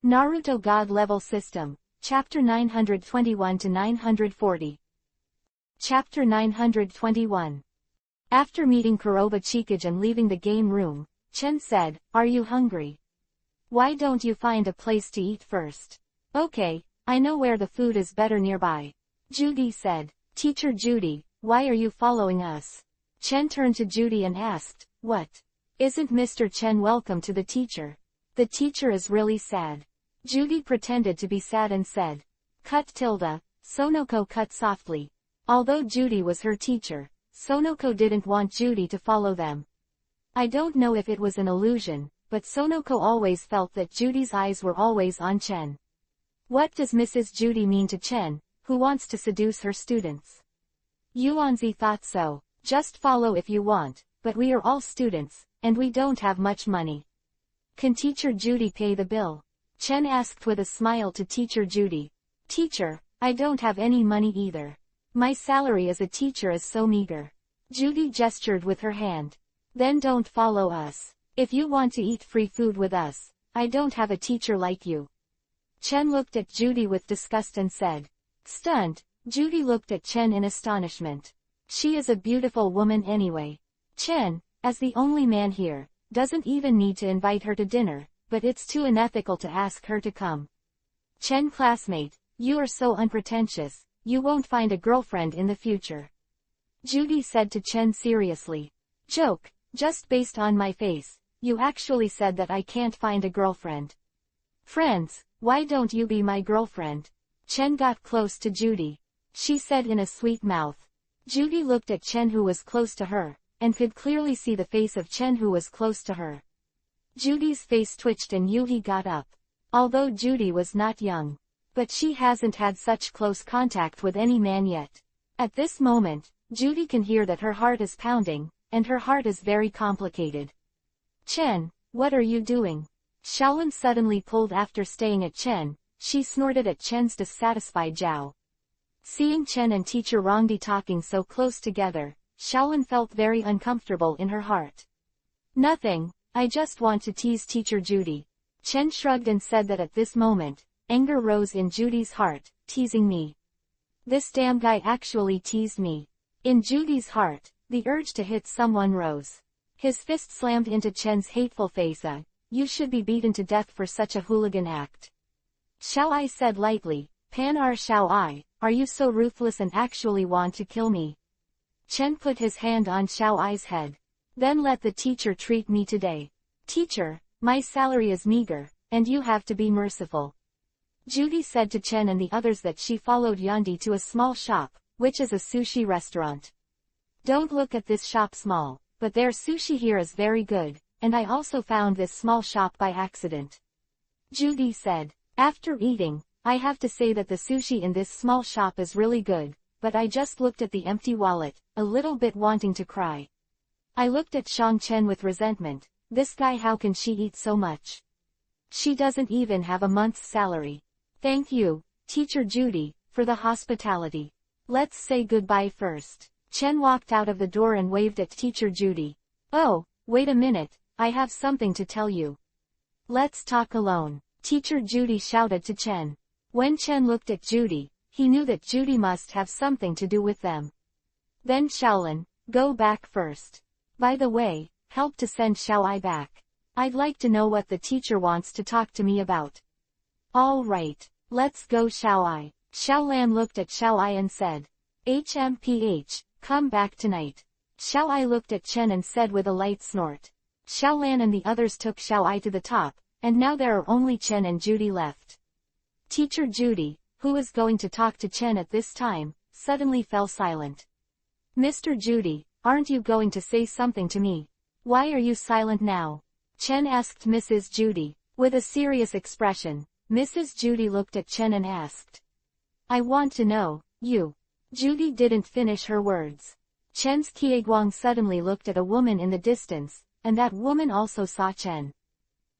Naruto God Level System, Chapter 921 to 940. Chapter 921. After meeting Kuroba Chikage and leaving the game room, Chen said, "Are you hungry? Why don't you find a place to eat first?" "Okay, I know where the food is better nearby," Judy said. "Teacher Judy, why are you following us?" Chen turned to Judy and asked, "What? Isn't Mr. Chen welcome to the teacher? The teacher is really sad." Judy pretended to be sad and said, "Cut tilde," Sonoko cut softly. Although Judy was her teacher, Sonoko didn't want Judy to follow them. I don't know if it was an illusion, but Sonoko always felt that Judy's eyes were always on Chen. What does Mrs. Judy mean to Chen, who wants to seduce her students? Yuanzi thought so. Just follow if you want, but we are all students, and we don't have much money. Can Teacher Judy pay the bill? Chen asked with a smile to Teacher Judy. "Teacher, I don't have any money either. My salary as a teacher is so meager." Judy gestured with her hand. "Then don't follow us. If you want to eat free food with us, I don't have a teacher like you." Chen looked at Judy with disgust and said. Stunned, Judy looked at Chen in astonishment. She is a beautiful woman anyway. Chen, as the only man here, doesn't even need to invite her to dinner, but it's too unethical to ask her to come. Chen classmate, you are so unpretentious, you won't find a girlfriend in the future. Judy said to Chen seriously. Joke, just based on my face, you actually said that I can't find a girlfriend. Friends, why don't you be my girlfriend? Chen got close to Judy. She said in a sweet mouth. Judy looked at Chen who was close to her, and could clearly see the face of Chen who was close to her. Judy's face twitched and Yuhi got up. Although Judy was not young, but she hasn't had such close contact with any man yet. At this moment, Judy can hear that her heart is pounding, and her heart is very complicated. Chen, what are you doing? Shaolin suddenly pulled after staying at Chen. She snorted at Chen's dissatisfied jowl. Seeing Chen and Teacher Rongdi talking so close together, Shaolin felt very uncomfortable in her heart. Nothing, I just want to tease Teacher Judy. Chen shrugged and said that at this moment, anger rose in Judy's heart. Teasing me? This damn guy actually teased me. In Judy's heart, the urge to hit someone rose. His fist slammed into Chen's hateful face. You should be beaten to death for such a hooligan act. Xiao Ai said lightly. Pan-ar Xiao Ai, are you so ruthless and actually want to kill me? Chen put his hand on Xiao Ai's head. Then let the teacher treat me today. Teacher, my salary is meager, and you have to be merciful. Judy said to Chen and the others that she followed Yandi to a small shop, which is a sushi restaurant. Don't look at this shop small, but their sushi here is very good, and I also found this small shop by accident. Judy said. After eating, I have to say that the sushi in this small shop is really good, but I just looked at the empty wallet, a little bit wanting to cry. I looked at Shang Chen with resentment. This guy, how can she eat so much? She doesn't even have a month's salary. Thank you, Teacher Judy, for the hospitality. Let's say goodbye first. Chen walked out of the door and waved at Teacher Judy. Oh, wait a minute, I have something to tell you. Let's talk alone, Teacher Judy shouted to Chen. When Chen looked at Judy, he knew that Judy must have something to do with them. Then Shaolin, go back first. By the way, help to send Xiao Ai back. I'd like to know what the teacher wants to talk to me about. All right, let's go Xiao Ai. Xiaolan looked at Xiao Ai and said. HMPH, come back tonight. Xiao Ai looked at Chen and said with a light snort. Xiaolan and the others took Xiao Ai to the top, and now there are only Chen and Judy left. Teacher Judy, who was going to talk to Chen at this time, suddenly fell silent. Mr. Judy, aren't you going to say something to me? Why are you silent now? Chen asked Mrs. Judy. With a serious expression, Mrs. Judy looked at Chen and asked. I want to know, you. Judy didn't finish her words. Chen's Kieguang suddenly looked at a woman in the distance, and that woman also saw Chen.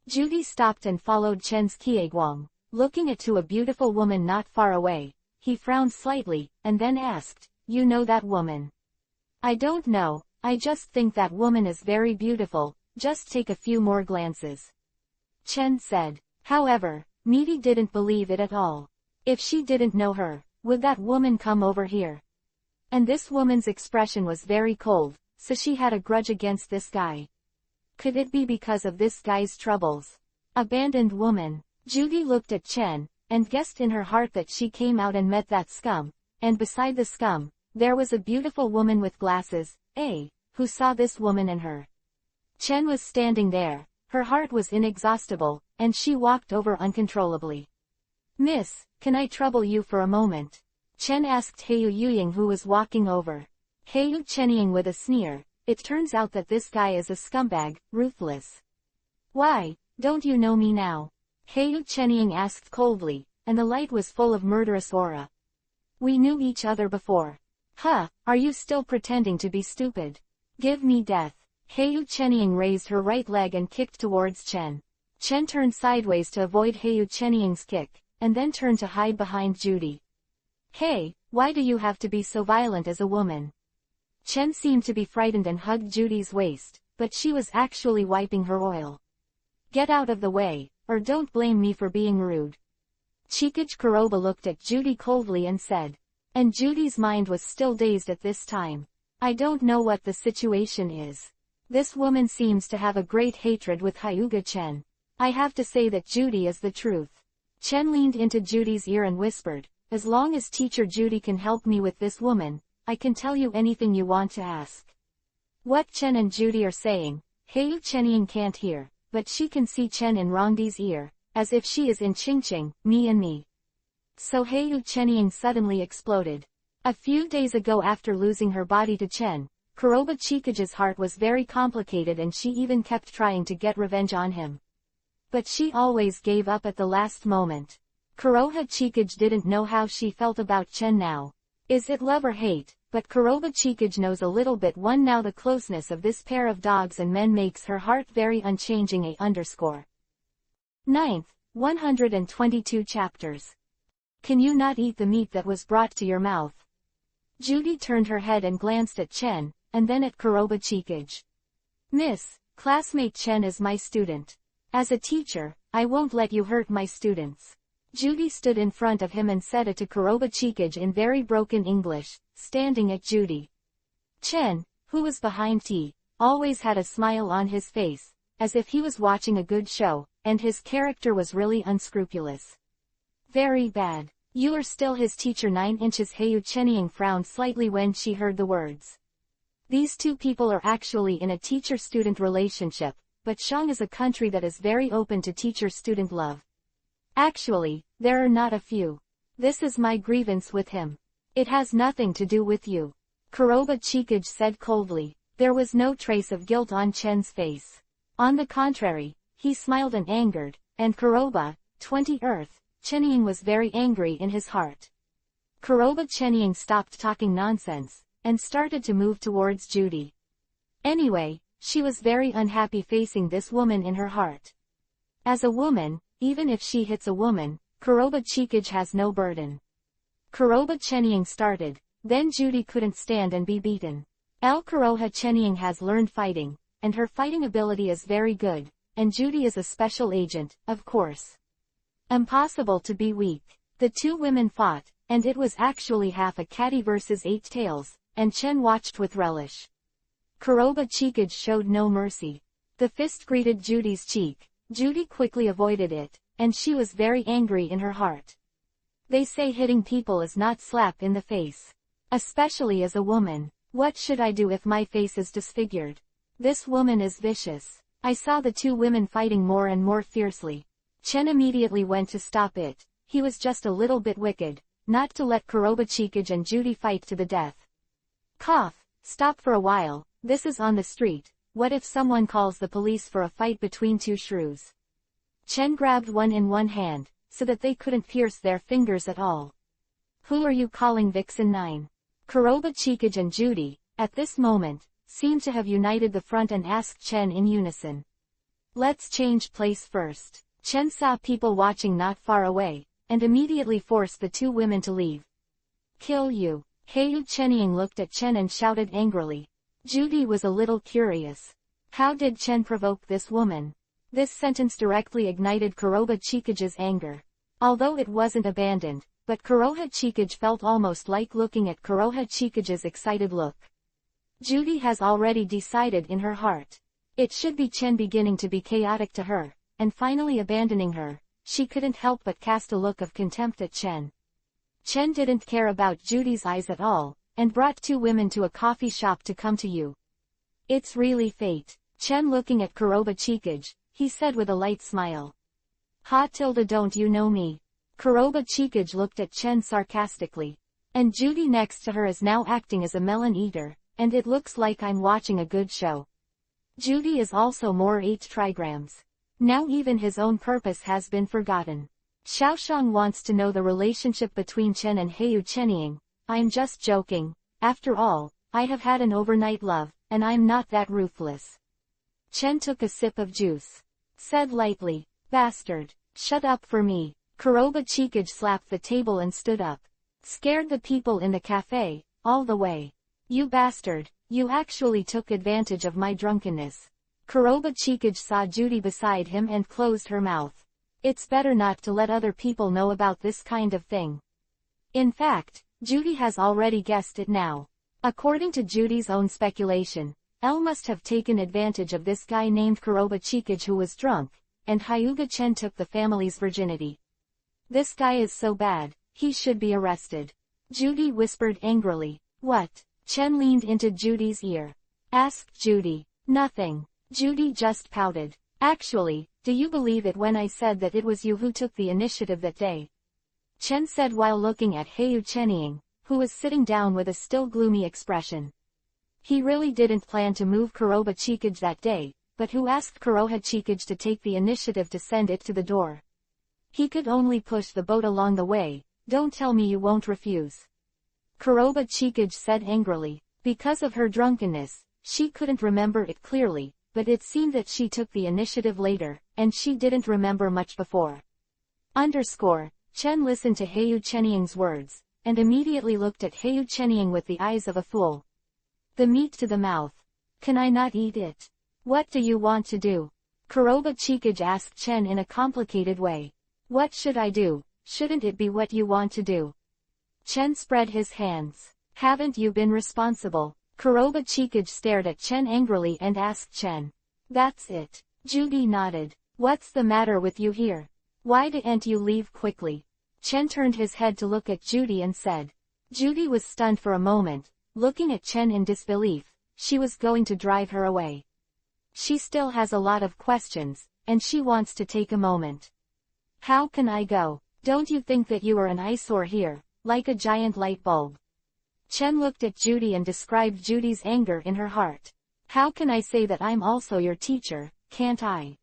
Judy stopped and followed Chen's Kieguang, looking at a beautiful woman not far away. He frowned slightly, and then asked, you know that woman? I don't know, I just think that woman is very beautiful, just take a few more glances. Chen said. However, Meaty didn't believe it at all. If she didn't know her, would that woman come over here? And this woman's expression was very cold, so she had a grudge against this guy. Could it be because of this guy's troubles? Abandoned woman. Judy looked at Chen, and guessed in her heart that she came out and met that scum, and beside the scum, there was a beautiful woman with glasses, who saw this woman and her. Chen was standing there, her heart was inexhaustible, and she walked over uncontrollably. Miss, can I trouble you for a moment? Chen asked Heyu Yuying who was walking over. Heyu Chenying with a sneer, it turns out that this guy is a scumbag, ruthless. Why, don't you know me now? Heyu Chenying asked coldly, and the light was full of murderous aura. We knew each other before. Huh, are you still pretending to be stupid? Give me death. Heyu Chenying raised her right leg and kicked towards Chen. Chen turned sideways to avoid Heyu Chenying's kick, and then turned to hide behind Judy. Hey, why do you have to be so violent as a woman? Chen seemed to be frightened and hugged Judy's waist, but she was actually wiping her oil. Get out of the way, or don't blame me for being rude. Chikage Kuroba looked at Judy coldly and said. And Judy's mind was still dazed at this time. I don't know what the situation is. This woman seems to have a great hatred with Hyuga Chen. I have to say that Judy is the truth. Chen leaned into Judy's ear and whispered, as long as Teacher Judy can help me with this woman, I can tell you anything you want to ask. What Chen and Judy are saying, Heyu Chenying can't hear, but she can see Chen in Rongdi's ear, as if she is in Qingqing, me and me. So Heyu Chenying suddenly exploded. A few days ago after losing her body to Chen, Kuroba Chikage's heart was very complicated and she even kept trying to get revenge on him. But she always gave up at the last moment. Kuroba Chikage didn't know how she felt about Chen now. Is it love or hate? But Kuroba Chikage knows a little bit one now. The closeness of this pair of dogs and men makes her heart very unchanging. Ninth, 122 chapters. Can you not eat the meat that was brought to your mouth? Judy turned her head and glanced at Chen, and then at Kuroba Chikage. Miss, classmate Chen is my student. As a teacher, I won't let you hurt my students. Judy stood in front of him and said it to Kuroba Chikage in very broken English, standing at Judy. Chen, who was behind T, always had a smile on his face, as if he was watching a good show, and his character was really unscrupulous. Very bad. You are still his teacher 9 inches. Heyu Chenying frowned slightly when she heard the words. These two people are actually in a teacher-student relationship, but Shang is a country that is very open to teacher-student love. Actually, there are not a few. This is my grievance with him. It has nothing to do with you. Kuroba Chikage said coldly. There was no trace of guilt on Chen's face. On the contrary, he smiled and angered, and Kuroba, 20 Earth, Chenying was very angry in his heart. Kuroba Chenying stopped talking nonsense, and started to move towards Judy. Anyway, she was very unhappy facing this woman in her heart. As a woman, even if she hits a woman, Kuroba Chikage has no burden. Kuroba Chenying started, then Judy couldn't stand and be beaten. Kuroba Chenying has learned fighting, and her fighting ability is very good, and Judy is a special agent, of course. Impossible to be weak. The two women fought, and it was actually half a catty versus 8 tails, and Chen watched with relish. Kuroba Chikage showed no mercy. The fist greeted Judy's cheek. Judy quickly avoided it, and she was very angry in her heart. They say hitting people is not slap in the face. Especially as a woman. What should I do if my face is disfigured? This woman is vicious. I saw the two women fighting more and more fiercely. Chen immediately went to stop it. He was just a little bit wicked, not to let Kuroba Chikage and Judy fight to the death. Cough, stop for a while, this is on the street, what if someone calls the police for a fight between two shrews? Chen grabbed one in one hand, so that they couldn't pierce their fingers at all. Who are you calling Vixen 9? Kuroba Chikage and Judy, at this moment, seemed to have united the front and asked Chen in unison. Let's change place first. Chen saw people watching not far away, and immediately forced the two women to leave. Kill you. Heyu Chenying looked at Chen and shouted angrily. Judy was a little curious. How did Chen provoke this woman? This sentence directly ignited Kuroba Chikage's anger. Although it wasn't abandoned, but Kuroha Chikage felt almost like looking at Kuroha Chikage's excited look. Judy has already decided in her heart. It should be Chen beginning to be chaotic to her, and finally abandoning her. She couldn't help but cast a look of contempt at Chen. Chen didn't care about Judy's eyes at all, and brought two women to a coffee shop to come to you. It's really fate. Chen looking at Kuroba Chikage, he said with a light smile. Ha tilde, don't you know me? Kuroba Chikage looked at Chen sarcastically. And Judy next to her is now acting as a melon eater, and it looks like I'm watching a good show. Judy is also more 8 trigrams. Now even his own purpose has been forgotten. Xiaoshang wants to know the relationship between Chen and Heyu Chenying. I'm just joking. After all, I have had an overnight love, and I'm not that ruthless. Chen took a sip of juice. Said lightly, bastard, shut up for me. Kuroba Chikage slapped the table and stood up. Scared the people in the cafe, all the way. You bastard, you actually took advantage of my drunkenness. Kuroba Chikage saw Judy beside him and closed her mouth. It's better not to let other people know about this kind of thing. In fact, Judy has already guessed it now. According to Judy's own speculation, Elle must have taken advantage of this guy named Kuroba Chikage who was drunk, and Hyuga Chen took the family's virginity. This guy is so bad, he should be arrested. Judy whispered angrily. What? Chen leaned into Judy's ear. Asked Judy. Nothing. Judy just pouted. Actually, do you believe it when I said that it was you who took the initiative that day? Chen said while looking at Heyu Chenying, who was sitting down with a still gloomy expression. He really didn't plan to move Kuroba Chikage that day, but who asked Kuroha Chikage to take the initiative to send it to the door? He could only push the boat along the way. Don't tell me you won't refuse. Kuroba Chikage said angrily. Because of her drunkenness, she couldn't remember it clearly, but it seemed that she took the initiative later, and she didn't remember much before. Chen listened to Heyu Chenying's words, and immediately looked at Heyu Chenying with the eyes of a fool. The meat to the mouth. Can I not eat it? What do you want to do? Kuroba Chikage asked Chen in a complicated way. What should I do? Shouldn't it be what you want to do? Chen spread his hands. Haven't you been responsible? Kuroba Chikage stared at Chen angrily and asked Chen. That's it. Judy nodded. What's the matter with you here? Why didn't you leave quickly? Chen turned his head to look at Judy and said. Judy was stunned for a moment, looking at Chen in disbelief. She was going to drive her away. She still has a lot of questions, and she wants to take a moment. How can I go? Don't you think that you are an eyesore here, like a giant light bulb? Chen looked at Judy and described Judy's anger in her heart. How can I say that I'm also your teacher, can't I?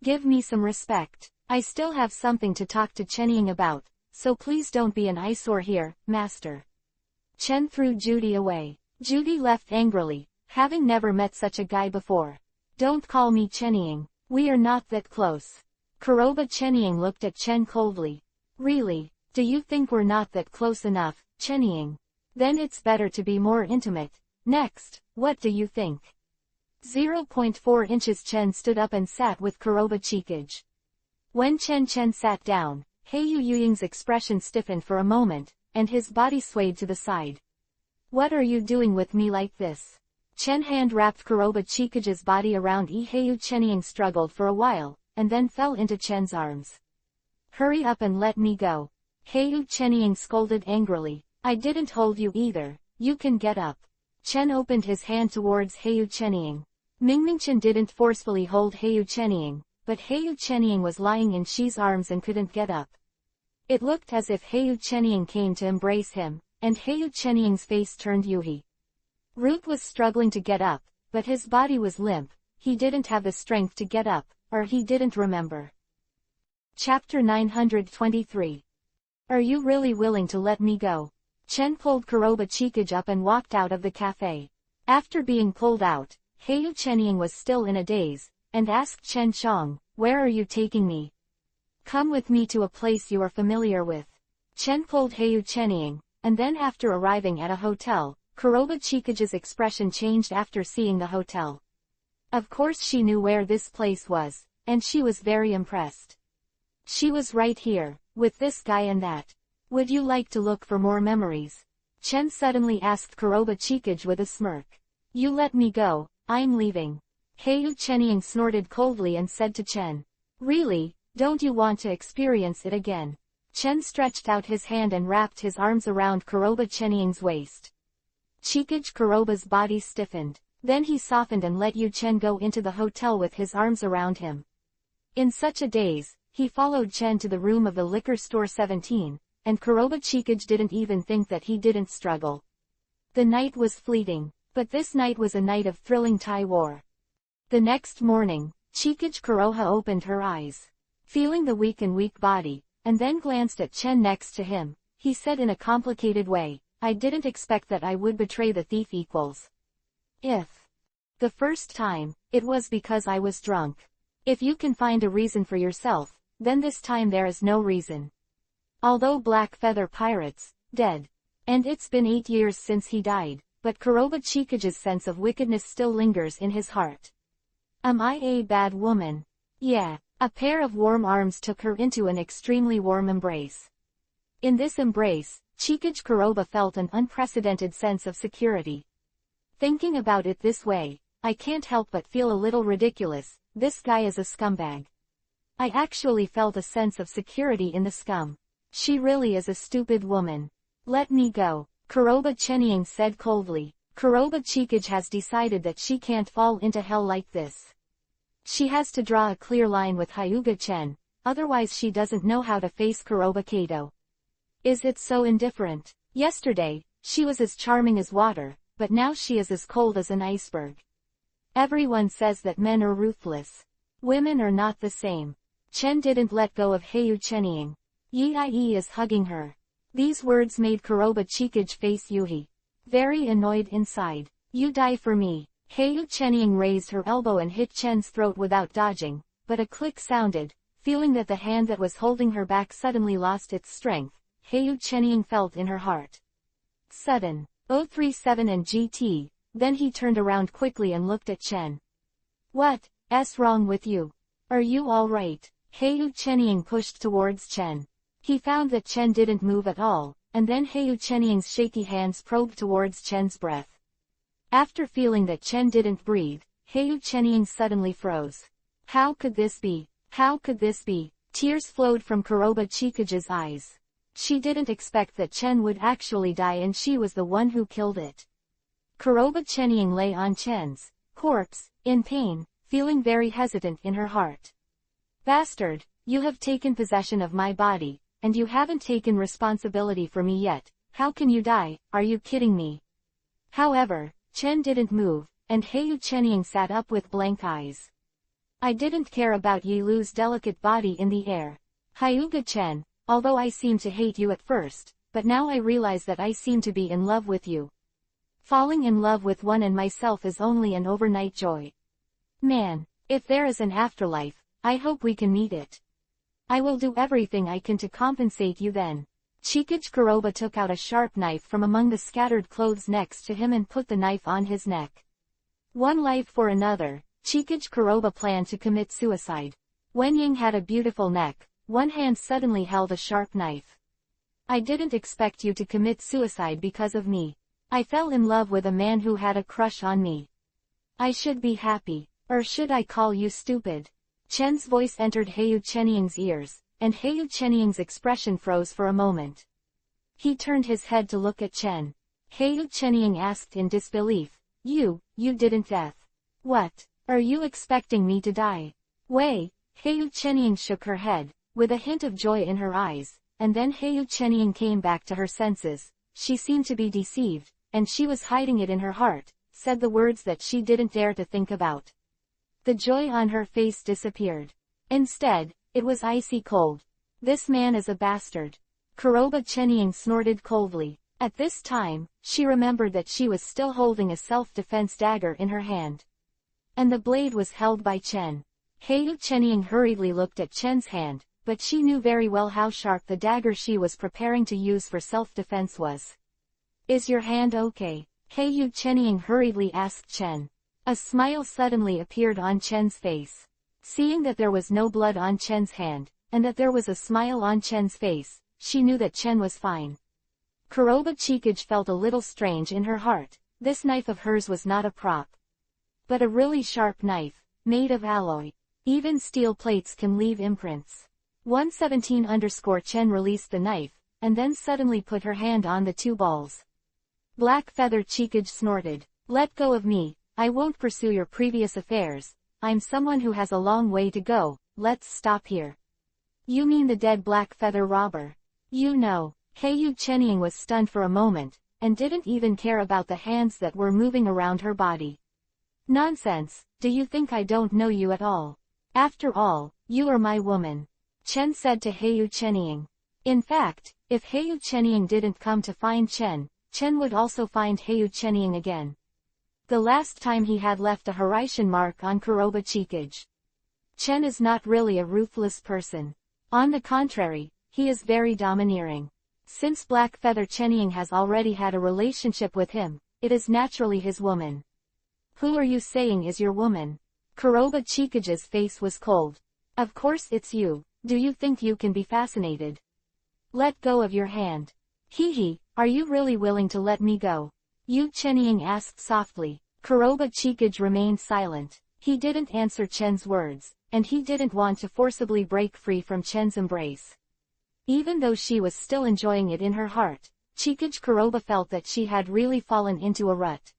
Give me some respect. I still have something to talk to Chenying about, so please don't be an eyesore here, master. Chen threw Judy away. Judy left angrily, having never met such a guy before. Don't call me Chenying. We are not that close. Kuroba Chenying looked at Chen coldly. Really? Do you think we're not that close enough, Chenying? Then it's better to be more intimate. Next, what do you think? 0.4 inches. Chen stood up and sat with Kuroba Chikage. When Chen sat down, Heyu Yuying's expression stiffened for a moment, and his body swayed to the side. What are you doing with me like this? Chen hand wrapped Kuroba Chikage's body around Heyu Chenying struggled for a while, and then fell into Chen's arms. Hurry up and let me go. Heyu Chenying scolded angrily. I didn't hold you either, you can get up. Chen opened his hand towards Heyu Chenying. Mingmingchen didn't forcefully hold Heyu Chenying, but Heyu Chenying was lying in Shi's arms and couldn't get up. It looked as if Heyu Chenying came to embrace him, and Heyu Chenying's face turned yuhi. Root was struggling to get up, but his body was limp. He didn't have the strength to get up, or he didn't remember. Chapter 923. Are you really willing to let me go? Chen pulled Kuroba Chikage up and walked out of the cafe. After being pulled out, Heyu Chenying was still in a daze, and asked Chen Shang, where are you taking me? Come with me to a place you are familiar with. Chen pulled Heyu Chenying, and then after arriving at a hotel, Kuroba Chikage's expression changed after seeing the hotel. Of course she knew where this place was, and she was very impressed. She was right here, with this guy and that. Would you like to look for more memories? Chen suddenly asked Kuroba Chikage with a smirk. You let me go, I'm leaving. Heiyu Chenying snorted coldly and said to Chen. Really, don't you want to experience it again? Chen stretched out his hand and wrapped his arms around Kuroba Chenying's waist. Chikage Kuroba's body stiffened. Then he softened and let Yu Chen go into the hotel with his arms around him. In such a daze, he followed Chen to the room of the liquor store 17, and Kuroba Chikage didn't even think that he didn't struggle. The night was fleeting, but this night was a night of thrilling Thai war. The next morning, Chikage Kuroha opened her eyes. Feeling the weak body, and then glanced at Chen next to him, he said in a complicated way, I didn't expect that I would betray the thief equals. If the first time, it was because I was drunk. If you can find a reason for yourself, then this time there is no reason. Although Black Feather Pirates, dead. And it's been 8 years since he died, but Kuroba Chikage's sense of wickedness still lingers in his heart. Am I a bad woman? Yeah. A pair of warm arms took her into an extremely warm embrace. In this embrace, Chikage Kuroba felt an unprecedented sense of security. Thinking about it this way, I can't help but feel a little ridiculous. This guy is a scumbag. I actually felt a sense of security in the scum. She really is a stupid woman. Let me go, Kuroba Chenying said coldly. Kuroba Chikage has decided that she can't fall into hell like this. She has to draw a clear line with Hyuga Chen, otherwise she doesn't know how to face Kuroba Kato. Is it so indifferent? Yesterday, she was as charming as water, but now she is as cold as an iceberg. Everyone says that men are ruthless. Women are not the same. Chen didn't let go of Heiyu Chenying. Yi is hugging her. These words made Kuroba Chikage face Yuhi. Very annoyed inside. You die for me. Heiyu Chenying raised her elbow and hit Chen's throat without dodging, but a click sounded. Feeling that the hand that was holding her back suddenly lost its strength, Heiyu Chenying felt in her heart. Sudden. 037 and GT, then he turned around quickly and looked at Chen. What's wrong with you? Are you alright? Heiyu Chenying pushed towards Chen. He found that Chen didn't move at all, and then Heiyu Chenying's shaky hands probed towards Chen's breath. After feeling that Chen didn't breathe, Heiyu Chenying suddenly froze. How could this be? How could this be? Tears flowed from Kuroba Chikage's eyes. She didn't expect that Chen would actually die and she was the one who killed it. Kuroba Chenying lay on Chen's corpse, in pain, feeling very hesitant in her heart. Bastard, you have taken possession of my body, and you haven't taken responsibility for me yet. How can you die? Are you kidding me? However, Chen didn't move, and Heiyu Chenying sat up with blank eyes. I didn't care about Yi Lu's delicate body in the air. Hyuga Chen, although I seemed to hate you at first, but now I realize that I seem to be in love with you. Falling in love with one and myself is only an overnight joy. Man, if there is an afterlife, I hope we can meet it. I will do everything I can to compensate you then. Chikage Kuroba took out a sharp knife from among the scattered clothes next to him and put the knife on his neck. One life for another, Chikage Kuroba planned to commit suicide. Wen Ying had a beautiful neck, one hand suddenly held a sharp knife. I didn't expect you to commit suicide because of me. I fell in love with a man who had a crush on me. I should be happy, or should I call you stupid? Chen's voice entered Heiyu Chenying's ears, and Heiyu Chenying's expression froze for a moment. He turned his head to look at Chen. Heiyu Chenying asked in disbelief, You didn't death. What? Are you expecting me to die? Wei, Heiyu Chenying shook her head, with a hint of joy in her eyes, and then Heiyu Chenying came back to her senses. She seemed to be deceived, and she was hiding it in her heart, said the words that she didn't dare to think about. The joy on her face disappeared. Instead, it was icy cold. This man is a bastard. Kuroba Chenying snorted coldly. At this time, she remembered that she was still holding a self-defense dagger in her hand. And the blade was held by Chen. Heiyu Chenying hurriedly looked at Chen's hand, but she knew very well how sharp the dagger she was preparing to use for self-defense was. Is your hand okay? Heiyu Chenying hurriedly asked Chen. A smile suddenly appeared on Chen's face. Seeing that there was no blood on Chen's hand, and that there was a smile on Chen's face, she knew that Chen was fine. Kuroba Chikage felt a little strange in her heart. This knife of hers was not a prop, but a really sharp knife, made of alloy. Even steel plates can leave imprints. 117_Chen released the knife, and then suddenly put her hand on the two balls. Black Feather Chikage snorted. Let go of me, I won't pursue your previous affairs, I'm someone who has a long way to go, let's stop here. You mean the dead Black Feather robber? You know. Heyu Chenying was stunned for a moment, and didn't even care about the hands that were moving around her body. Nonsense, do you think I don't know you at all? After all, you are my woman. Chen said to Heyu Chenying. In fact, if Heyu Chenying didn't come to find Chen, Chen would also find Heyu Chenying again. The last time he had left a Hiraishin mark on Kuroba Chikage. Chen is not really a ruthless person. On the contrary, he is very domineering. Since Black Feather Chenying has already had a relationship with him, it is naturally his woman. Who are you saying is your woman? Kuroba Chikage's face was cold. Of course it's you, do you think you can be fascinated? Let go of your hand. Hee, are you really willing to let me go? Yu Chenying asked softly. Kuroba Chikage remained silent. He didn't answer Chen's words, and he didn't want to forcibly break free from Chen's embrace. Even though she was still enjoying it in her heart, Chikage Kuroba felt that she had really fallen into a rut.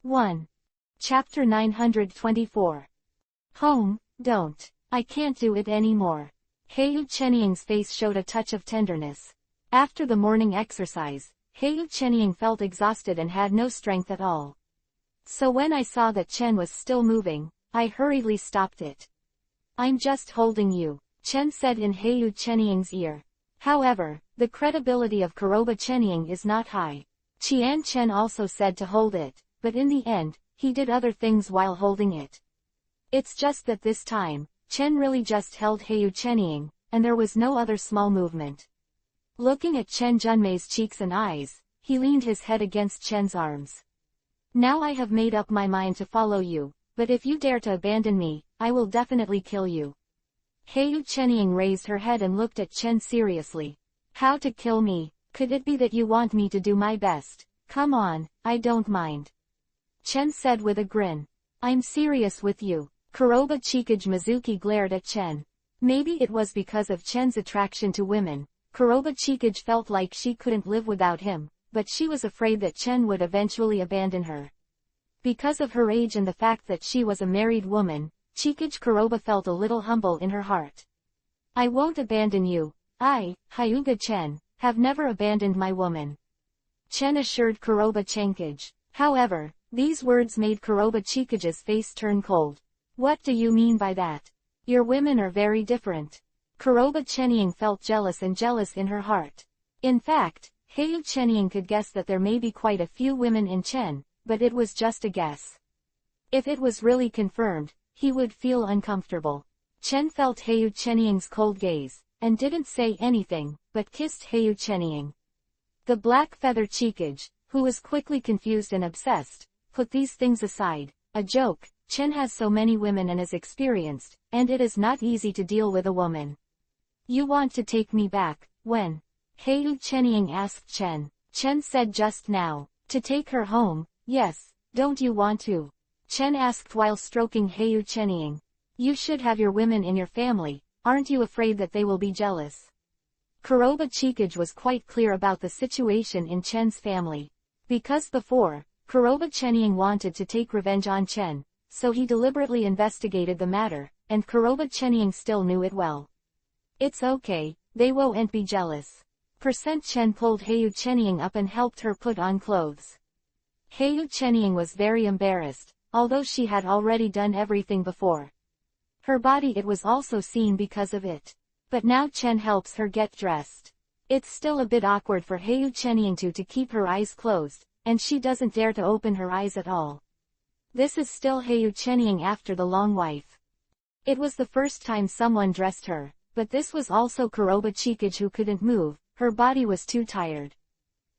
1. Chapter 924. Home, don't. I can't do it anymore. Heyu Chenying's face showed a touch of tenderness. After the morning exercise, Heyu Chenying felt exhausted and had no strength at all. So when I saw that Chen was still moving, I hurriedly stopped it. I'm just holding you, Chen said in Heyu Chenying's ear. However, the credibility of Kuroba Chenying is not high. Qian Chen also said to hold it, but in the end, he did other things while holding it. It's just that this time, Chen really just held Heyu Chenying, and there was no other small movement. Looking at Chen Junmei's cheeks and eyes, he leaned his head against Chen's arms. Now I have made up my mind to follow you, but if you dare to abandon me, I will definitely kill you. Heyu Chenying raised her head and looked at Chen seriously. How to kill me? Could it be that you want me to do my best? Come on, I don't mind. Chen said with a grin. I'm serious with you. Kuroba Chikage Mizuki glared at Chen. Maybe it was because of Chen's attraction to women. Kuroba Chikage felt like she couldn't live without him, but she was afraid that Chen would eventually abandon her. Because of her age and the fact that she was a married woman, Chikage Kuroba felt a little humble in her heart. I won't abandon you. I, Hyuga Chen, have never abandoned my woman. Chen assured Kuroba Chikage. However, these words made Kuroba Chikage's face turn cold. What do you mean by that? Your women are very different. Kuroba Chenying felt jealous in her heart. In fact, Heyu Chenying could guess that there may be quite a few women in Chen, but it was just a guess. If it was really confirmed, he would feel uncomfortable. Chen felt Heyu Chenying's cold gaze, and didn't say anything, but kissed Heyu Chenying. The Black Feather Chikage, who was quickly confused and obsessed, put these things aside. A joke, Chen has so many women and is experienced, and it is not easy to deal with a woman. You want to take me back, when? Heyu Chenying asked Chen. Chen said just now, to take her home, yes, don't you want to? Chen asked while stroking Heyu Chenying. You should have your women in your family, aren't you afraid that they will be jealous? Kuroba Chikage was quite clear about the situation in Chen's family. Because before, Kuroba Chenying wanted to take revenge on Chen, so he deliberately investigated the matter, and Kuroba Chenying still knew it well. It's okay, they won't be jealous. Chen pulled Heyu Chenying up and helped her put on clothes. Heyu Chenying was very embarrassed, although she had already done everything before. Her body it was also seen because of it. But now Chen helps her get dressed. It's still a bit awkward for Heyu Chenying to keep her eyes closed, and she doesn't dare to open her eyes at all. This is still Heyu Chenying after the long wife. It was the first time someone dressed her, but this was also Kuroba Chikage who couldn't move, her body was too tired.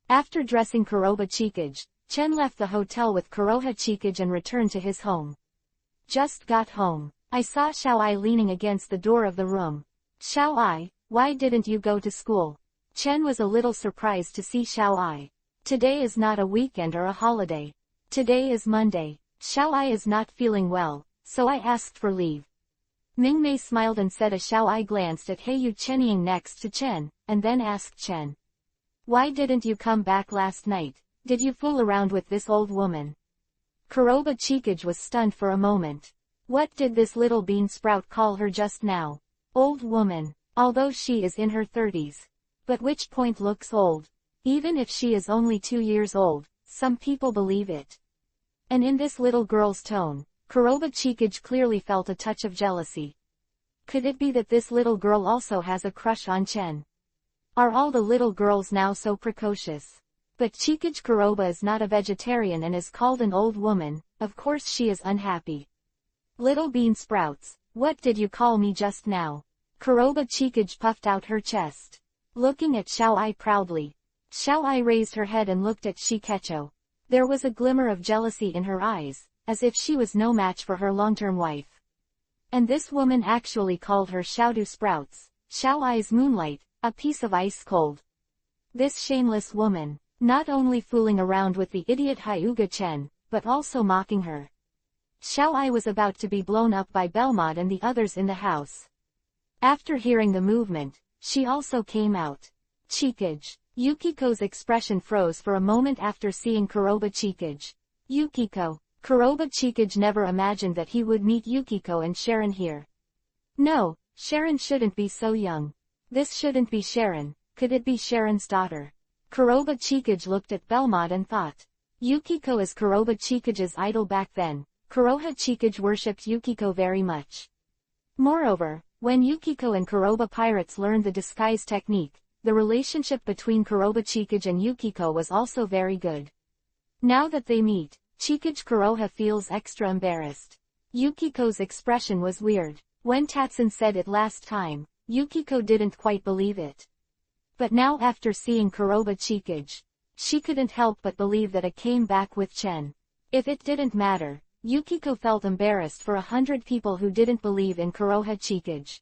After dressing Kuroba Chikage, Chen left the hotel with Kuroha Chikage and returned to his home. Just got home. I saw Xiaoai leaning against the door of the room. Xiaoai, why didn't you go to school? Chen was a little surprised to see Xiaoai. Today is not a weekend or a holiday. Today is Monday. Xiaoai is not feeling well, so I asked for leave. Mingmei smiled and said as Xiaoai glanced at Heiyu Chenying next to Chen, and then asked Chen. Why didn't you come back last night? Did you fool around with this old woman? Kuroba Chikage was stunned for a moment. What did this little bean sprout call her just now? Old woman, although she is in her 30s. But which point looks old? Even if she is only 2 years old, some people believe it. And in this little girl's tone, Kuroba Chikage clearly felt a touch of jealousy. Could it be that this little girl also has a crush on Chen? Are all the little girls now so precocious? But Chikage Kuroba is not a vegetarian and is called an old woman, of course she is unhappy. Little bean sprouts, what did you call me just now? Kuroba Chikage puffed out her chest. Looking at Xiaoai proudly. Xiaoai raised her head and looked at Shikecho. There was a glimmer of jealousy in her eyes, as if she was no match for her long-term wife. And this woman actually called her Xiaodu Sprouts, Xiaoai's moonlight, a piece of ice cold. This shameless woman, not only fooling around with the idiot Hyuga Chen, but also mocking her. Xiaoai was about to be blown up by Belmont and the others in the house. After hearing the movement, she also came out. Chikage. Yukiko's expression froze for a moment after seeing Kuroba Chikage. Yukiko. Kuroba Chikage never imagined that he would meet Yukiko and Sharon here. No, Sharon shouldn't be so young. This shouldn't be Sharon. Could it be Sharon's daughter? Kuroba Chikage looked at Belmont and thought. Yukiko is Kuroba Chikage's idol back then. Kuroha Chikage worshipped Yukiko very much. Moreover, when Yukiko and Kuroba pirates learned the disguise technique, the relationship between Kuroba Chikage and Yukiko was also very good. Now that they meet, Chikage Kuroha feels extra embarrassed. Yukiko's expression was weird. When Tatsun said it last time, Yukiko didn't quite believe it. But now after seeing Kuroba Chikage, she couldn't help but believe that it came back with Chen. If it didn't matter, Yukiko felt embarrassed for 100 people who didn't believe in Kuroha Chikage.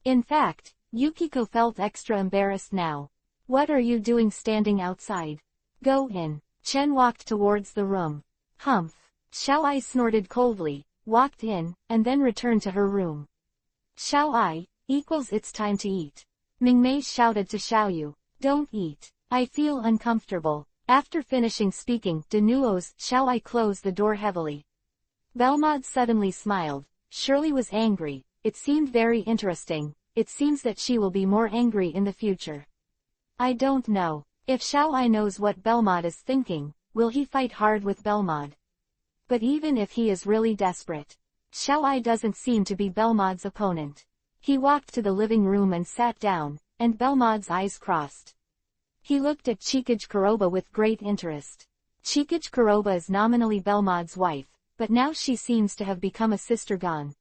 In fact, Yukiko felt extra embarrassed now. What are you doing standing outside? Go in. Chen walked towards the room. Humph. Xiaoai snorted coldly, walked in, and then returned to her room. Xiaoai, it's time to eat. Mingmei shouted to Xiaoyu. Don't eat. I feel uncomfortable. After finishing speaking de nuos, Xiaoai closed the door heavily. Belmont suddenly smiled. Shirley was angry. It seemed very interesting. It seems that she will be more angry in the future. I don't know. If Xiaoai knows what Belmont is thinking, will he fight hard with Belmont? But even if he is really desperate, Xiaoai doesn't seem to be Belmont's opponent. He walked to the living room and sat down, and Belmont's eyes crossed. He looked at Chikage Kuroba with great interest. Chikage Kuroba is nominally Belmont's wife, but now she seems to have become a sister gone.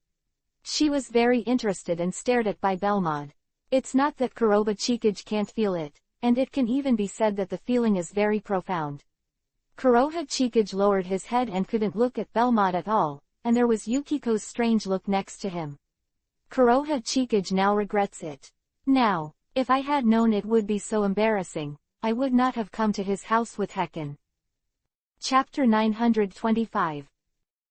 She was very interested and stared at by Belmont. It's not that Kuroba Chikage can't feel it, and it can even be said that the feeling is very profound. Kuroha Chikage lowered his head and couldn't look at Belmont at all, and there was Yukiko's strange look next to him. Kuroha Chikage now regrets it. Now, if I had known it would be so embarrassing, I would not have come to his house with Hekken. Chapter 925.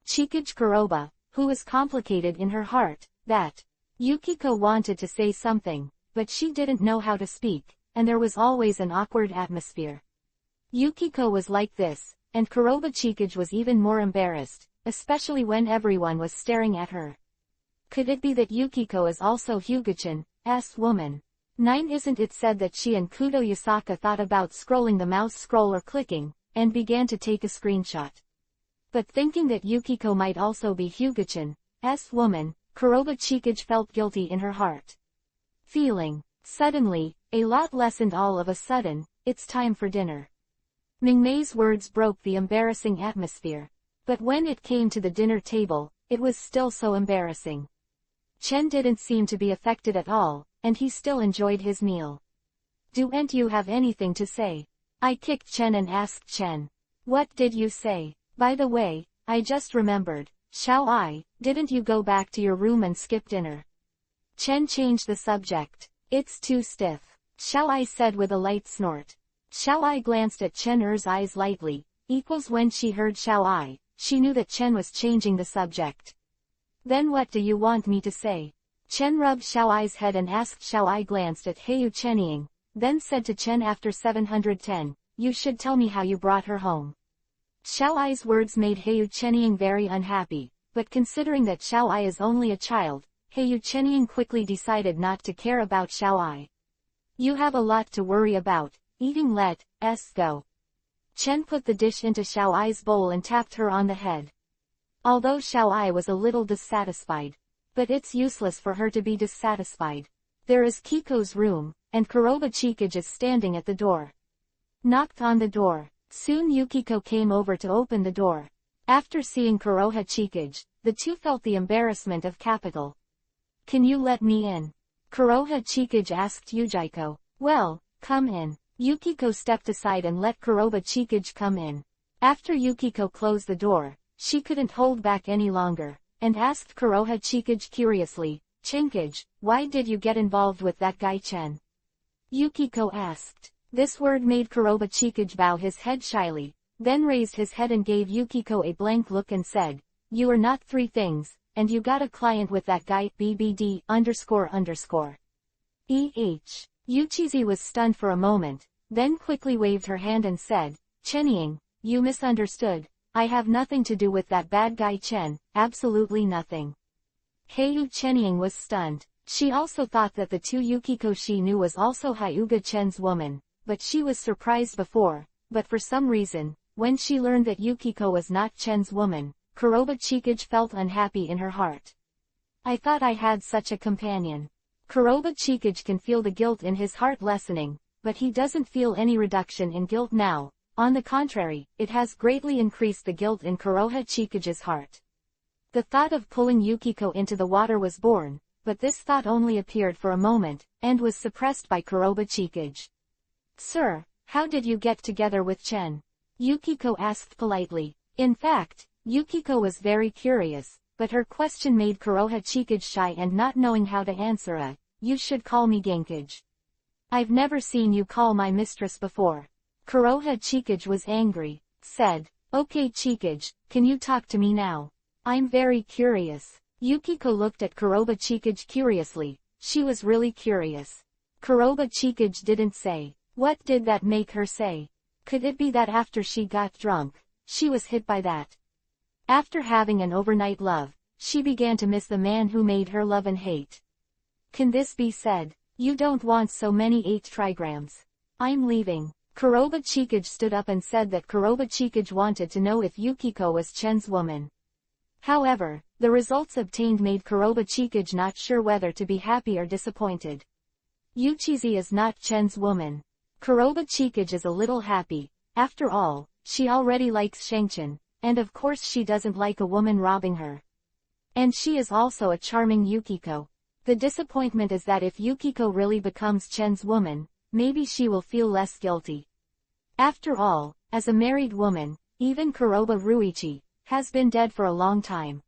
Chikage Kuroba, who was complicated in her heart, that Yukiko wanted to say something, but she didn't know how to speak, and there was always an awkward atmosphere. Yukiko was like this, and Kuroba Chikage was even more embarrassed, especially when everyone was staring at her. Could it be that Yukiko is also Hyuga-chan, woman? 9 Isn't it said that she and Kudo Yasaka thought about scrolling the mouse scroll or clicking, and began to take a screenshot? But thinking that Yukiko might also be Hyuga-chan's woman, Kuroba Chikage felt guilty in her heart. Feeling, suddenly, a lot lessened all of a sudden, it's time for dinner. Mingmei's words broke the embarrassing atmosphere. But when it came to the dinner table, it was still so embarrassing. Chen didn't seem to be affected at all, and he still enjoyed his meal. "Don't you have anything to say?" I kicked Chen and asked Chen. "What did you say? By the way, I just remembered." Didn't you go back to your room and skip dinner? Chen changed the subject. It's too stiff. Xiao said with a light snort. Xiao glanced at Chen Er's eyes lightly. When she heard Xiao, she knew that Chen was changing the subject. Then what do you want me to say? Chen rubbed Xiao's head and asked. Xiao glanced at Heyu Chenying, then said to Chen after 710, you should tell me how you brought her home. Xiao's words made Heyu Chenying very unhappy, but considering that Xiao is only a child, Heyu Chenying quickly decided not to care about Xiao. You have a lot to worry about, let's go. Chen put the dish into Xiao's bowl and tapped her on the head. Although Xiao was a little dissatisfied, but it's useless for her to be dissatisfied. There is Kiko's room, and Kuroba Chikage is standing at the door. Knocked on the door. Soon Yukiko came over to open the door. After seeing Kuroha Chikage, the two felt the embarrassment of capital. Can you let me in? Kuroha Chikage asked Yujiko. Well, come in. Yukiko stepped aside and let Kuroba Chikage come in. After Yukiko closed the door, she couldn't hold back any longer, and asked Kuroha Chikage curiously, Chinkage, why did you get involved with that guy Chen? Yukiko asked. This word made Kuroba Chikage bow his head shyly, then raised his head and gave Yukiko a blank look and said, you are not three things, and you got a client with that guy, BBD__. Yuchizi was stunned for a moment, then quickly waved her hand and said, Chenying, you misunderstood, I have nothing to do with that bad guy Chen, absolutely nothing. Heyu Chenying was stunned. She also thought that the two Yukiko she knew was also Hyuga Chen's woman, but she was surprised before, but for some reason, when she learned that Yukiko was not Chen's woman, Kuroba Chikage felt unhappy in her heart. I thought I had such a companion. Kuroba Chikage can feel the guilt in his heart lessening, but he doesn't feel any reduction in guilt now. On the contrary, it has greatly increased the guilt in Kuroha Chikage's heart. The thought of pulling Yukiko into the water was born, but this thought only appeared for a moment, and was suppressed by Kuroba Chikage. Sir, how did you get together with Chen? Yukiko asked politely. In fact, Yukiko was very curious, but her question made Kuroha Chikage shy and not knowing how to answer you should call me Genkage. I've never seen you call my mistress before. Kuroha Chikage was angry, said, okay Chikage, can you talk to me now? I'm very curious. Yukiko looked at Kuroba Chikage curiously. She was really curious. Kuroba Chikage didn't say. What did that make her say? Could it be that after she got drunk, she was hit by that? After having an overnight love, she began to miss the man who made her love and hate. Can this be said? You don't want so many 8 trigrams. I'm leaving. Kuroba Chikage stood up and said that Kuroba Chikage wanted to know if Yukiko was Chen's woman. However, the results obtained made Kuroba Chikage not sure whether to be happy or disappointed. Yuchizi is not Chen's woman. Kuroba Chikage is a little happy. After all, she already likes Shengchen, and of course she doesn't like a woman robbing her. And she is also a charming Yukiko. The disappointment is that if Yukiko really becomes Chen's woman, maybe she will feel less guilty. After all, as a married woman, even Kuroba Ruichi has been dead for a long time.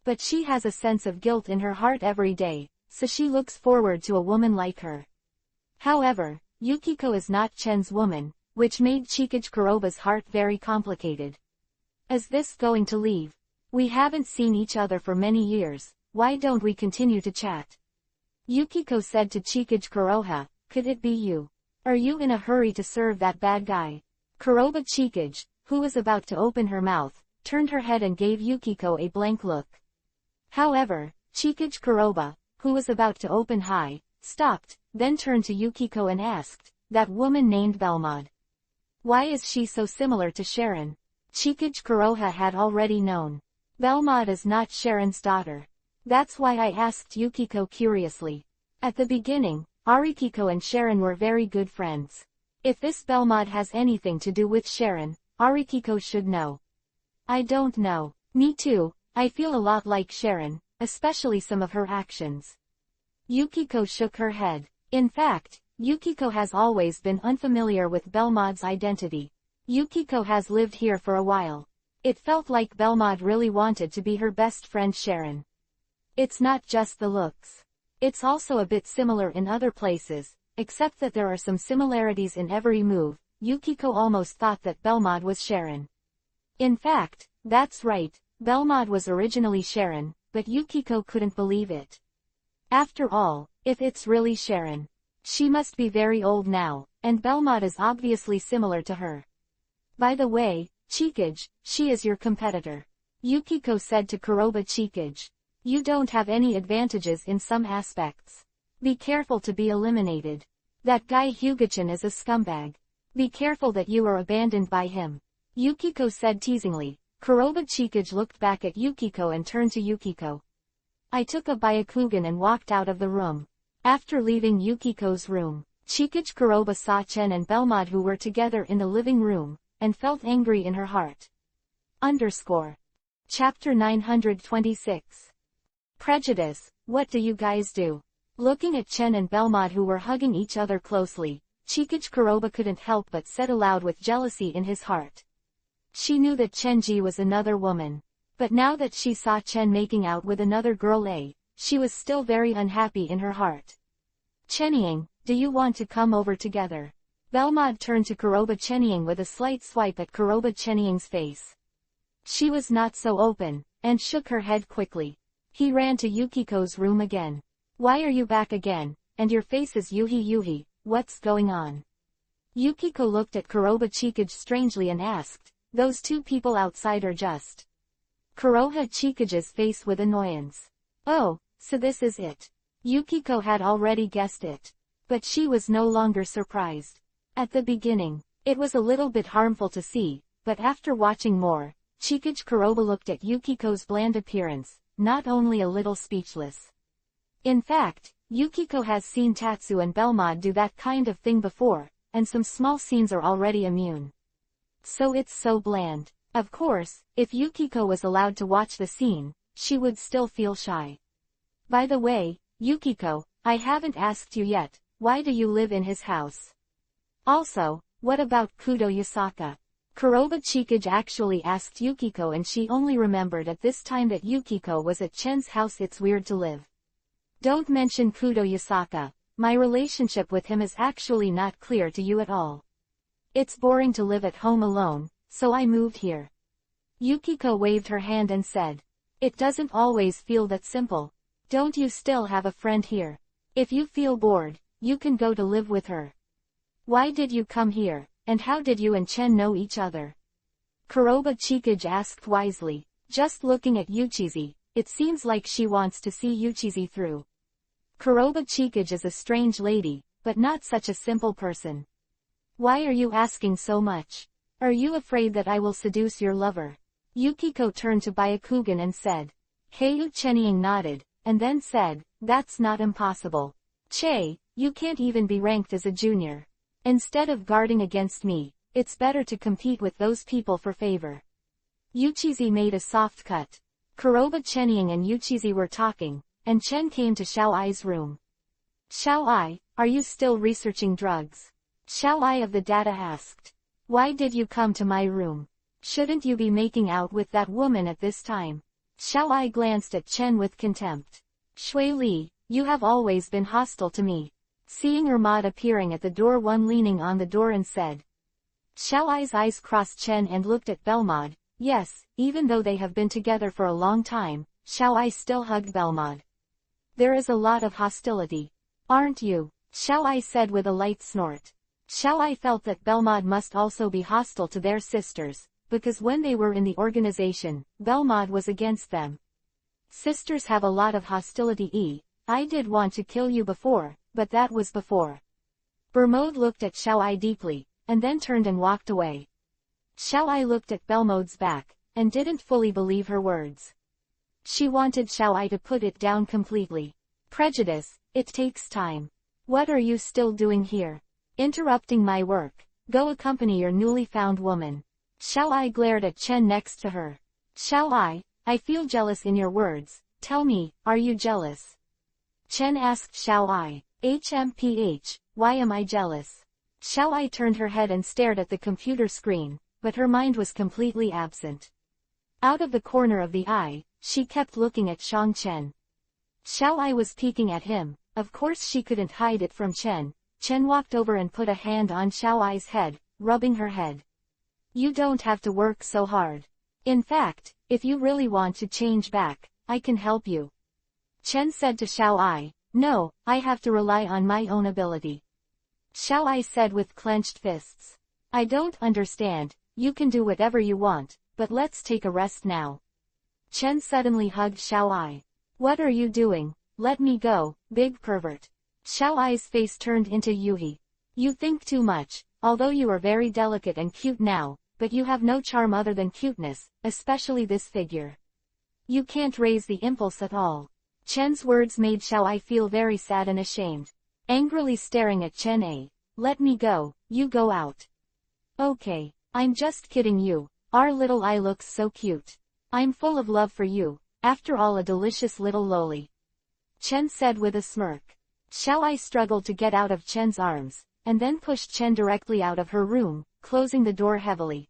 But she has a sense of guilt in her heart every day, so she looks forward to a woman like her. However, Yukiko is not Chen's woman, which made Chikage Kuroba's heart very complicated. Is this going to leave? We haven't seen each other for many years, why don't we continue to chat? Yukiko said to Chikage Kuroha, could it be you? Are you in a hurry to serve that bad guy? Kuroba Chikage, who was about to open her mouth, turned her head and gave Yukiko a blank look. However, Chikage Kuroba, who was about to open stopped, then turned to Yukiko and asked, that woman named Belmod. Why is she so similar to Sharon? Chikage Kuroha had already known. Belmod is not Sharon's daughter. That's why I asked Yukiko curiously. At the beginning, Arikiko and Sharon were very good friends. If this Belmod has anything to do with Sharon, Arikiko should know. I don't know. Me too, I feel a lot like Sharon, especially some of her actions. Yukiko shook her head. In fact, Yukiko has always been unfamiliar with Belmod's identity. Yukiko has lived here for a while. It felt like Belmod really wanted to be her best friend Sharon. It's not just the looks. It's also a bit similar in other places, except that there are some similarities in every move. Yukiko almost thought that Belmod was Sharon. In fact, that's right, Belmod was originally Sharon, but Yukiko couldn't believe it. After all, if it's really Sharon, she must be very old now, and Belmod is obviously similar to her. By the way, Chikage, she is your competitor. Yukiko said to Kuroba Chikage. You don't have any advantages in some aspects. Be careful to be eliminated. That guy Hugichin is a scumbag. Be careful that you are abandoned by him. Yukiko said teasingly. Kuroba Chikage looked back at Yukiko and turned to Yukiko. I took a Byakugan and walked out of the room. After leaving Yukiko's room, Chikage Kuroba saw Chen and Belmod who were together in the living room, and felt angry in her heart. Chapter 926. Prejudice, what do you guys do? Looking at Chen and Belmod who were hugging each other closely, Chikage Kuroba couldn't help but said aloud with jealousy in his heart. She knew that Chenji was another woman. But now that she saw Chen making out with another girl she was still very unhappy in her heart. Chenying, do you want to come over together? Belmod turned to Kuroba Chenying with a slight swipe at Kuroba Chenying's face. She was not so open, and shook her head quickly. He ran to Yukiko's room again. Why are you back again, and your face is Yuhi, what's going on? Yukiko looked at Kuroba Chikage strangely and asked, those two people outside are just. Kuroha Chikage's face with annoyance. Oh, so this is it. Yukiko had already guessed it. But she was no longer surprised. At the beginning, it was a little bit harmful to see, but after watching more, Chikage Kuroba looked at Yukiko's bland appearance, not only a little speechless. In fact, Yukiko has seen Tatsu and Belmod do that kind of thing before, and some small scenes are already immune. So it's so bland. Of course, if Yukiko was allowed to watch the scene, she would still feel shy. By the way, Yukiko, I haven't asked you yet, why do you live in his house? Also, what about Kudo Yasaka? Kuroba Chikage actually asked Yukiko and she only remembered at this time that Yukiko was at Chen's house. It's weird to live. Don't mention Kudo Yasaka, my relationship with him is actually not clear to you at all. It's boring to live at home alone, so I moved here. Yukiko waved her hand and said. It doesn't always feel that simple. Don't you still have a friend here? If you feel bored, you can go to live with her. Why did you come here, and how did you and Chen know each other? Kuroba Chikage asked wisely, just looking at Yuchizi, it seems like she wants to see Yuchizi through. Kuroba Chikage is a strange lady, but not such a simple person. Why are you asking so much? Are you afraid that I will seduce your lover? Yukiko turned to Byakugan and said. Heiyu Chenying nodded, and then said, that's not impossible. Che, you can't even be ranked as a junior. Instead of guarding against me, it's better to compete with those people for favor. Yuchizi made a soft cut. Kuroba Chenying and Yuchizi were talking, and Chen came to Xiao Ai's room. Xiao Ai, are you still researching drugs? Xiao Ai of the data asked. Why did you come to my room? Shouldn't you be making out with that woman at this time? Xiao Ai glanced at Chen with contempt. Shui Li, you have always been hostile to me. Seeing Ermad appearing at the door, one leaning on the door and said. Xiao Ai's eyes crossed Chen and looked at Belmod. Yes, even though they have been together for a long time, Xiao Ai still hugged Belmod. There is a lot of hostility. Aren't you? Xiao Ai said with a light snort. Xiao Ai felt that Belmod must also be hostile to their sisters, because when they were in the organization, Belmod was against them. Sisters have a lot of hostility. I did want to kill you before, but that was before. Bermode looked at Xiao Ai deeply, and then turned and walked away. Xiao Ai looked at Belmode's back, and didn't fully believe her words. She wanted Xiao Ai to put it down completely. Prejudice, it takes time. What are you still doing here? Interrupting my work. Go accompany your newly found woman. Xiao Ai glared at Chen next to her. Xiao Ai, I feel jealous in your words. Tell me, are you jealous? Chen asked Xiao Ai. HMPH, why am I jealous? Xiao Ai turned her head and stared at the computer screen, but her mind was completely absent. Out of the corner of the eye, she kept looking at Shang Chen. Xiao Ai was peeking at him. Of course she couldn't hide it from Chen. Chen walked over and put a hand on Xiao Ai's head, rubbing her head. You don't have to work so hard. In fact, if you really want to change back, I can help you. Chen said to Xiao Ai. No, I have to rely on my own ability. Xiao Ai said with clenched fists. I don't understand. You can do whatever you want, but let's take a rest now. Chen suddenly hugged Xiao Ai. What are you doing? Let me go, big pervert. Xiao Ai's face turned into Yuhi. You think too much, although you are very delicate and cute now, but you have no charm other than cuteness, especially this figure. You can't raise the impulse at all. Chen's words made Xiao Ai feel very sad and ashamed. Angrily staring at Chen A. Let me go, you go out. Okay, I'm just kidding you. Our little Ai looks so cute. I'm full of love for you, after all a delicious little loli. Chen said with a smirk. Xiao Ai struggled to get out of Chen's arms, and then pushed Chen directly out of her room, closing the door heavily.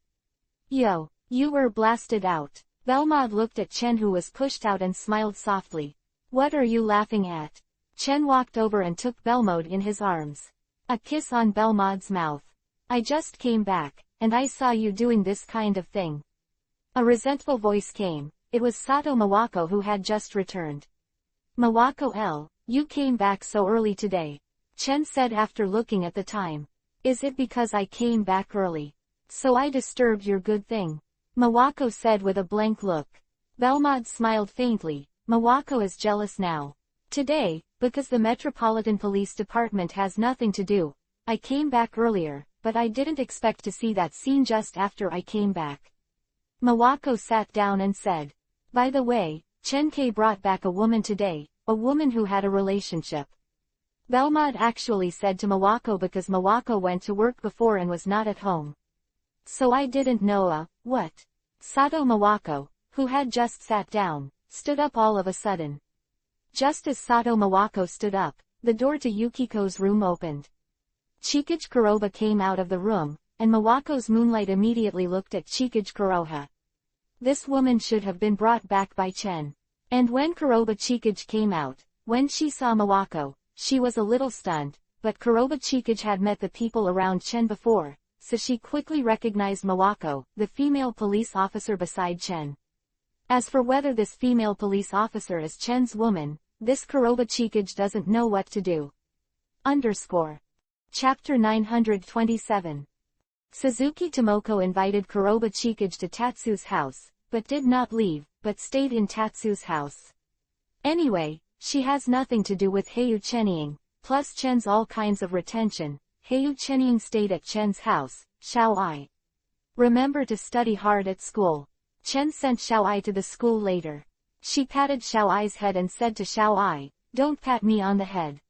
Yo, you were blasted out. Belmod looked at Chen who was pushed out and smiled softly. What are you laughing at? Chen walked over and took Belmod in his arms. A kiss on Belmod's mouth. I just came back, and I saw you doing this kind of thing. A resentful voice came. It was Sato Mawako who had just returned. Mawako L, you came back so early today. Chen said after looking at the time. Is it because I came back early? So I disturbed your good thing? Mawako said with a blank look. Belmod smiled faintly. Mawako is jealous now. Today, because the Metropolitan Police Department has nothing to do, I came back earlier, but I didn't expect to see that scene just after I came back. Mawako sat down and said. By the way, Chen K brought back a woman today, a woman who had a relationship. Belmod actually said to Mawako because Mawako went to work before and was not at home. So I didn't know what? Sato Mawako, who had just sat down, stood up all of a sudden. Just as Sato Mawako stood up, the door to Yukiko's room opened. Chikage Kuroba came out of the room, and Mawako's moonlight immediately looked at Chikage Kuroha. This woman should have been brought back by Chen. And when Kuroba Chikage came out, when she saw Mawako, she was a little stunned, but Kuroba Chikage had met the people around Chen before, so she quickly recognized Mawako, the female police officer beside Chen. As for whether this female police officer is Chen's woman, this Kuroba Chikage doesn't know what to do. Chapter 927. Suzuki Tomoko invited Kuroba Chikage to Tatsu's house, but did not leave, but stayed in Tatsu's house. Anyway, she has nothing to do with Heiyu Chenying, plus Chen's all kinds of retention. Heiyu Chenying stayed at Chen's house. Xiao Ai. Remember to study hard at school. Chen sent Xiao Ai to the school later. She patted Xiao Ai's head and said to Xiao Ai, don't pat me on the head.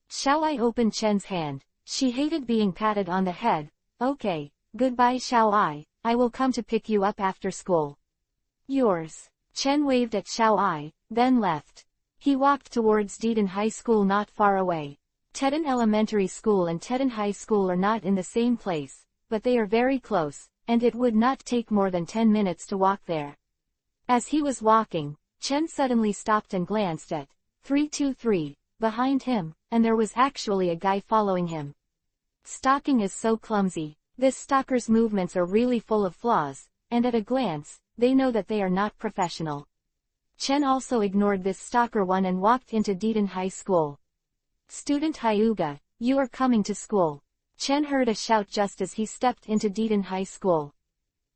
Xiao Ai opened Chen's hand. She hated being patted on the head. Okay, goodbye Xiao Ai, I will come to pick you up after school. Yours. Chen waved at Xiao Ai, then left. He walked towards Dedan High School not far away. Tedan Elementary School and Tedan High School are not in the same place, but they are very close, and it would not take more than 10 minutes to walk there. As he was walking, Chen suddenly stopped and glanced at 323 behind him, and there was actually a guy following him. Stalking is so clumsy. This stalker's movements are really full of flaws, and at a glance, they know that they are not professional. Chen also ignored this stalker one and walked into Dedan High School. Student Hyuga, you are coming to school. Chen heard a shout just as he stepped into Dedan High School.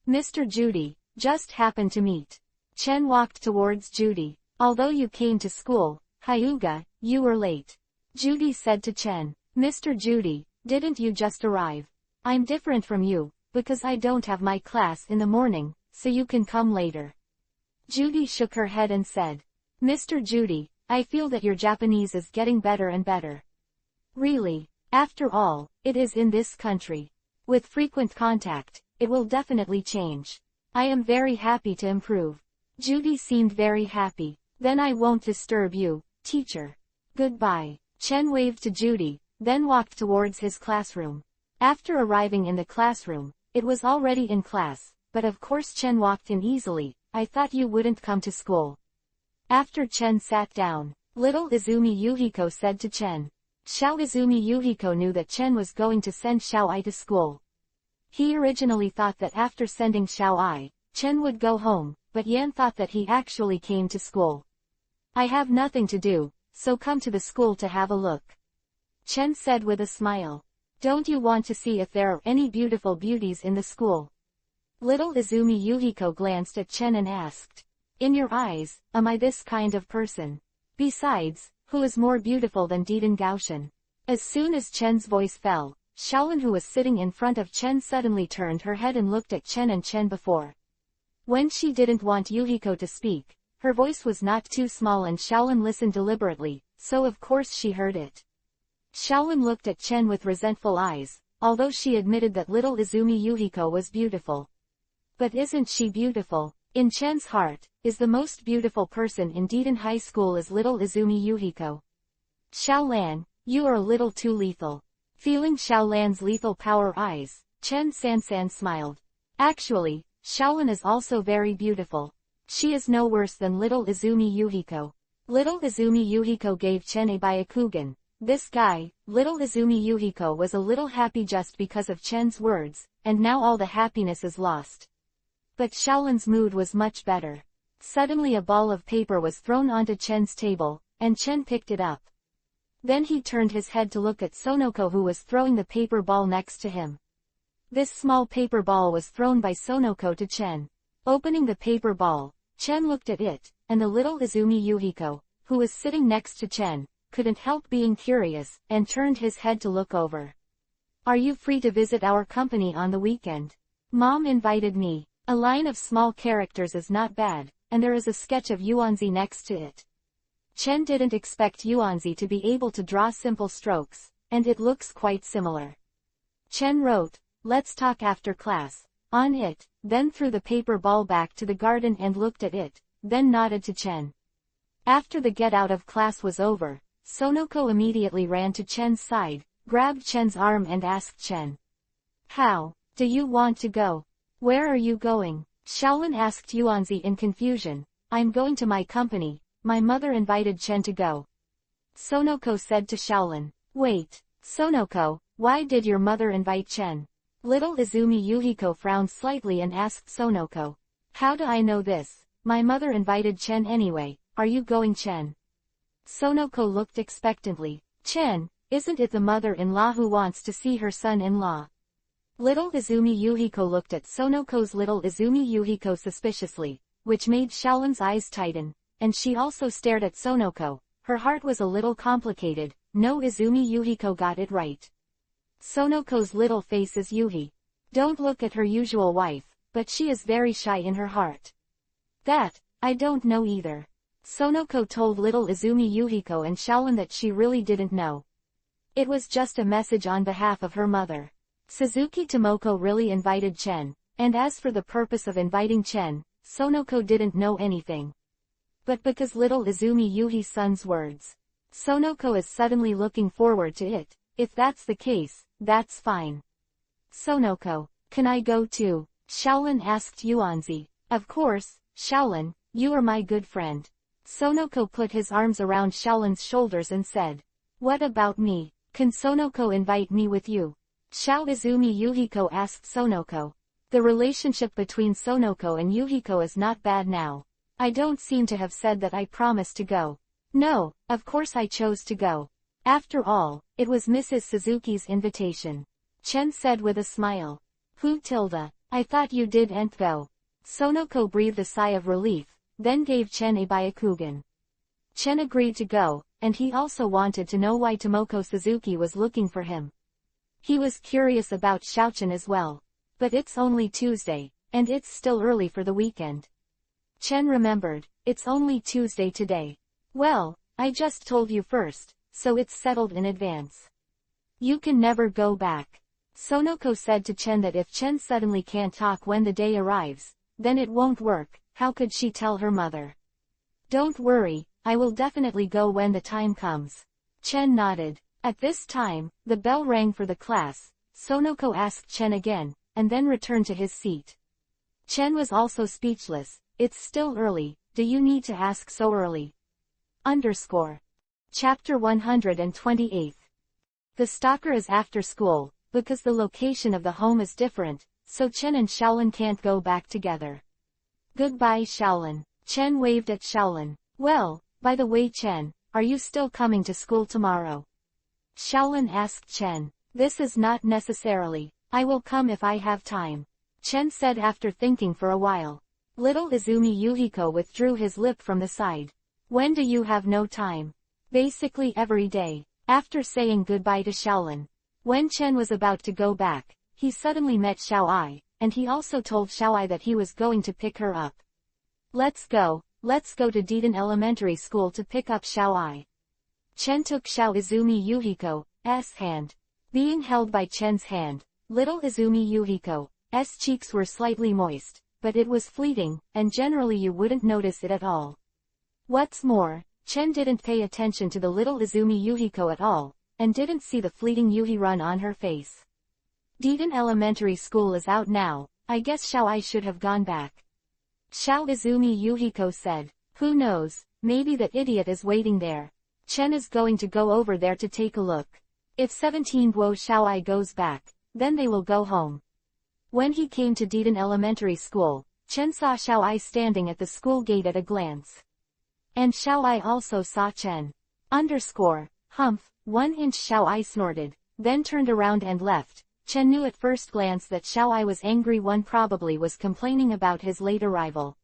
Mr. Judy, just happened to meet. Chen walked towards Judy. Although you came to school, Hyuga, you were late. Judy said to Chen. Mr. Judy, didn't you just arrive? I'm different from you, because I don't have my class in the morning, so you can come later. Judy shook her head and said. Mr. Judy, I feel that your Japanese is getting better and better. Really? After all, it is in this country. With frequent contact, it will definitely change. I am very happy to improve. Judy seemed very happy. Then I won't disturb you, teacher. Goodbye. Chen waved to Judy, then walked towards his classroom. After arriving in the classroom, it was already in class, but of course Chen walked in easily, I thought you wouldn't come to school. After Chen sat down, little Izumi Yuhiko said to Chen. Xiao Izumi Yuhiko knew that Chen was going to send Xiao Ai to school. He originally thought that after sending Xiao Ai, Chen would go home, but Yan thought that he actually came to school. I have nothing to do, so come to the school to have a look. Chen said with a smile. Don't you want to see if there are any beautiful beauties in the school? Little Izumi Yuhiko glanced at Chen and asked. In your eyes, am I this kind of person? Besides, who is more beautiful than Diden Gaoshan? As soon as Chen's voice fell, Xiaolin, who was sitting in front of Chen, suddenly turned her head and looked at Chen and Chen before. When she didn't want Yuhiko to speak, her voice was not too small and Xiaolin listened deliberately, so of course she heard it. Xiaolin looked at Chen with resentful eyes, although she admitted that little Izumi Yuhiko was beautiful. But isn't she beautiful? In Chen's heart, is the most beautiful person in Diden High School is little Izumi Yuhiko. Xiaolan, you are a little too lethal. Feeling Xiaolan's lethal power eyes, Chen Sansan smiled. Actually, Xiaolin is also very beautiful. She is no worse than little Izumi Yuhiko. Little Izumi Yuhiko gave Chen a Byakugan. This guy, little Izumi Yuhiko, was a little happy just because of Chen's words, and now all the happiness is lost. But Xiaolin's mood was much better. Suddenly a ball of paper was thrown onto Chen's table, and Chen picked it up. Then he turned his head to look at Sonoko, who was throwing the paper ball next to him. This small paper ball was thrown by Sonoko to Chen. Opening the paper ball, Chen looked at it, and the little Izumi Yuhiko, who was sitting next to Chen, couldn't help being curious, and turned his head to look over. Are you free to visit our company on the weekend? Mom invited me. A line of small characters is not bad, and there is a sketch of Yuanzi next to it. Chen didn't expect Yuanzi to be able to draw simple strokes, and it looks quite similar. Chen wrote, "Let's talk after class," on it, then threw the paper ball back to the garden and looked at it, then nodded to Chen. After the get out of class was over, Sonoko immediately ran to Chen's side, grabbed Chen's arm and asked Chen. How do you want to go? Where are you going? Xiaolin asked Yuanzi in confusion. I'm going to my company. My mother invited Chen to go. Sonoko said to Xiaolin. Wait, Sonoko, why did your mother invite Chen? Little Izumi Yuhiko frowned slightly and asked Sonoko. How do I know this? My mother invited Chen anyway. Are you going, Chen? Sonoko looked expectantly. Chen, isn't it the mother-in-law who wants to see her son-in-law? Little Izumi Yuhiko looked at Sonoko's little Izumi Yuhiko suspiciously, which made Xiaolin's eyes tighten, and she also stared at Sonoko. Her heart was a little complicated. No, Izumi Yuhiko got it right. Sonoko's little face is Yuhi. Don't look at her usual wife, but she is very shy in her heart. That, I don't know either. Sonoko told little Izumi Yuhiko and Xiaolin that she really didn't know. It was just a message on behalf of her mother. Suzuki Tomoko really invited Chen, and as for the purpose of inviting Chen, Sonoko didn't know anything. But because little Izumi Yuhi's son's words, Sonoko is suddenly looking forward to it. If that's the case, that's fine. Sonoko, can I go too? Xiaolin asked Yuanzi. Of course, Xiaolin, you are my good friend. Sonoko put his arms around Xiaolin's shoulders and said. What about me? Can Sonoko invite me with you? Xiao Izumi Yuhiko asked Sonoko. The relationship between Sonoko and Yuhiko is not bad now. I don't seem to have said that I promised to go. No, of course I chose to go. After all, it was Mrs. Suzuki's invitation. Chen said with a smile. Who tilde? I thought you didn't go. Sonoko breathed a sigh of relief, then gave Chen a Byakugan. Chen agreed to go, and he also wanted to know why Tomoko Suzuki was looking for him. He was curious about Xiaochen as well. But it's only Tuesday, and it's still early for the weekend. Chen remembered, it's only Tuesday today. Well, I just told you first, so it's settled in advance. You can never go back. Sonoko said to Chen that if Chen suddenly can't talk when the day arrives, then it won't work. How could she tell her mother? Don't worry, I will definitely go when the time comes. Chen nodded. At this time, the bell rang for the class. Sonoko asked Chen again, and then returned to his seat. Chen was also speechless. It's still early, do you need to ask so early? Chapter 128. The stalker is after school, because the location of the home is different, so Chen and Shaolin can't go back together. Goodbye Shaolin. Chen waved at Shaolin. Well, by the way Chen, are you still coming to school tomorrow? Shaolin asked Chen. This is not necessarily. I will come if I have time. Chen said after thinking for a while. Little Izumi Yuhiko withdrew his lip from the side. When do you have no time? Basically every day. After saying goodbye to Shaolin. When Chen was about to go back, he suddenly met Xiao Ai, and he also told Xiao Ai that he was going to pick her up. Let's go to Deaton Elementary School to pick up Xiao Ai. Chen took Xiao Izumi Yuhiko's hand. Being held by Chen's hand, little Izumi Yuhiko's cheeks were slightly moist, but it was fleeting, and generally you wouldn't notice it at all. What's more, Chen didn't pay attention to the little Izumi Yuhiko at all, and didn't see the fleeting Yuhi run on her face. Deaton Elementary School is out now, I guess Xiao Ai should have gone back. Xiao Izumi Yuhiko said. Who knows, maybe that idiot is waiting there. Chen is going to go over there to take a look. If 17 Guo Xiao Ai goes back, then they will go home. When he came to Deaton Elementary School, Chen saw Xiao Ai standing at the school gate at a glance. And Xiao Ai also saw Chen. Humph, 1 inch Xiao Ai snorted, then turned around and left. Chen knew at first glance that Xiao Ai was angry. One probably was complaining about his late arrival.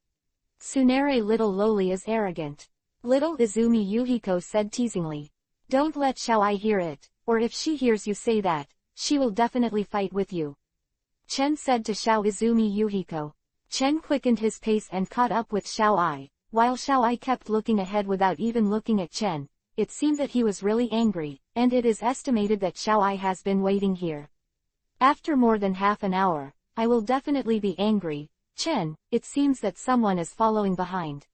Tsunere little loli is arrogant. Little Izumi Yuhiko said teasingly. Don't let Xiao Ai hear it, or if she hears you say that, she will definitely fight with you. Chen said to Xiao Izumi Yuhiko. Chen quickened his pace and caught up with Xiao Ai. While Xiao Ai kept looking ahead without even looking at Chen, it seemed that he was really angry, and it is estimated that Xiao Ai has been waiting here. After more than half an hour, I will definitely be angry. Chen, it seems that someone is following behind.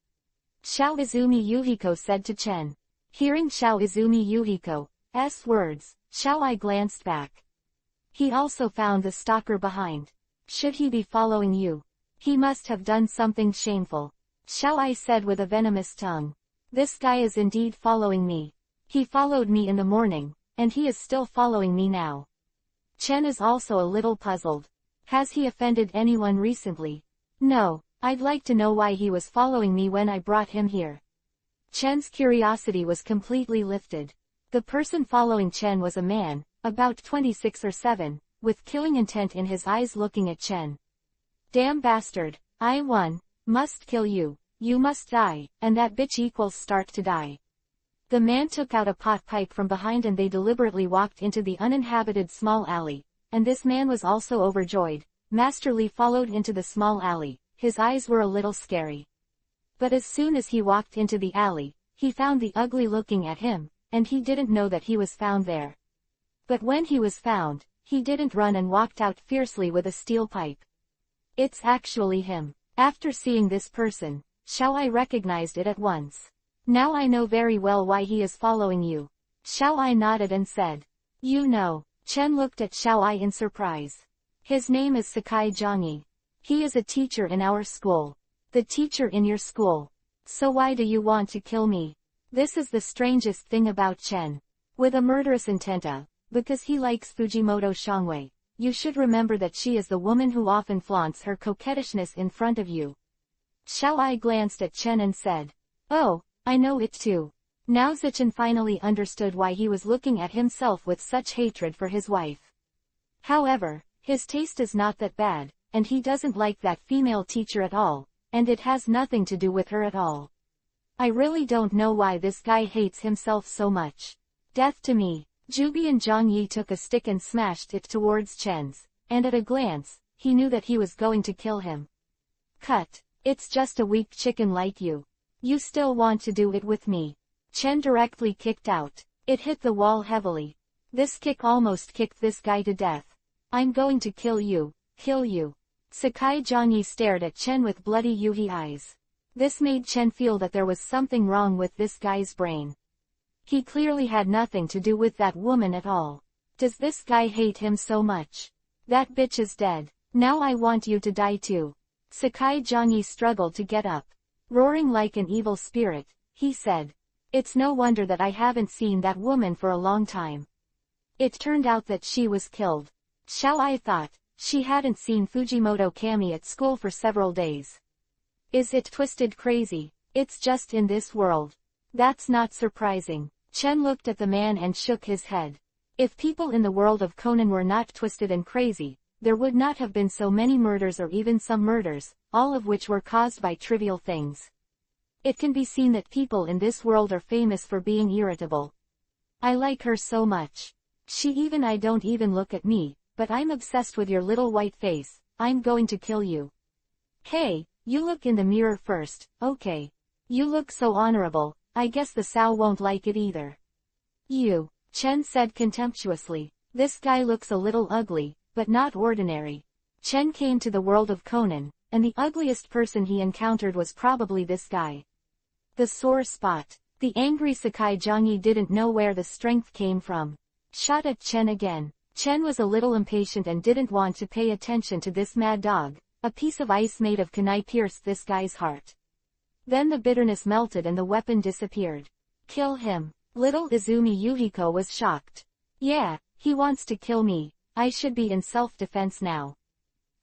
Xiao Izumi Yuhiko said to Chen. Hearing Xiao Izumi Yuhiko's words, Xiao Ai glanced back. He also found the stalker behind. Should he be following you? He must have done something shameful. Xiao Ai said with a venomous tongue. This guy is indeed following me. He followed me in the morning, and he is still following me now. Chen is also a little puzzled. Has he offended anyone recently? No, I'd like to know why he was following me when I brought him here. Chen's curiosity was completely lifted. The person following Chen was a man, about 26 or 7, with killing intent in his eyes looking at Chen. Damn bastard, I must kill you, you must die, and that bitch equals start to die. The man took out a pot pipe from behind and they deliberately walked into the uninhabited small alley, and this man was also overjoyed. Master Li followed into the small alley, his eyes were a little scary. But as soon as he walked into the alley, he found the ugly looking at him, and he didn't know that he was found there. But when he was found, he didn't run and walked out fiercely with a steel pipe. It's actually him. After seeing this person, Xiao Ai recognized it at once. Now I know very well why he is following you. Xiao Ai nodded and said. You know. Chen looked at Xiao Ai in surprise. His name is Sakai Zhangyi. He is a teacher in our school. The teacher in your school. So why do you want to kill me? This is the strangest thing about Chen. With a murderous intent, because he likes Fujimoto Shangwei. You should remember that she is the woman who often flaunts her coquettishness in front of you. Xiao Ai glanced at Chen and said. Oh, I know it too. Now Zichen finally understood why he was looking at himself with such hatred for his wife. However, his taste is not that bad, and he doesn't like that female teacher at all, and it has nothing to do with her at all. I really don't know why this guy hates himself so much. Death to me. Jubi and Zhang Yi took a stick and smashed it towards Chen's, and at a glance, he knew that he was going to kill him. Cut. It's just a weak chicken like you. You still want to do it with me. Chen directly kicked out. It hit the wall heavily. This kick almost kicked this guy to death. I'm going to kill you. Kill you. Sakai Zhangyi stared at Chen with bloody Yuhi eyes. This made Chen feel that there was something wrong with this guy's brain. He clearly had nothing to do with that woman at all. Does this guy hate him so much? That bitch is dead. Now I want you to die too. Sakai Zhangyi struggled to get up. Roaring like an evil spirit, he said. It's no wonder that I haven't seen that woman for a long time. It turned out that she was killed. Xiao Ai thought. She hadn't seen Fujimoto Kami at school for several days. Is it twisted crazy? It's just in this world. That's not surprising. Chen looked at the man and shook his head. If people in the world of Conan were not twisted and crazy, there would not have been so many murders or even some murders, all of which were caused by trivial things. It can be seen that people in this world are famous for being irritable. I like her so much. I don't even look at me, but I'm obsessed with your little white face. I'm going to kill you. Hey, you look in the mirror first, okay? You look so honorable, I guess the Sao won't like it either. You, Chen said contemptuously. This guy looks a little ugly, but not ordinary. Chen came to the world of Conan, and the ugliest person he encountered was probably this guy. The sore spot. The angry Sakai Zhangyi didn't know where the strength came from. Shot at Chen again. Chen was a little impatient and didn't want to pay attention to this mad dog. A piece of ice made of kunai pierced this guy's heart. Then the bitterness melted and the weapon disappeared. Kill him. Little Izumi Yuhiko was shocked. Yeah, he wants to kill me. I should be in self-defense now.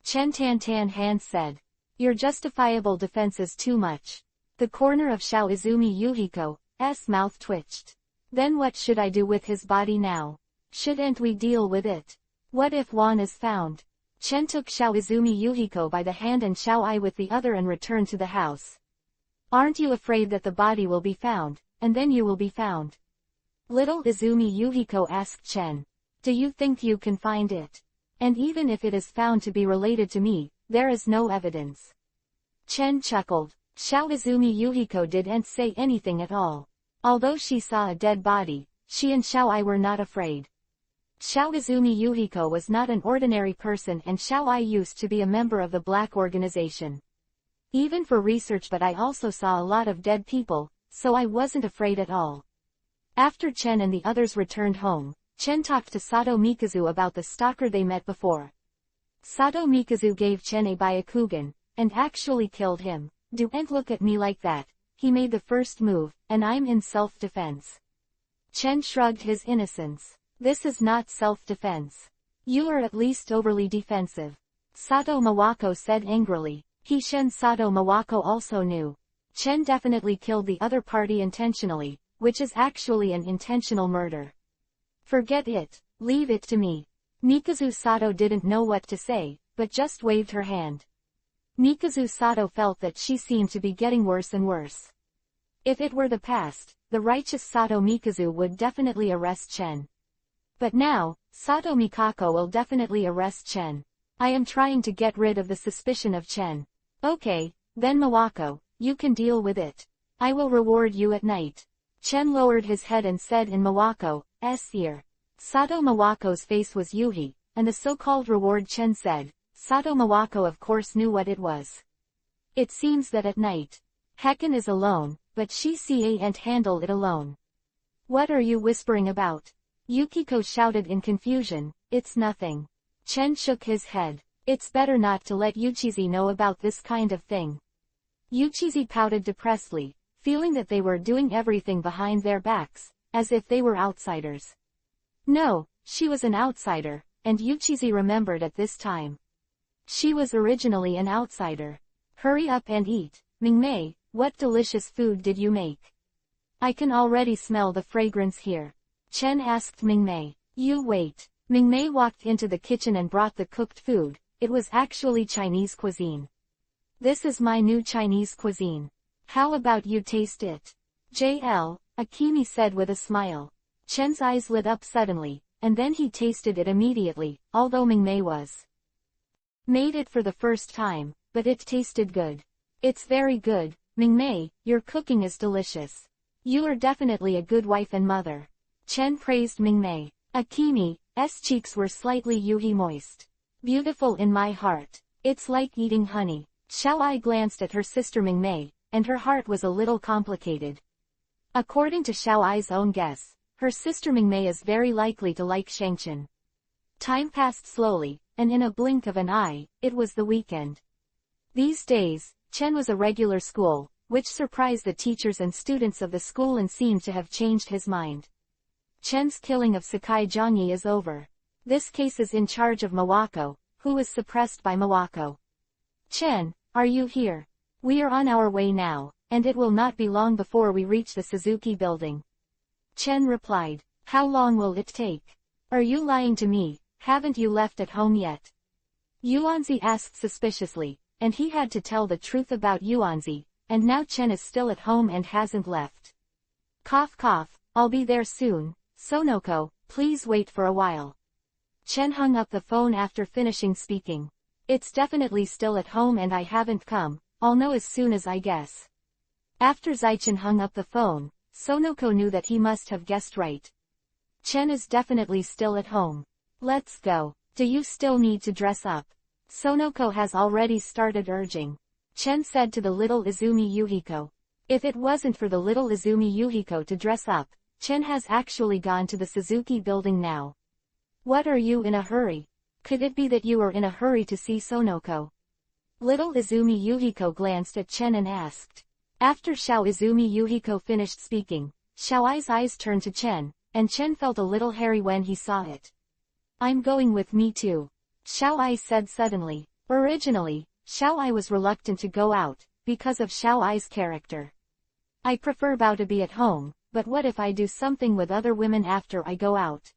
Chen Tan Hand said. Your justifiable defense is too much. The corner of Xiao Izumi Yuhiko's mouth twitched. Then what should I do with his body now? Shouldn't we deal with it? What if Wan is found? Chen took Xiao Izumi Yuhiko by the hand and Xiao Ai with the other and returned to the house. Aren't you afraid that the body will be found, and then you will be found? Little Izumi Yuhiko asked Chen. Do you think you can find it? And even if it is found to be related to me, there is no evidence. Chen chuckled. Xiao Izumi Yuhiko didn't say anything at all. Although she saw a dead body, she and Xiao Ai were not afraid. Xiao Izumi Yuhiko was not an ordinary person and Xiao Ai used to be a member of the Black Organization. Even for research, but I also saw a lot of dead people, so I wasn't afraid at all. After Chen and the others returned home, Chen talked to Sato Mikazu about the stalker they met before. Sato Mikazu gave Chen a Byakugan, and actually killed him. Don't look at me like that. He made the first move, and I'm in self-defense. Chen shrugged his innocence. This is not self-defense. You are at least overly defensive. Sato Mawako said angrily. Sato Mawako also knew. Chen definitely killed the other party intentionally, which is actually an intentional murder. Forget it. Leave it to me. Mikazu Sato didn't know what to say, but just waved her hand. Mikazu Sato felt that she seemed to be getting worse and worse. If it were the past, the righteous Sato Mikazu would definitely arrest Chen. But now, Sato Mikako will definitely arrest Chen. I am trying to get rid of the suspicion of Chen. Okay, then Mawako, you can deal with it. I will reward you at night. Chen lowered his head and said in Mawako's ear. Sato Mawako's face was Yuhi, and the so-called reward Chen said. Sato Mawako of course knew what it was. It seems that at night, Hekken is alone, but she can't handle it alone. What are you whispering about? Yukiko shouted in confusion. It's nothing. Chen shook his head. It's better not to let Uchizi know about this kind of thing. Uchizi pouted depressedly, feeling that they were doing everything behind their backs, as if they were outsiders. No, she was an outsider, and Uchizi remembered at this time. She was originally an outsider. Hurry up and eat. Mingmei, what delicious food did you make? I can already smell the fragrance here. Chen asked Mingmei. You wait. Mingmei walked into the kitchen and brought the cooked food. It was actually Chinese cuisine. This is my new Chinese cuisine. How about you taste it? JL, Akimi said with a smile. Chen's eyes lit up suddenly, and then he tasted it immediately, although Mingmei was made it for the first time, but it tasted good. It's very good, Mingmei, your cooking is delicious. You are definitely a good wife and mother. Chen praised Mingmei. Akimi's cheeks were slightly Yuhi moist. Beautiful in my heart. It's like eating honey. Xiao Ai glanced at her sister Mingmei, and her heart was a little complicated. According to Xiao Ai's own guess, her sister Mingmei is very likely to like Shangchen. Time passed slowly, and in a blink of an eye, it was the weekend. These days, Chen was a regular school, which surprised the teachers and students of the school and seemed to have changed his mind. Chen's killing of Sakai Zhongyi is over. This case is in charge of Mawako, who was suppressed by Mawako. Chen, are you here? We are on our way now, and it will not be long before we reach the Suzuki building. Chen replied. How long will it take? Are you lying to me? Haven't you left at home yet? Yuanzi asked suspiciously, and he had to tell the truth about Yuanzi, and now Chen is still at home and hasn't left. Cough cough, I'll be there soon. Sonoko, please wait for a while. Chen hung up the phone after finishing speaking. It's definitely still at home and I haven't come, I'll know as soon as I guess. After Zaichen hung up the phone, Sonoko knew that he must have guessed right. Chen is definitely still at home. Let's go. Do you still need to dress up? Sonoko has already started urging. Chen said to the little Izumi Yuhiko. If it wasn't for the little Izumi Yuhiko to dress up, Chen has actually gone to the Suzuki building now. What are you in a hurry? Could it be that you are in a hurry to see Sonoko? Little Izumi Yuhiko glanced at Chen and asked. After Xiao Izumi Yuhiko finished speaking, Xiaoai's eyes turned to Chen, and Chen felt a little hairy when he saw it. I'm going with me too. Xiaoai said suddenly. Originally, Xiaoai was reluctant to go out, because of Xiaoai's character. I prefer Bao to be at home, but what if I do something with other women after I go out?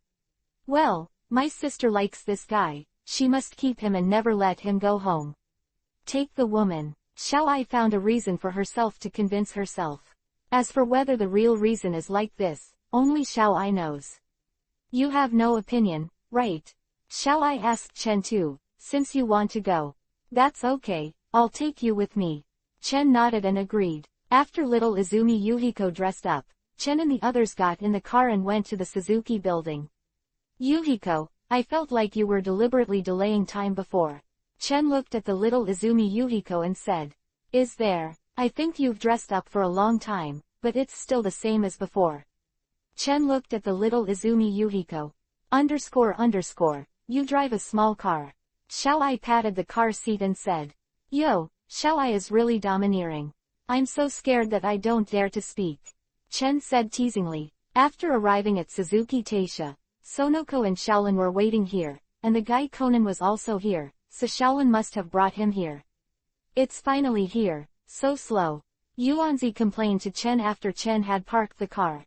Well, my sister likes this guy, she must keep him and never let him go home. Take the woman. Xiaoai found a reason for herself to convince herself. As for whether the real reason is like this, only Xiaoai knows. You have no opinion, right? Xiaoai asked Chen too, since you want to go. That's okay, I'll take you with me. Chen nodded and agreed. After little Izumi Yuhiko dressed up, Chen and the others got in the car and went to the Suzuki building. Yuhiko, I felt like you were deliberately delaying time before. Chen looked at the little Izumi Yuhiko and said. Is there? I think you've dressed up for a long time, but it's still the same as before. Chen looked at the little Izumi Yuhiko. __, you drive a small car. Xiaoai patted the car seat and said. Yo, Xiaoai is really domineering. I'm so scared that I don't dare to speak. Chen said teasingly. After arriving at Suzuki Taisha, Sonoko and Shaolin were waiting here, and the guy Conan was also here, so Shaolin must have brought him here. It's finally here, so slow. Yuanzi complained to Chen after Chen had parked the car.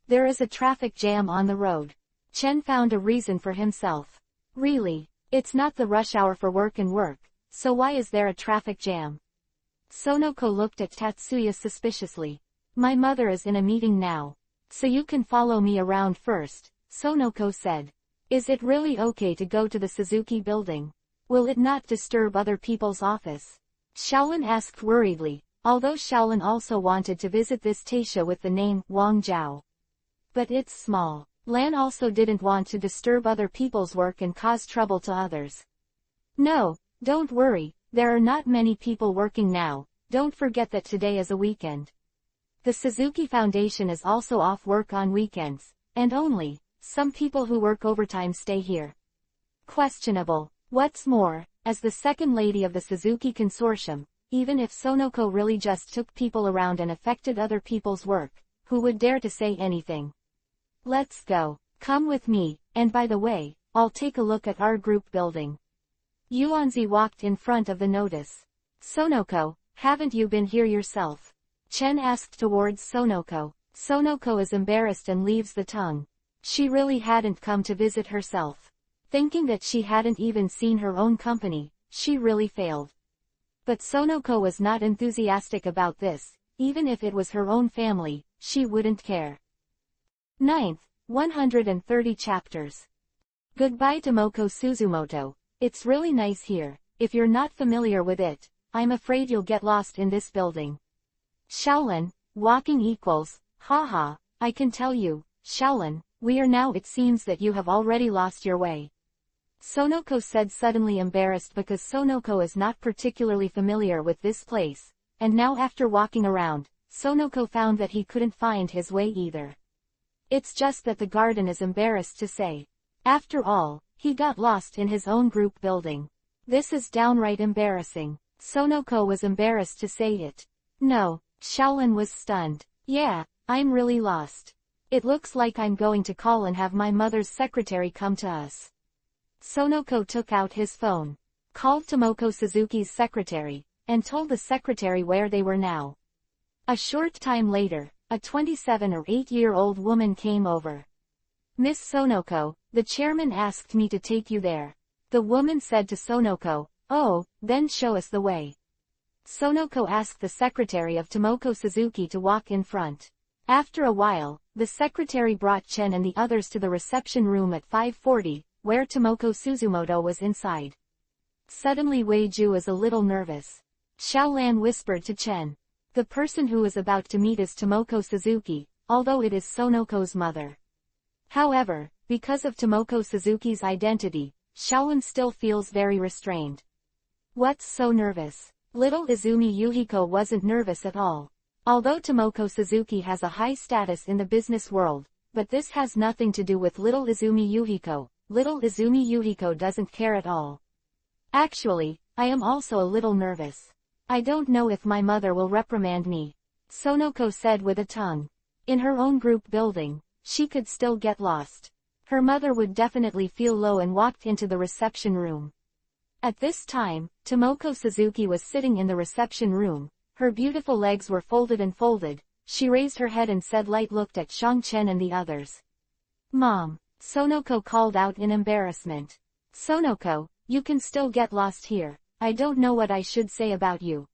There is a traffic jam on the road. Chen found a reason for himself. Really? It's not the rush hour for work, so why is there a traffic jam? Sonoko looked at Tatsuya suspiciously. My mother is in a meeting now. So you can follow me around first, Sonoko said. Is it really okay to go to the Suzuki building? Will it not disturb other people's office? Shaolin asked worriedly, although Shaolin also wanted to visit this Taisha with the name Wang Zhao. But it's small. Lan also didn't want to disturb other people's work and cause trouble to others. No, don't worry, there are not many people working now, don't forget that today is a weekend. The Suzuki Foundation is also off work on weekends, and only some people who work overtime stay here. Questionable. What's more, as the second lady of the Suzuki Consortium, even if Sonoko really just took people around and affected other people's work, who would dare to say anything? Let's go. Come with me, and by the way, I'll take a look at our group building. Yuanzi walked in front of the notice. Sonoko, haven't you been here yourself? Chen asked towards Sonoko. Sonoko is embarrassed and leaves the tongue. She really hadn't come to visit herself. Thinking that she hadn't even seen her own company, she really failed. But Sonoko was not enthusiastic about this, even if it was her own family, she wouldn't care. 9th, 130 chapters. Goodbye to Moko Suzumoto, it's really nice here, if you're not familiar with it, I'm afraid you'll get lost in this building. Shaolin, walking equals, haha, I can tell you, Shaolin, we are now it seems that you have already lost your way. Sonoko said suddenly embarrassed because Sonoko is not particularly familiar with this place, and now after walking around, Sonoko found that he couldn't find his way either. It's just that the garden is embarrassed to say. After all, he got lost in his own group building. This is downright embarrassing. Sonoko was embarrassed to say it. No, Shaolin was stunned. Yeah, I'm really lost. It looks like I'm going to call and have my mother's secretary come to us. Sonoko took out his phone, called Tomoko Suzuki's secretary, and told the secretary where they were now. A short time later, a 27 or 8-year-old woman came over. Miss Sonoko, the chairman asked me to take you there. The woman said to Sonoko, oh, then show us the way. Sonoko asked the secretary of Tomoko Suzuki to walk in front. After a while, the secretary brought Chen and the others to the reception room at 5:40, where Tomoko Suzumoto was inside. Suddenly Wei-ju is a little nervous. Xiaolan whispered to Chen. The person who is about to meet is Tomoko Suzuki, although it is Sonoko's mother. However, because of Tomoko Suzuki's identity, Xiaolan still feels very restrained. What's so nervous? Little Izumi Yuhiko wasn't nervous at all. Although Tomoko Suzuki has a high status in the business world, but this has nothing to do with little Izumi Yuhiko. Little Izumi Yuhiko doesn't care at all. Actually, I am also a little nervous. I don't know if my mother will reprimand me, Sonoko said with a tongue. In her own group building, she could still get lost. Her mother would definitely feel low and walked into the reception room. At this time, Tomoko Suzuki was sitting in the reception room. Her beautiful legs were folded and folded. She raised her head and said looked at Shang Chen and the others. Mom, Sonoko called out in embarrassment. Sonoko, you can still get lost here. I don't know what I should say about you.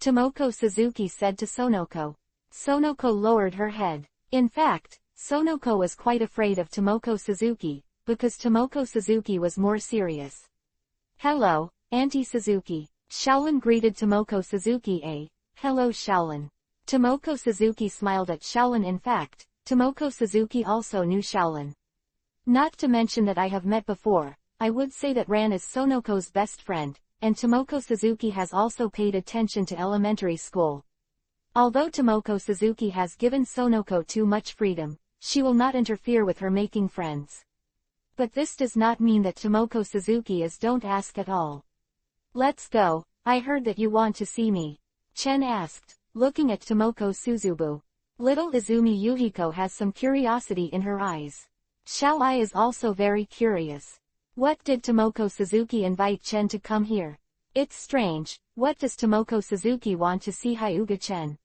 Tomoko Suzuki said to Sonoko. Sonoko lowered her head. In fact, Sonoko was quite afraid of Tomoko Suzuki, because Tomoko Suzuki was more serious. Hello, Auntie Suzuki. Shaolin greeted Tomoko Suzuki. Hello Shaolin. Tomoko Suzuki smiled at Shaolin. In fact, Tomoko Suzuki also knew Shaolin. Not to mention that I have met before, I would say that Ran is Sonoko's best friend, and Tomoko Suzuki has also paid attention to elementary school. Although Tomoko Suzuki has given Sonoko too much freedom, she will not interfere with her making friends. But this does not mean that Tomoko Suzuki is don't ask at all. Let's go, I heard that you want to see me. Chen asked, looking at Tomoko Suzubu. Little Izumi Yuhiko has some curiosity in her eyes. Xiao-ai is also very curious. What did Tomoko Suzuki invite Chen to come here? It's strange, what does Tomoko Suzuki want to see Hyuga Chen?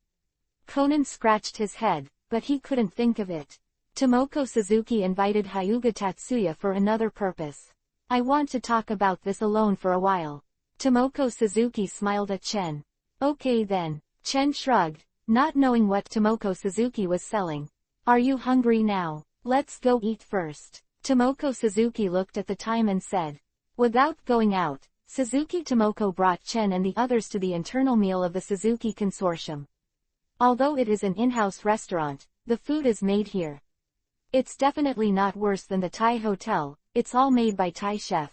Conan scratched his head, but he couldn't think of it. Tomoko Suzuki invited Hyuga Tatsuya for another purpose. I want to talk about this alone for a while. Tomoko Suzuki smiled at Chen. Okay then, Chen shrugged, not knowing what Tomoko Suzuki was selling. Are you hungry now? Let's go eat first. Tomoko Suzuki looked at the time and said. Without going out, Suzuki Tomoko brought Chen and the others to the internal meal of the Suzuki Consortium. Although it is an in-house restaurant, the food is made here. It's definitely not worse than the Thai hotel, it's all made by Thai chef.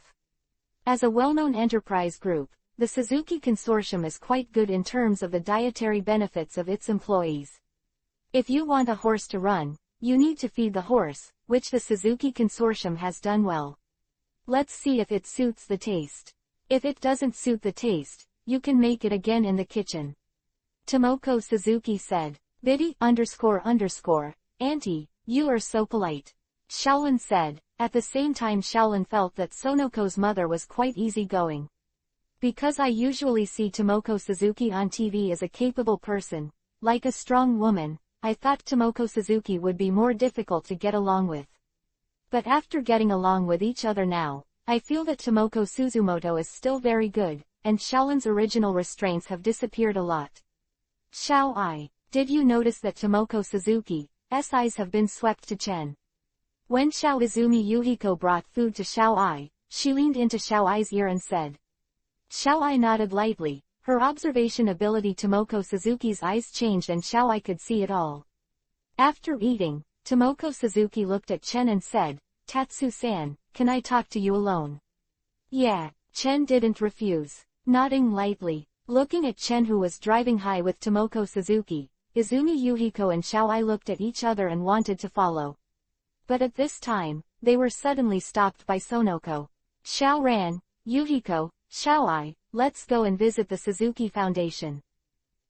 As a well-known enterprise group, the Suzuki Consortium is quite good in terms of the dietary benefits of its employees. If you want a horse to run, you need to feed the horse, which the Suzuki Consortium has done well. Let's see if it suits the taste. If it doesn't suit the taste, you can make it again in the kitchen. Tomoko Suzuki said. Biddy __, Auntie, you are so polite. Shaolin said. At the same time Shaolin felt that Sonoko's mother was quite easygoing. Because I usually see Tomoko Suzuki on TV as a capable person, like a strong woman, I thought Tomoko Suzuki would be more difficult to get along with. But after getting along with each other now, I feel that Tomoko Suzumoto is still very good, and Shaolin's original restraints have disappeared a lot. Xiao-ai, did you notice that Tomoko Suzuki's eyes have been swept to Chen? When Xiao Izumi Yuhiko brought food to Xiao-ai, she leaned into Xiao-ai's ear and said. Xiao-ai nodded lightly, her observation ability Tomoko Suzuki's eyes changed and Xiao-ai could see it all. After eating, Tomoko Suzuki looked at Chen and said, Tatsu-san, can I talk to you alone? Yeah, Chen didn't refuse, nodding lightly, looking at Chen who was driving high with Tomoko Suzuki. Izumi Yuhiko and Xiao-ai looked at each other and wanted to follow. But at this time, they were suddenly stopped by Sonoko. Xiao ran, Yuhiko, Xiao-ai, let's go and visit the Suzuki Foundation.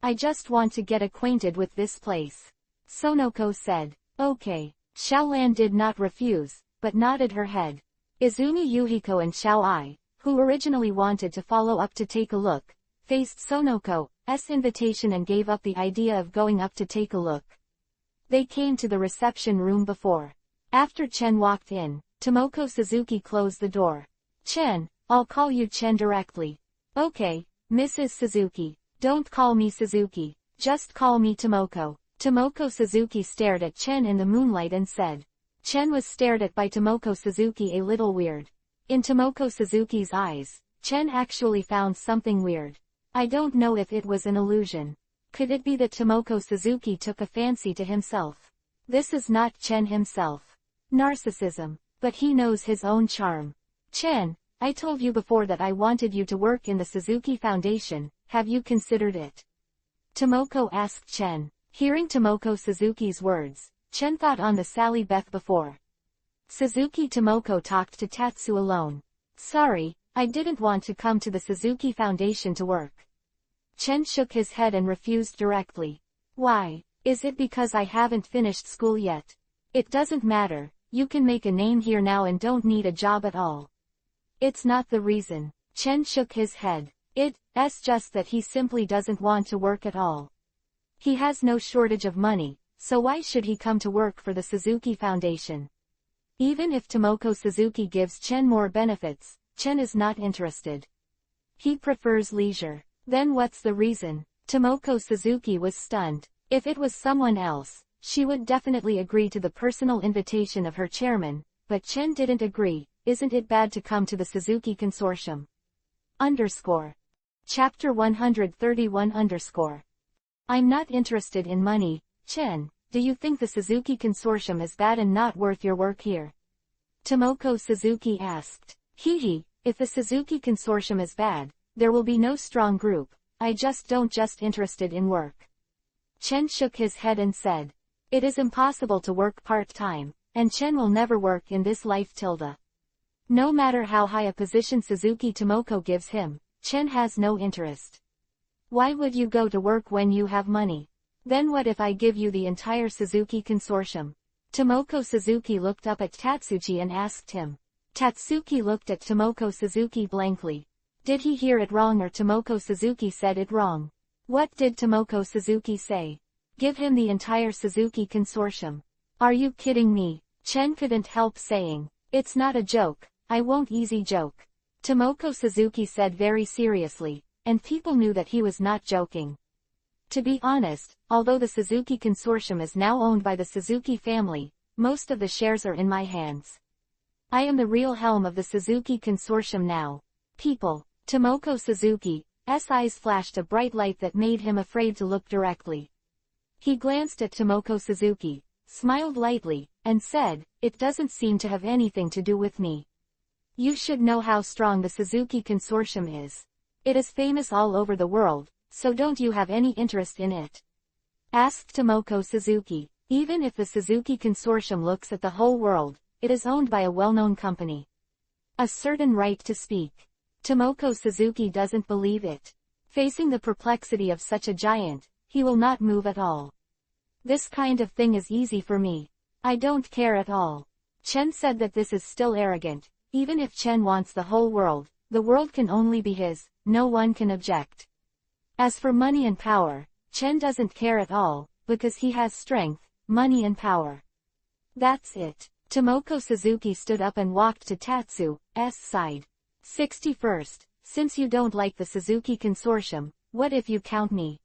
I just want to get acquainted with this place. Sonoko said. Okay. Xiaolan did not refuse, but nodded her head. Izumi Yuhiko and Xiao Ai, who originally wanted to follow up to take a look, faced Sonoko's invitation and gave up the idea of going up to take a look. They came to the reception room before. After Chen walked in, Tomoko Suzuki closed the door. Chen, I'll call you Chen directly. Okay, Mrs. Suzuki. Don't call me Suzuki, just call me Tomoko. Tomoko Suzuki stared at Chen in the moonlight and said. Chen was stared at by Tomoko Suzuki a little weird. In Tomoko Suzuki's eyes, Chen actually found something weird. I don't know if it was an illusion. Could it be that Tomoko Suzuki took a fancy to himself? This is not Chen himself. Narcissism. But he knows his own charm. Chen, I told you before that I wanted you to work in the Suzuki Foundation, have you considered it? Tomoko asked Chen. Hearing Tomoko Suzuki's words, Chen thought on the Sally Beth before. Suzuki Tomoko talked to Tatsu alone. Sorry, I didn't want to come to the Suzuki Foundation to work. Chen shook his head and refused directly. Why? Is it because I haven't finished school yet? It doesn't matter, you can make a name here now and don't need a job at all. It's not the reason. Chen shook his head. It's just that he simply doesn't want to work at all. He has no shortage of money, so why should he come to work for the Suzuki Foundation? Even if Tomoko Suzuki gives Chen more benefits, Chen is not interested. He prefers leisure. Then what's the reason? Tomoko Suzuki was stunned. If it was someone else, she would definitely agree to the personal invitation of her chairman, but Chen didn't agree. Isn't it bad to come to the Suzuki Consortium? Chapter 131 I'm not interested in money, Chen. Do you think the Suzuki Consortium is bad and not worth your work here? Tomoko Suzuki asked. If the Suzuki Consortium is bad, there will be no strong group. I just interested in work. Chen shook his head and said. It is impossible to work part-time, and Chen will never work in this life . No matter how high a position Suzuki Tomoko gives him, Chen has no interest. Why would you go to work when you have money? Then what if I give you the entire Suzuki Consortium? Tomoko Suzuki looked up at Tatsuki and asked him. Tatsuki looked at Tomoko Suzuki blankly. Did he hear it wrong or Tomoko Suzuki said it wrong? What did Tomoko Suzuki say? Give him the entire Suzuki Consortium. Are you kidding me? Chen couldn't help saying. It's not a joke, I won't easy joke. Tomoko Suzuki said very seriously, and people knew that he was not joking. To be honest, although the Suzuki Consortium is now owned by the Suzuki family, most of the shares are in my hands. I am the real helm of the Suzuki Consortium now. People. Tomoko Suzuki's eyes flashed a bright light that made him afraid to look directly. He glanced at Tomoko Suzuki, smiled lightly, and said, it doesn't seem to have anything to do with me. You should know how strong the Suzuki Consortium is. It is famous all over the world, so don't you have any interest in it? Asked Tomoko Suzuki. Even if the Suzuki Consortium looks at the whole world, it is owned by a well-known company. A certain right to speak. Tomoko Suzuki doesn't believe it. Facing the perplexity of such a giant, he will not move at all. This kind of thing is easy for me. I don't care at all. Chen said that this is still arrogant. Even if Chen wants the world can only be his, no one can object. As for money and power, Chen doesn't care at all, because he has strength, money and power. That's it. Tomoko Suzuki stood up and walked to Tatsu's side. 61st, since you don't like the Suzuki Consortium, what if you count me?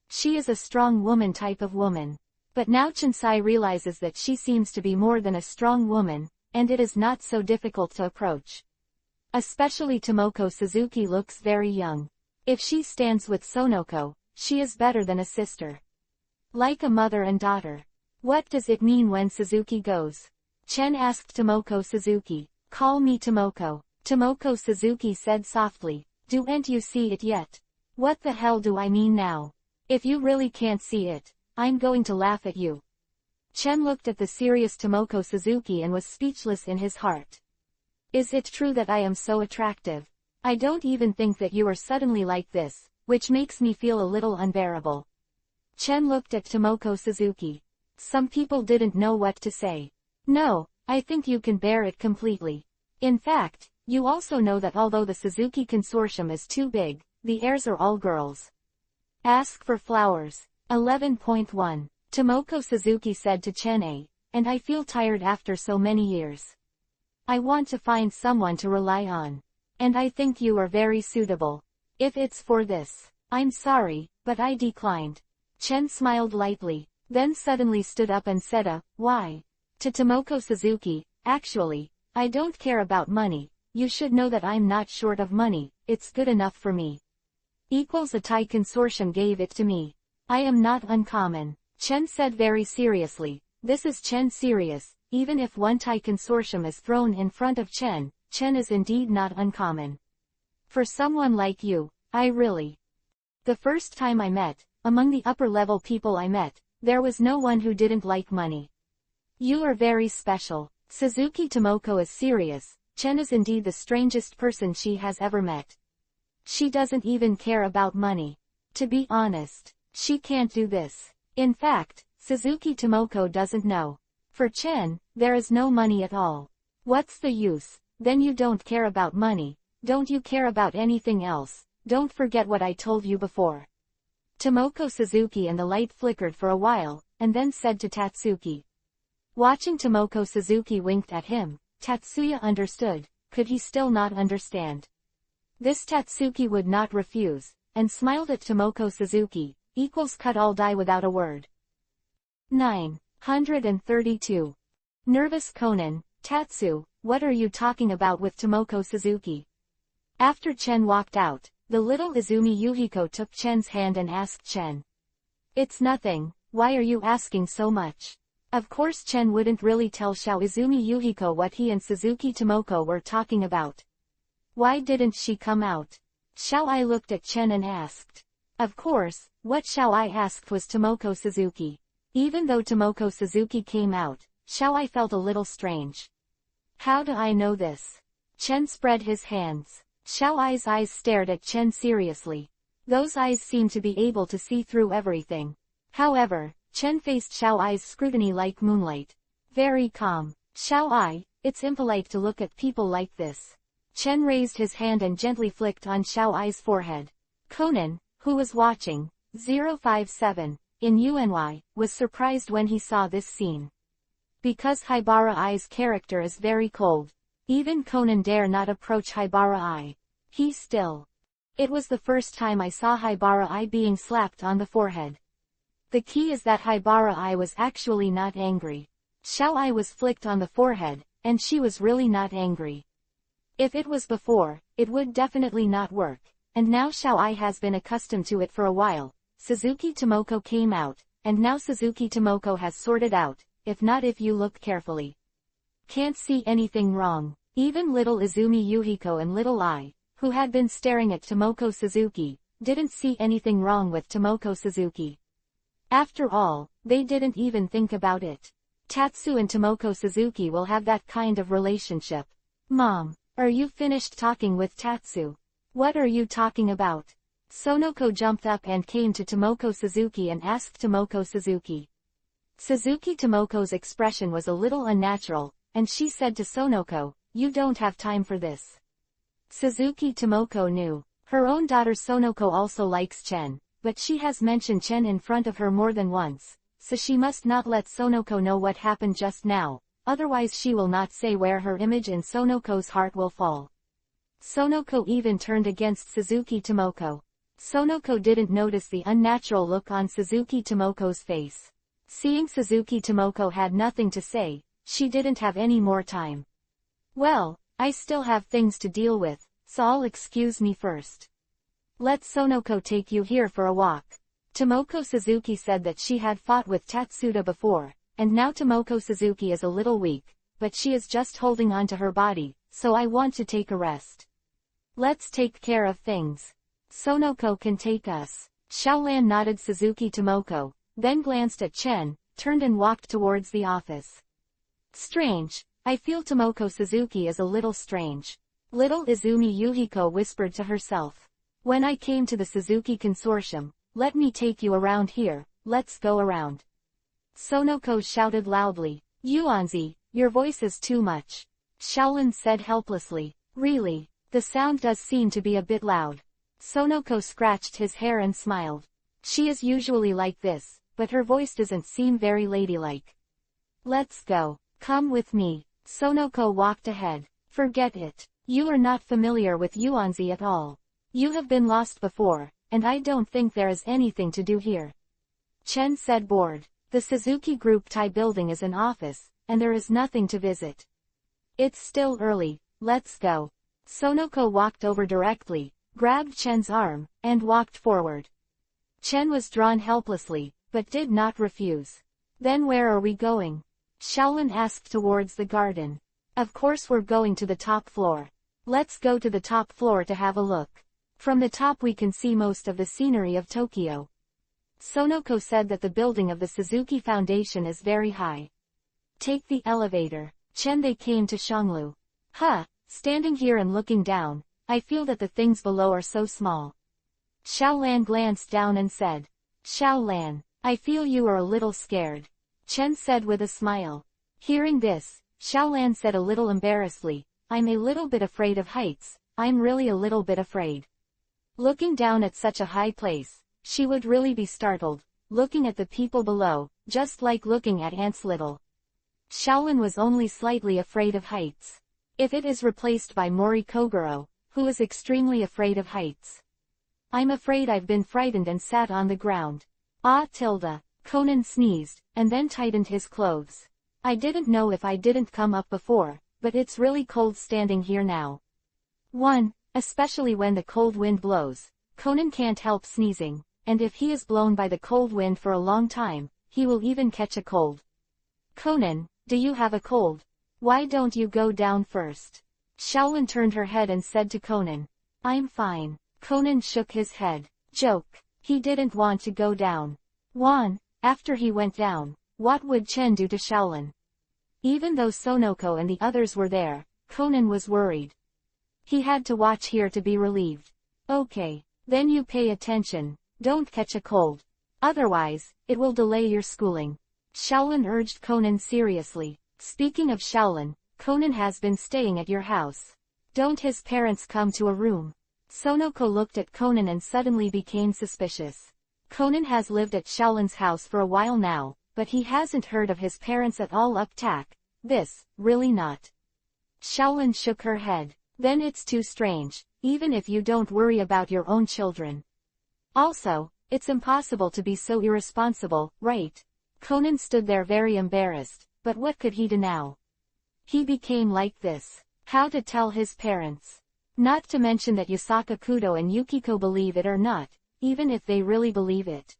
She is a strong woman type of woman. But now Chinsai realizes that she seems to be more than a strong woman, and it is not so difficult to approach. Especially Tomoko Suzuki looks very young. If she stands with Sonoko, she is better than a sister. Like a mother and daughter. What does it mean when Suzuki goes? Chen asked Tomoko Suzuki. Call me Tomoko. Tomoko Suzuki said softly. Don't you see it yet? What the hell do I mean now? If you really can't see it, I'm going to laugh at you. Chen looked at the serious Tomoko Suzuki and was speechless in his heart. Is it true that I am so attractive? I don't even think that you are suddenly like this, which makes me feel a little unbearable. Chen looked at Tomoko Suzuki. Some people didn't know what to say. No, I think you can bear it completely. In fact, you also know that although the Suzuki consortium is too big, the heirs are all girls. Ask for flowers. 11.1. Tomoko Suzuki said to Chen, and I feel tired after so many years. I want to find someone to rely on. And I think you are very suitable. If it's for this, I'm sorry, but I declined. Chen smiled lightly, then suddenly stood up and said why? To Tomoko Suzuki, actually, I don't care about money, you should know that I'm not short of money, it's good enough for me. Equals a Thai consortium gave it to me. I am not uncommon, Chen said very seriously. This is Chen serious, even if one Thai consortium is thrown in front of Chen, Chen is indeed not uncommon. For someone like you, I really. The first time I met, among the upper-level people I met, there was no one who didn't like money. You are very special. Suzuki Tomoko is serious. Chen is indeed the strangest person she has ever met. She doesn't even care about money. To be honest, she can't do this. In fact, Suzuki Tomoko doesn't know. For Chen, there is no money at all. What's the use? Then you don't care about money. Don't you care about anything else? Don't forget what I told you before. Tomoko Suzuki and the light flickered for a while, and then said to Tatsuki. Watching Tomoko Suzuki winked at him, Tatsuya understood. Could he still not understand? This Tatsuki would not refuse, and smiled at Tomoko Suzuki, equals cut all die without a word. 932. Nervous Conan, Tatsu, what are you talking about with Tomoko Suzuki? After Chen walked out, the little Izumi Yuhiko took Chen's hand and asked Chen. It's nothing, why are you asking so much? Of course Chen wouldn't really tell Xiao Izumi Yuhiko what he and Suzuki Tomoko were talking about. Why didn't she come out? Xiao Ai looked at Chen and asked. Of course, what Xiao Ai asked was Tomoko Suzuki. Even though Tomoko Suzuki came out, Xiao Ai felt a little strange. How do I know this? Chen spread his hands. Xiao Ai's eyes stared at Chen seriously. Those eyes seemed to be able to see through everything. However, Chen faced Xiao Ai's scrutiny like moonlight. Very calm. Xiao Ai, it's impolite to look at people like this. Chen raised his hand and gently flicked on Xiao Ai's forehead. Conan, who was watching, 057, in UNY, was surprised when he saw this scene. Because Haibara Ai's character is very cold, even Conan dare not approach Haibara Ai. He still. It was the first time I saw Haibara Ai being slapped on the forehead. The key is that Haibara Ai was actually not angry. Xiao Ai was flicked on the forehead, and she was really not angry. If it was before, it would definitely not work, and now Xiao Ai has been accustomed to it for a while. Suzuki Tomoko came out, and now Suzuki Tomoko has sorted out, if not if you look carefully. Can't see anything wrong. Even little Izumi Yuhiko and little Ai, who had been staring at Tomoko Suzuki, didn't see anything wrong with Tomoko Suzuki. After all, they didn't even think about it. Tatsu and Tomoko Suzuki will have that kind of relationship. Mom, are you finished talking with Tatsu? What are you talking about? Sonoko jumped up and came to Tomoko Suzuki and asked Tomoko Suzuki. Suzuki Tomoko's expression was a little unnatural, and she said to Sonoko, you don't have time for this. Suzuki Tomoko knew. Her own daughter Sonoko also likes Chen, but she has mentioned Chen in front of her more than once, so she must not let Sonoko know what happened just now, otherwise she will not say where her image in Sonoko's heart will fall. Sonoko even turned against Suzuki Tomoko. Sonoko didn't notice the unnatural look on Suzuki Tomoko's face. Seeing Suzuki Tomoko had nothing to say, she didn't have any more time. Well, I still have things to deal with, so I'll excuse me first. Let Sonoko take you here for a walk. Tomoko Suzuki said that she had fought with Tatsuda before, and now Tomoko Suzuki is a little weak, but she is just holding on to her body, so I want to take a rest. Let's take care of things. Sonoko can take us. Xiaolan nodded Suzuki Tomoko, then glanced at Chen, turned and walked towards the office. Strange. I feel Tomoko Suzuki is a little strange. Little Izumi Yuhiko whispered to herself. When I came to the Suzuki Consortium, let me take you around here, let's go around. Sonoko shouted loudly. Yuanzi, your voice is too much. Shaolin said helplessly. Really? The sound does seem to be a bit loud. Sonoko scratched his hair and smiled. She is usually like this, but her voice doesn't seem very ladylike. Let's go. Come with me. Sonoko walked ahead. Forget it. You are not familiar with Yuanzi at all. You have been lost before, and I don't think there is anything to do here. Chen said bored. The Suzuki Group Thai building is an office, and there is nothing to visit. It's still early, let's go. Sonoko walked over directly, grabbed Chen's arm, and walked forward. Chen was drawn helplessly, but did not refuse. Then where are we going? Shaolin asked towards the garden. Of course we're going to the top floor. Let's go to the top floor to have a look. From the top we can see most of the scenery of Tokyo. Sonoko said that the building of the Suzuki Foundation is very high. Take the elevator. Chen. They came to Shanglu. Standing here and looking down, I feel that the things below are so small. Xiaolan glanced down and said. Xiaolan, I feel you are a little scared. Chen said with a smile. Hearing this, Xiaolan said a little embarrassedly, I'm a little bit afraid of heights, I'm really a little bit afraid. Looking down at such a high place, she would really be startled, looking at the people below, just like looking at ants little. Shaolin was only slightly afraid of heights. If it is replaced by Mori Kogoro, who is extremely afraid of heights. I'm afraid I've been frightened and sat on the ground. Conan sneezed, and then tightened his clothes. I didn't know if I didn't come up before, but it's really cold standing here now. Especially when the cold wind blows, Conan can't help sneezing, and if he is blown by the cold wind for a long time, he will even catch a cold. Conan, do you have a cold? Why don't you go down first? Shaolin turned her head and said to Conan. I'm fine. Conan shook his head. Joke. He didn't want to go down. After he went down, what would Chen do to Shaolin? Even though Sonoko and the others were there, Conan was worried. He had to watch here to be relieved. Okay, then you pay attention, don't catch a cold. Otherwise, it will delay your schooling. Shaolin urged Conan seriously. Speaking of Shaolin, Conan has been staying at your house. Don't his parents come to a room? Sonoko looked at Conan and suddenly became suspicious. Conan has lived at Shaolin's house for a while now, but he hasn't heard of his parents at all up tack. This, really not. Shaolin shook her head. Then it's too strange, even if you don't worry about your own children. Also, it's impossible to be so irresponsible, right? Conan stood there very embarrassed, but what could he do now? He became like this. How to tell his parents? Not to mention that Yasaka Kudo and Yukiko believe it or not, even if they really believe it.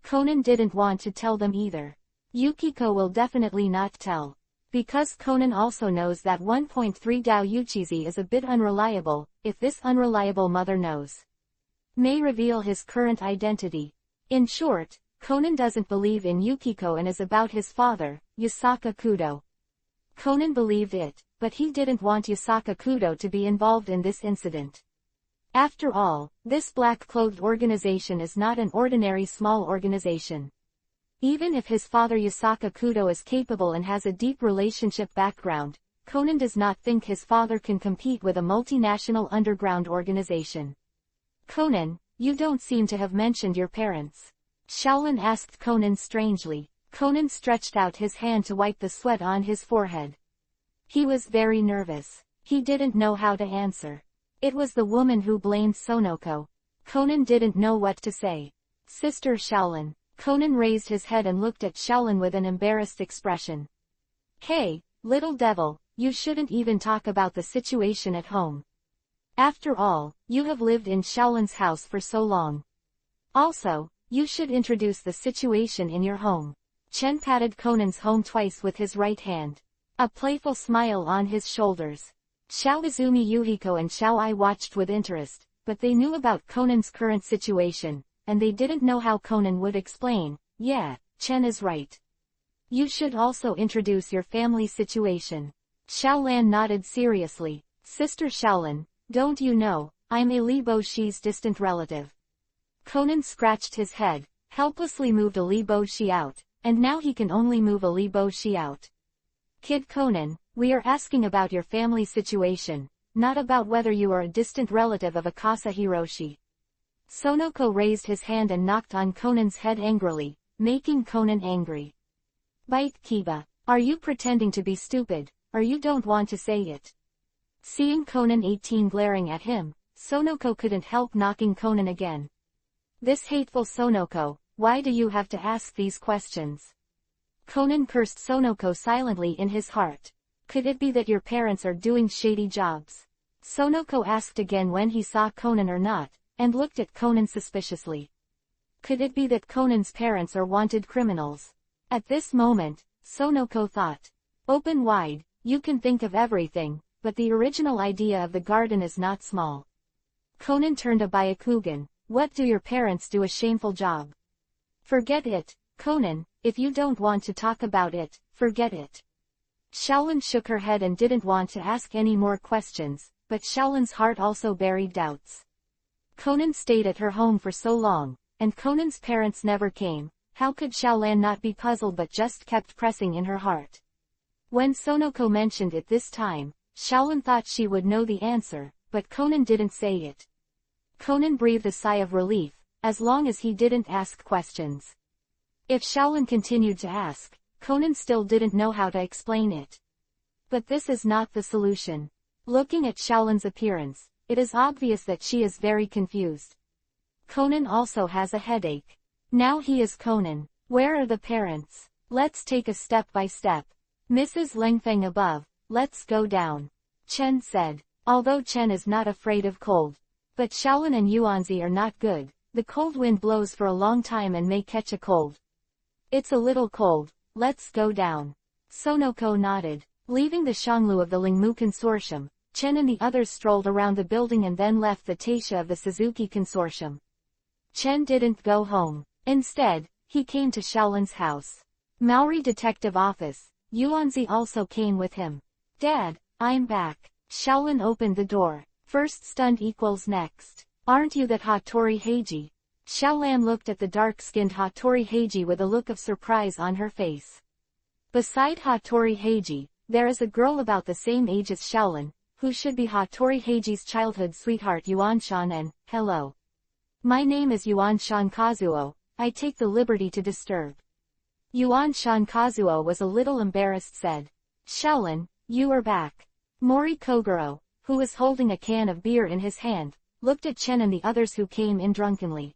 Conan didn't want to tell them either. Yukiko will definitely not tell. Because Conan also knows that 1.3 Dao Uchizi is a bit unreliable, if this unreliable mother knows. May reveal his current identity. In short, Conan doesn't believe in Yukiko and is about his father, Yasaka Kudo. Conan believed it, but he didn't want Yasaka Kudo to be involved in this incident. After all, this black-clothed organization is not an ordinary small organization. Even if his father Yasaka Kudo is capable and has a deep relationship background, Conan does not think his father can compete with a multinational underground organization. Conan, you don't seem to have mentioned your parents. Shaolin asked Conan strangely. Conan stretched out his hand to wipe the sweat on his forehead. He was very nervous. He didn't know how to answer. It was the woman who blamed Sonoko. Conan didn't know what to say. Sister Shaolin. Conan raised his head and looked at Shaolin with an embarrassed expression. Hey, little devil, you shouldn't even talk about the situation at home. After all, you have lived in Shaolin's house for so long. Also, you should introduce the situation in your home. Chen patted Conan's home twice with his right hand. A playful smile on his shoulders. Xiao Izumi Yuhiko and Xiao Ai watched with interest, but they knew about Conan's current situation, and they didn't know how Conan would explain. Yeah, Chen is right. You should also introduce your family situation. Xiao Lan nodded seriously. Sister Shaolin, don't you know, I'm a Li Bo-shi's distant relative. Conan scratched his head, helplessly moved a Li Bo-shi out, and now he can only move a Li Bo-shi out. Kid Conan, we are asking about your family situation, not about whether you are a distant relative of Akasa Hiroshi. Sonoko raised his hand and knocked on Conan's head angrily, making Conan angry. Bite Kiba, are you pretending to be stupid, or you don't want to say it? Seeing Conan 18 glaring at him, Sonoko couldn't help knocking Conan again. This hateful Sonoko, why do you have to ask these questions? Conan cursed Sonoko silently in his heart. Could it be that your parents are doing shady jobs? Sonoko asked again when he saw Conan or not, and looked at Conan suspiciously. Could it be that Conan's parents are wanted criminals? At this moment, Sonoko thought. Open wide, you can think of everything, but the original idea of the garden is not small. Conan turned to Byakugan. What do your parents do a shameful job? Forget it, Conan, if you don't want to talk about it, forget it. Shaolin shook her head and didn't want to ask any more questions, but Shaolin's heart also buried doubts. Conan stayed at her home for so long, and Conan's parents never came. How could Shaolin not be puzzled but just kept pressing in her heart? When Sonoko mentioned it this time, Shaolin thought she would know the answer, but Conan didn't say it. Conan breathed a sigh of relief, as long as he didn't ask questions. If Shaolin continued to ask, Conan still didn't know how to explain it. But this is not the solution. Looking at Shaolin's appearance, it is obvious that she is very confused. Conan also has a headache. Now he is Conan. Where are the parents? Let's take a step by step. Mrs. Lengfeng above, let's go down. Chen said, although Chen is not afraid of cold. But Shaolin and Yuanzi are not good. The cold wind blows for a long time and may catch a cold. It's a little cold, let's go down. Sonoko nodded. Leaving the Shanglu of the Lingmu Consortium, Chen and the others strolled around the building and then left the Taisha of the Suzuki Consortium. Chen didn't go home. Instead, he came to Shaolin's house. Maori Detective Office. Yuanzi also came with him. Dad, I'm back. Shaolin opened the door. First stunned equals next. Aren't you that Hattori Heiji? Shaolan looked at the dark-skinned Hattori Heiji with a look of surprise on her face. Beside Hattori Heiji, there is a girl about the same age as Shaolin, who should be Hattori Heiji's childhood sweetheart Yuanshan and, hello. My name is Yuanshan Kazuo, I take the liberty to disturb. Yuanshan Kazuo was a little embarrassed said. Shaolin, you are back. Mori Kogoro, who was holding a can of beer in his hand, looked at Chen and the others who came in drunkenly.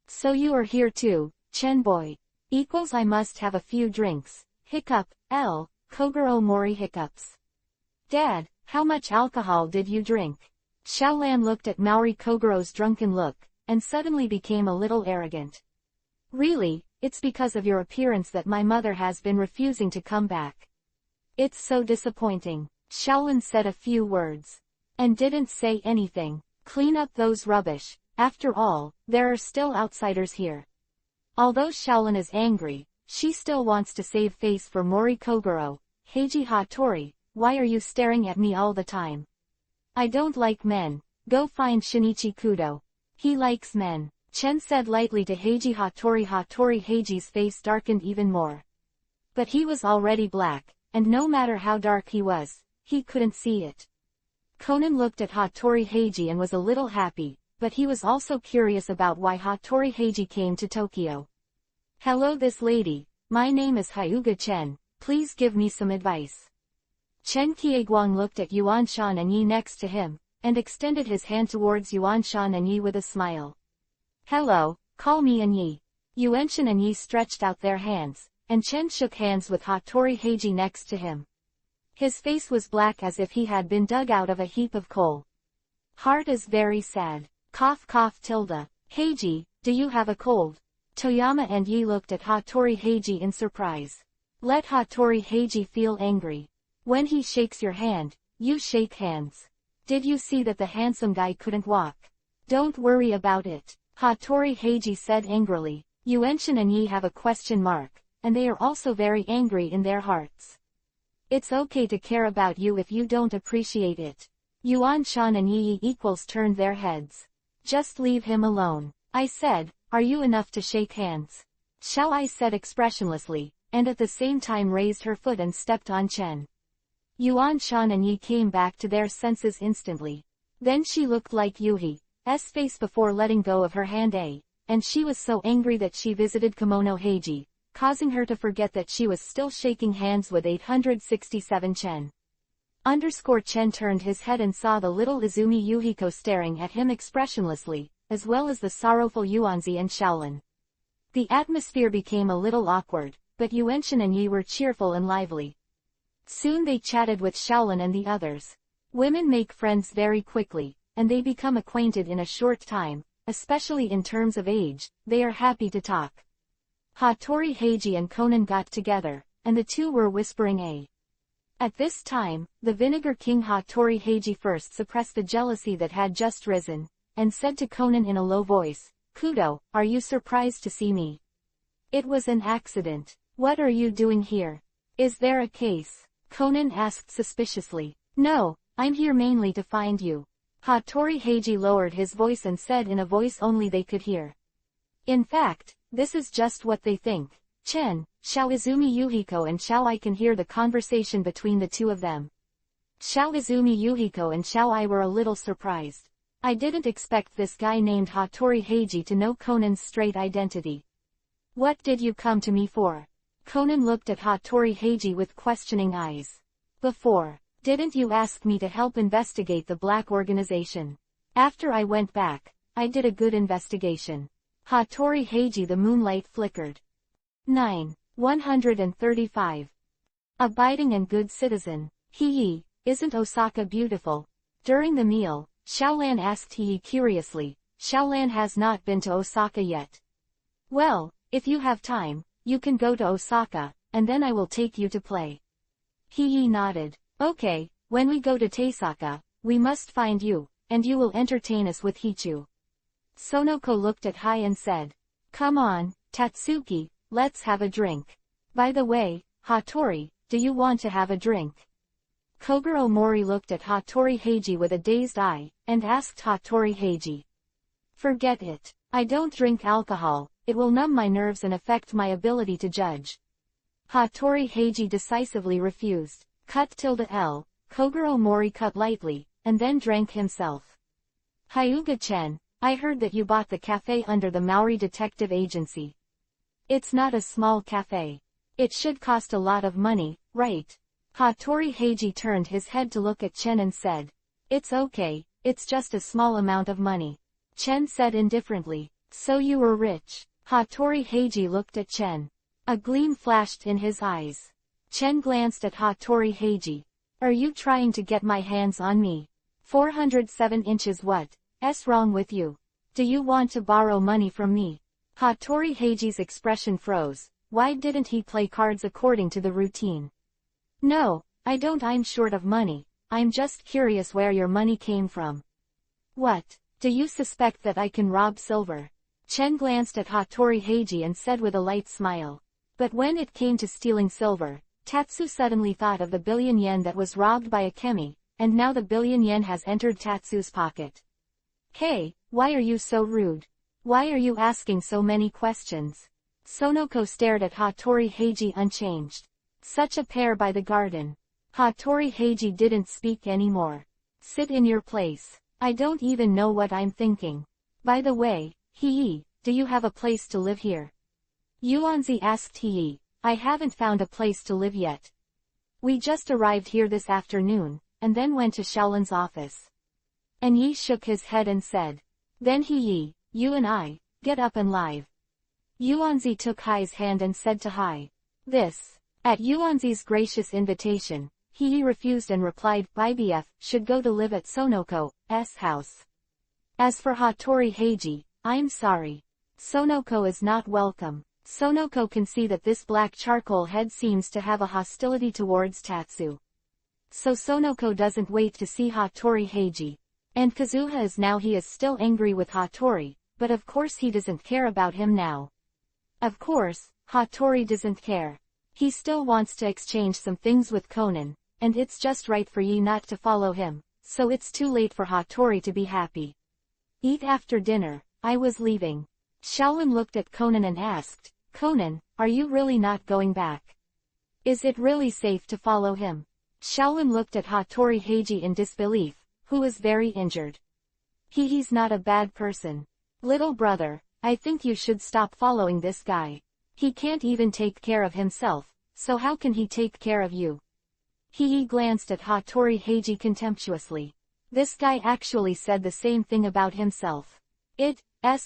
So you are here too, Chen boy. I must have a few drinks. Hiccup, L. Kogoro Mori hiccups. Dad, how much alcohol did you drink? Shaolan looked at Maori Kogoro's drunken look, and suddenly became a little arrogant. Really, it's because of your appearance that my mother has been refusing to come back. It's so disappointing. Shaolin said a few words. And didn't say anything. Clean up those rubbish. After all, there are still outsiders here. Although Shaolin is angry, she still wants to save face for Mori Kogoro. Heiji Hattori, why are you staring at me all the time? I don't like men. Go find Shinichi Kudo. He likes men. Chen said lightly to Heiji Hattori. Hattori Heiji's face darkened even more. But he was already black, and no matter how dark he was, he couldn't see it. Conan looked at Hattori Heiji and was a little happy, but he was also curious about why Hattori Heiji came to Tokyo. Hello this lady, my name is Hyuga Chen, please give me some advice. Chen Qiaguang looked at Yuanshan and Yi next to him, and extended his hand towards Yuanshan and Yi with a smile. Hello, call me An Yi. Yuanshan and Yi stretched out their hands, and Chen shook hands with Hattori Heiji next to him. His face was black as if he had been dug out of a heap of coal. Heart is very sad. Cough cough tilde. Heiji, do you have a cold? Toyama and Yi looked at Hattori Heiji in surprise. Let Hattori Heiji feel angry. When he shakes your hand, you shake hands. Did you see that the handsome guy couldn't walk? Don't worry about it. Hattori Heiji said angrily. Yuanshan and Yi have a question mark, and they are also very angry in their hearts. It's okay to care about you if you don't appreciate it. Yuan-chan and Yi equals turned their heads. Just leave him alone. I said, are you enough to shake hands? Xiao I said expressionlessly, and at the same time raised her foot and stepped on Chen. Yuan-chan and Yi came back to their senses instantly. Then she looked like Yuhi's face before letting go of her hand and she was so angry that she visited Kimono Heiji, causing her to forget that she was still shaking hands with 867 Chen. Chen turned his head and saw the little Izumi Yuhiko staring at him expressionlessly, as well as the sorrowful Yuanzi and Shaolin. The atmosphere became a little awkward, but Yuan-chan and Yi were cheerful and lively. Soon they chatted with Shaolin and the others. Women make friends very quickly, and they become acquainted in a short time, especially in terms of age. They are happy to talk. Hattori Heiji and Konan got together, and the two were whispering. At this time, the Vinegar King Hattori Heiji first suppressed the jealousy that had just risen, and said to Konan in a low voice, Kudo, are you surprised to see me? It was an accident. What are you doing here? Is there a case? Konan asked suspiciously. No, I'm here mainly to find you. Hattori Heiji lowered his voice and said in a voice only they could hear. In fact, this is just what they think. Chen, Xiao Izumi Yuhiko and Xiao I can hear the conversation between the two of them. Xiao Izumi Yuhiko and Xiao I were a little surprised. I didn't expect this guy named Hattori Heiji to know Konan's straight identity. What did you come to me for? Konan looked at Hattori Heiji with questioning eyes. Before, didn't you ask me to help investigate the black organization? After I went back, I did a good investigation. Hattori Heiji the moonlight flickered. 135. Abiding and good citizen. Hee, isn't Osaka beautiful? During the meal, Xiaolan asked Hee curiously. Xiaolan has not been to Osaka yet. Well, if you have time, you can go to Osaka, and then I will take you to play. Hee nodded. Okay, when we go to Teisaka, we must find you, and you will entertain us with Hichu. Sonoko looked at Hai and said, come on, Tatsuki, let's have a drink. By the way, Hattori, do you want to have a drink? Kogoro Mori looked at Hattori Heiji with a dazed eye, and asked Hattori Heiji. Forget it. I don't drink alcohol, it will numb my nerves and affect my ability to judge. Hattori Heiji decisively refused. L. Kogoro Mori cut lightly, and then drank himself. Hyuga-chen, I heard that you bought the cafe under the Maori Detective Agency. It's not a small cafe. It should cost a lot of money, right? Hattori Heiji turned his head to look at Chen and said. It's okay, it's just a small amount of money. Chen said indifferently. So you were rich. Hattori Heiji looked at Chen. A gleam flashed in his eyes. Chen glanced at Hattori Heiji. Are you trying to get my hands on me? 407 inches what's wrong with you? Do you want to borrow money from me? Hattori Heiji's expression froze. Why didn't he play cards according to the routine? No, I don't. I'm short of money. I'm just curious where your money came from. What? Do you suspect that I can rob silver? Chen glanced at Hattori Heiji and said with a light smile. But when it came to stealing silver, Tatsu suddenly thought of the billion yen that was robbed by Akemi, and now the billion yen has entered Tatsu's pocket. Hey, why are you so rude? Why are you asking so many questions? Sonoko stared at Hattori Heiji unchanged. Such a pair by the garden. Hattori Heiji didn't speak anymore. Sit in your place. I don't even know what I'm thinking. By the way, Hii, do you have a place to live here? Yuanzi asked Hii. I haven't found a place to live yet. We just arrived here this afternoon, and then went to Shaolin's office. And Yi shook his head and said. Then Hii, you and I, get up and live. Yuanzi took Hai's hand and said to Hai. This. At Yuanzi's gracious invitation, Hii refused and replied, IBF, should go to live at Sonoko's house. As for Hattori Heiji, I'm sorry. Sonoko is not welcome. Sonoko can see that this black charcoal head seems to have a hostility towards Tatsu. So Sonoko doesn't wait to see Hattori Heiji. And Kazuha he is still angry with Hattori, but of course he doesn't care about him now. Of course, Hattori doesn't care. He still wants to exchange some things with Konan, and it's just right for Yi not to follow him, so it's too late for Hattori to be happy. Eat after dinner. I was leaving. Shaolin looked at Conan and asked, Conan, are you really not going back? Is it really safe to follow him? Shaolin looked at Hattori Heiji in disbelief, who was very injured. He's not a bad person. Little brother, I think you should stop following this guy. He can't even take care of himself, so how can he take care of you? He glanced at Hattori Heiji contemptuously. This guy actually said the same thing about himself. It's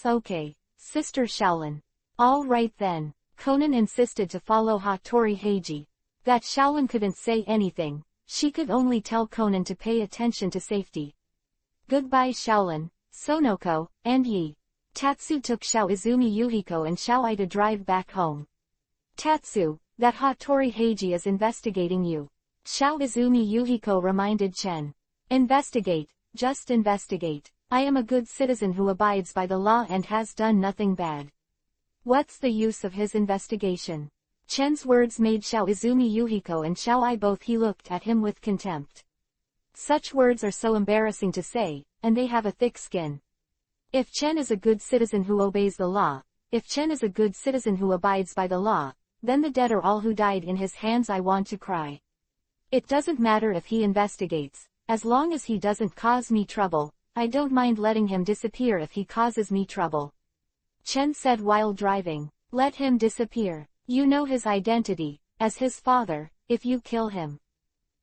okay, Sister Shaolin. All right then. Conan insisted to follow Hattori Heiji. That Shaolin couldn't say anything, she could only tell Conan to pay attention to safety. Goodbye Shaolin, Sonoko, and Yi. Tatsu took Xiao Izumi Yuhiko and Xiao Ai to drive back home. Tatsu, that Hattori Heiji is investigating you. Xiao Izumi Yuhiko reminded Chen. Investigate, just investigate. I am a good citizen who abides by the law and has done nothing bad. What's the use of his investigation? Chen's words made Xiao Izumi Yuhiko and Xiao Ai both he looked at him with contempt. Such words are so embarrassing to say, and they have a thick skin. If Chen is a good citizen who obeys the law, if Chen is a good citizen who abides by the law, then the dead are all who died in his hands. I want to cry. It doesn't matter if he investigates, as long as he doesn't cause me trouble, I don't mind letting him disappear if he causes me trouble. Chen said while driving. Let him disappear. You know his identity, as his father, if you kill him.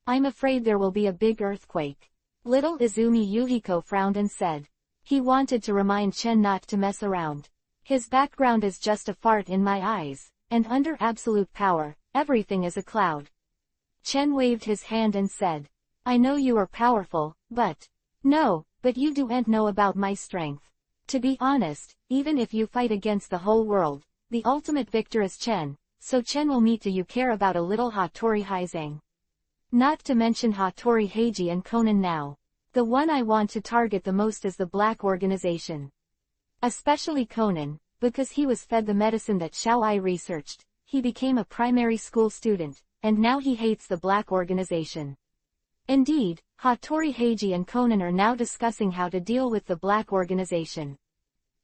I'm afraid there will be a big earthquake. Little Izumi Yuhiko frowned and said. He wanted to remind Chen not to mess around. His background is just a fart in my eyes, and under absolute power, everything is a cloud. Chen waved his hand and said. I know you are powerful, but... No, but you don't know about my strength. To be honest, even if you fight against the whole world, the ultimate victor is Chen, so Chen will meet. Do you care about a little Hattori Heizang? Not to mention Hattori Heiji and Conan now. The one I want to target the most is the Black Organization. Especially Conan, because he was fed the medicine that Xiao Ai researched, he became a primary school student, and now he hates the Black Organization. Indeed, Hattori Heiji and Conan are now discussing how to deal with the Black Organization.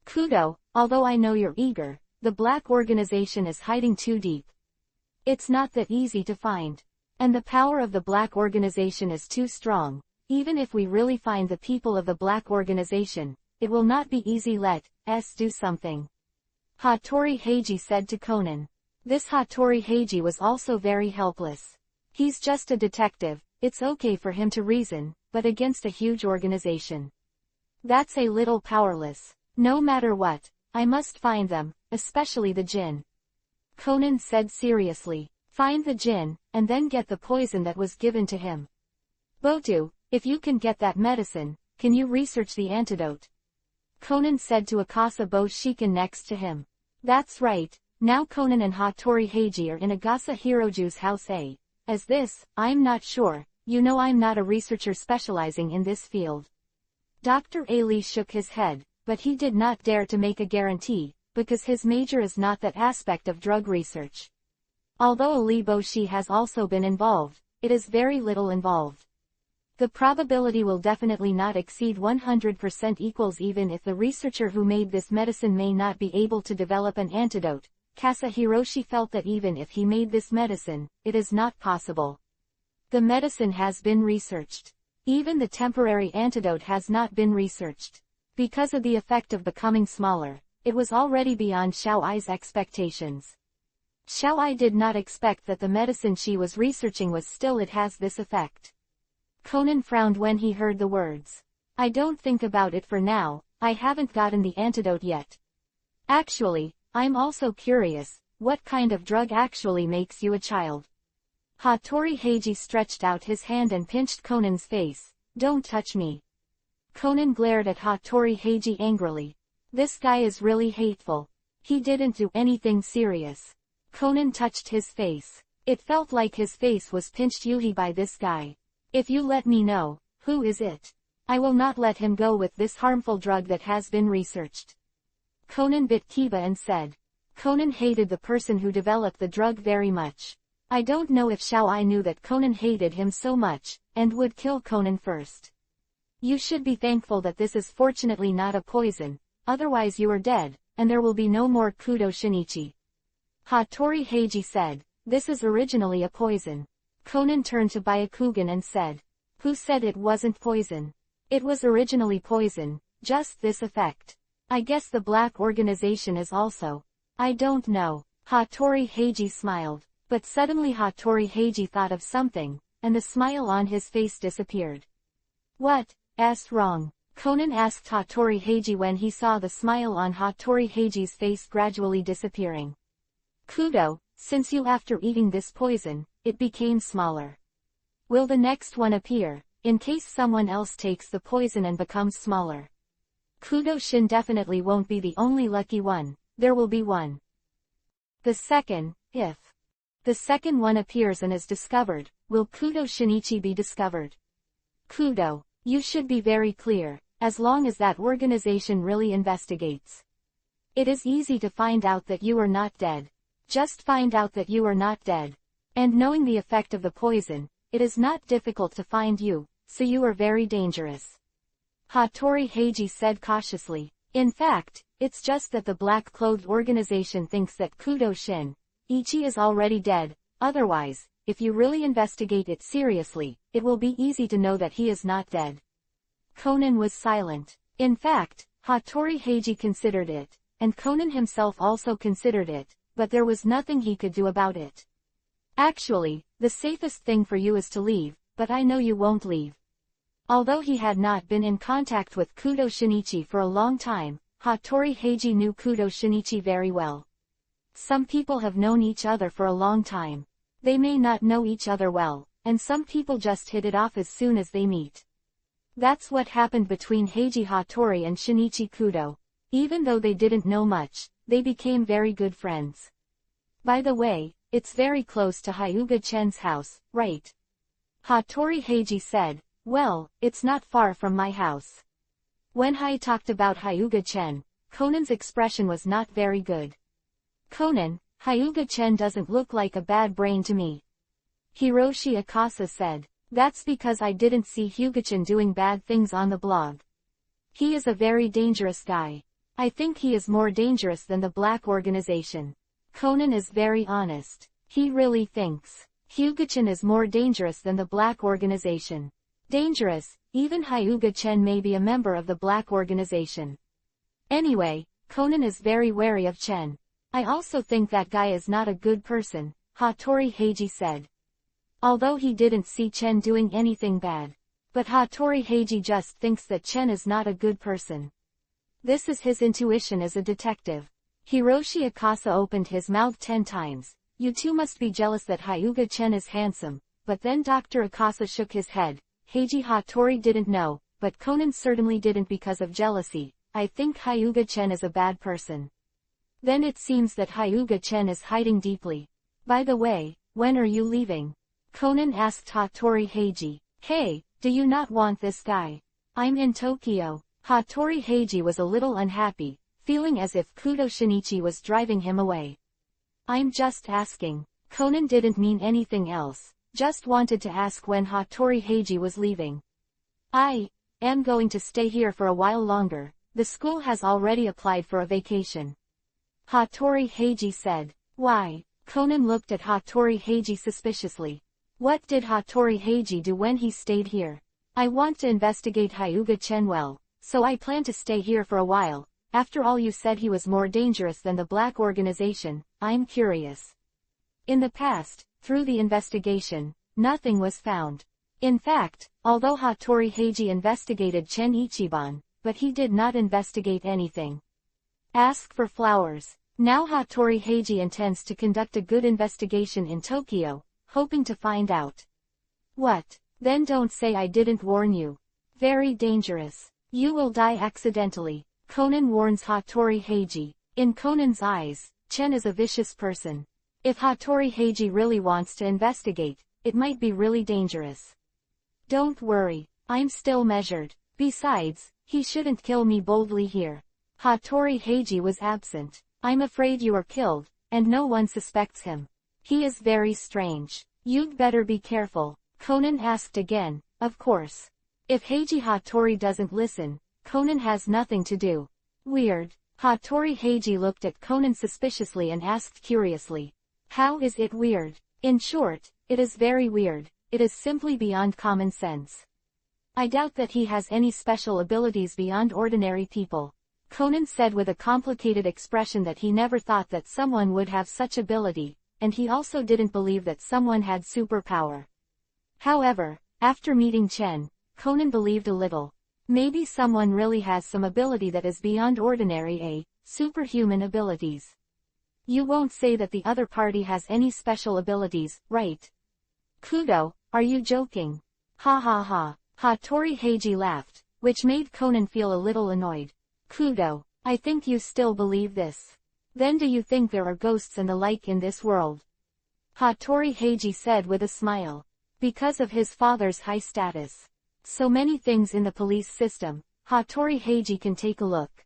Kudo, although I know you're eager, the Black Organization is hiding too deep. It's not that easy to find. And the power of the Black Organization is too strong. Even if we really find the people of the Black Organization, it will not be easy. Let's do something. Hattori Heiji said to Conan. This Hattori Heiji was also very helpless. He's just a detective, it's okay for him to reason, but against a huge organization. That's a little powerless. No matter what, I must find them, especially the Jinn. Conan said seriously. Find the Jinn, and then get the poison that was given to him. Botu, if you can get that medicine, can you research the antidote? Conan said to Akasa Bo Shiken next to him. That's right, now Conan and Hattori Heiji are in Agasa Hiroju's house. As this, I'm not sure, you know I'm not a researcher specializing in this field. Dr. Ali shook his head, but he did not dare to make a guarantee, because his major is not that aspect of drug research. Although Ali Boshi has also been involved, it is very little involved. The probability will definitely not exceed 100% equals even if the researcher who made this medicine may not be able to develop an antidote. Kasa Hiroshi felt that even if he made this medicine, it is not possible. The medicine has been researched. Even the temporary antidote has not been researched. Because of the effect of becoming smaller, it was already beyond Xiao Ai's expectations. Xiao Ai did not expect that the medicine she was researching was still it has this effect. Conan frowned when he heard the words. I don't think about it for now, I haven't gotten the antidote yet. Actually, I'm also curious, what kind of drug actually makes you a child? Hattori Heiji stretched out his hand and pinched Conan's face. Don't touch me. Conan glared at Hattori Heiji angrily. This guy is really hateful. He didn't do anything serious. Conan touched his face. It felt like his face was pinched. Yuhi by this guy. If you let me know, who is it? I will not let him go with this harmful drug that has been researched. Conan bit Kiba and said. Conan hated the person who developed the drug very much. I don't know if Xiao Ai knew that Conan hated him so much, and would kill Conan first. You should be thankful that this is fortunately not a poison, otherwise you are dead, and there will be no more Kudo Shinichi. Hattori Heiji said, this is originally a poison. Conan turned to Byakugan and said, who said it wasn't poison? It was originally poison, just this effect. I guess the black organization is also. I don't know. Hattori Heiji smiled, but suddenly Hattori Heiji thought of something, and the smile on his face disappeared. What's wrong? Conan asked Hattori Heiji when he saw the smile on Hattori Heiji's face gradually disappearing. Kudo, since you after eating this poison, it became smaller. Will the next one appear, in case someone else takes the poison and becomes smaller? Kudo Shin definitely won't be the only lucky one, there will be one. The second, if the second one appears and is discovered, will Kudo Shinichi be discovered? Kudo, you should be very clear, as long as that organization really investigates. It is easy to find out that you are not dead. Just find out that you are not dead. And knowing the effect of the poison, it is not difficult to find you, so you are very dangerous. Hattori Heiji said cautiously. In fact, it's just that the black-clothed organization thinks that Kudo Shin Ichi is already dead, otherwise, if you really investigate it seriously, it will be easy to know that he is not dead. Conan was silent. In fact, Hattori Heiji considered it, and Conan himself also considered it, but there was nothing he could do about it. Actually, the safest thing for you is to leave, but I know you won't leave. Although he had not been in contact with Kudo Shinichi for a long time, Hattori Heiji knew Kudo Shinichi very well. Some people have known each other for a long time. They may not know each other well, and some people just hit it off as soon as they meet. That's what happened between Heiji Hattori and Shinichi Kudo. Even though they didn't know much, they became very good friends. By the way, it's very close to Hyuga Chen's house, right? Hattori Heiji said, well, it's not far from my house. When Hai talked about Hyuga Chen, Conan's expression was not very good. Conan, Hyuga Chen doesn't look like a bad brain to me. Hiroshi Akasa said, that's because I didn't see Hyuga-chan doing bad things on the blog. He is a very dangerous guy. I think he is more dangerous than the black organization. Conan is very honest. He really thinks Hyuga-chan is more dangerous than the black organization. Dangerous, even Hyuga-chan may be a member of the black organization. Anyway, Conan is very wary of Chen. I also think that guy is not a good person, Hattori Heiji said. Although he didn't see Chen doing anything bad. But Hattori Heiji just thinks that Chen is not a good person. This is his intuition as a detective. Hiroshi Akasa opened his mouth 10 times. You two must be jealous that Hyuga Chen is handsome. But then Dr. Akasa shook his head. Heiji Hattori didn't know, but Conan certainly didn't because of jealousy. I think Hyuga Chen is a bad person. Then it seems that Hyuga Chen is hiding deeply. By the way, when are you leaving? Conan asked Hattori Heiji. Hey, do you not want this guy? I'm in Tokyo. Hattori Heiji was a little unhappy, feeling as if Kudo Shinichi was driving him away. I'm just asking. Conan didn't mean anything else, just wanted to ask when Hattori Heiji was leaving. I am going to stay here for a while longer. The school has already applied for a vacation. Hattori Heiji said. Why? Conan looked at Hattori Heiji suspiciously. What did Hattori Heiji do when he stayed here? I want to investigate Hyuga Chen well, so I plan to stay here for a while. After all, you said he was more dangerous than the black organization. I'm curious. In the past, through the investigation, nothing was found. In fact, although Hattori Heiji investigated Chen Ichiban, but he did not investigate anything. Ask for flowers. Now Hattori Heiji intends to conduct a good investigation in Tokyo, hoping to find out. What? Then don't say I didn't warn you. Very dangerous. You will die accidentally. Conan warns Hattori Heiji. In Conan's eyes, Chen is a vicious person. If Hattori Heiji really wants to investigate, it might be really dangerous. Don't worry, I'm still measured. Besides, he shouldn't kill me boldly here. Hattori Heiji was absent. I'm afraid you are killed, and no one suspects him. He is very strange. You'd better be careful. Conan asked again. Of course. If Heiji Hattori doesn't listen, Conan has nothing to do. Weird. Hattori Heiji looked at Conan suspiciously and asked curiously. How is it weird? In short, it is very weird. It is simply beyond common sense. I doubt that he has any special abilities beyond ordinary people. Conan said with a complicated expression that he never thought that someone would have such ability, and he also didn't believe that someone had superpower. However, after meeting Chen, Conan believed a little. Maybe someone really has some ability that is beyond ordinary, superhuman abilities. You won't say that the other party has any special abilities, right? Kudo, are you joking? Ha ha ha. Hattori Heiji laughed, which made Conan feel a little annoyed. Kudo, I think you still believe this. Then do you think there are ghosts and the like in this world? Hattori Heiji said with a smile. Because of his father's high status. So many things in the police system, Hattori Heiji can take a look.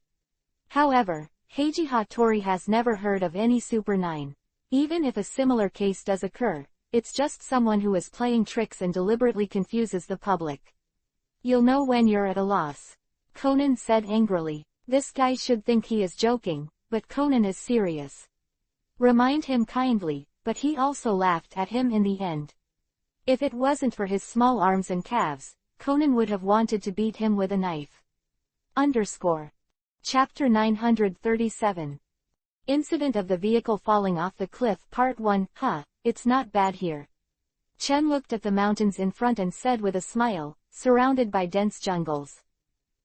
However, Heiji Hattori has never heard of any Super 9. Even if a similar case does occur, it's just someone who is playing tricks and deliberately confuses the public. You'll know when you're at a loss. Conan said angrily. This guy should think he is joking, but Conan is serious. Remind him kindly, but he also laughed at him in the end. If it wasn't for his small arms and calves, Conan would have wanted to beat him with a knife. Chapter 937. Incident of the vehicle falling off the cliff Part 1. It's not bad here. Chen looked at the mountains in front and said with a smile, surrounded by dense jungles.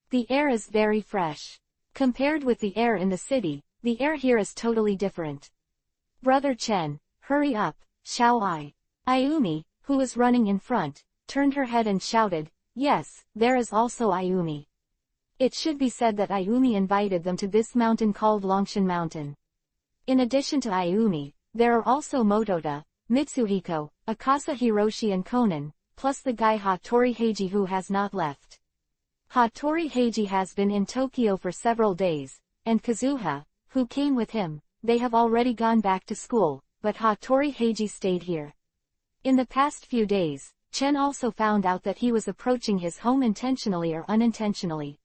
The air is very fresh. Compared with the air in the city, the air here is totally different. Brother Chen, hurry up, shall I? Ayumi, who was running in front, turned her head and shouted, yes, there is also Ayumi. It should be said that Ayumi invited them to this mountain called Longshan Mountain. In addition to Ayumi, there are also Motota, Mitsuhiko, Akasa Hiroshi and Conan, plus the guy Hattori Heiji who has not left. Hattori Heiji has been in Tokyo for several days, and Kazuha, who came with him, they have already gone back to school, but Hattori Heiji stayed here. In the past few days, Chen also found out that he was approaching his home intentionally or unintentionally.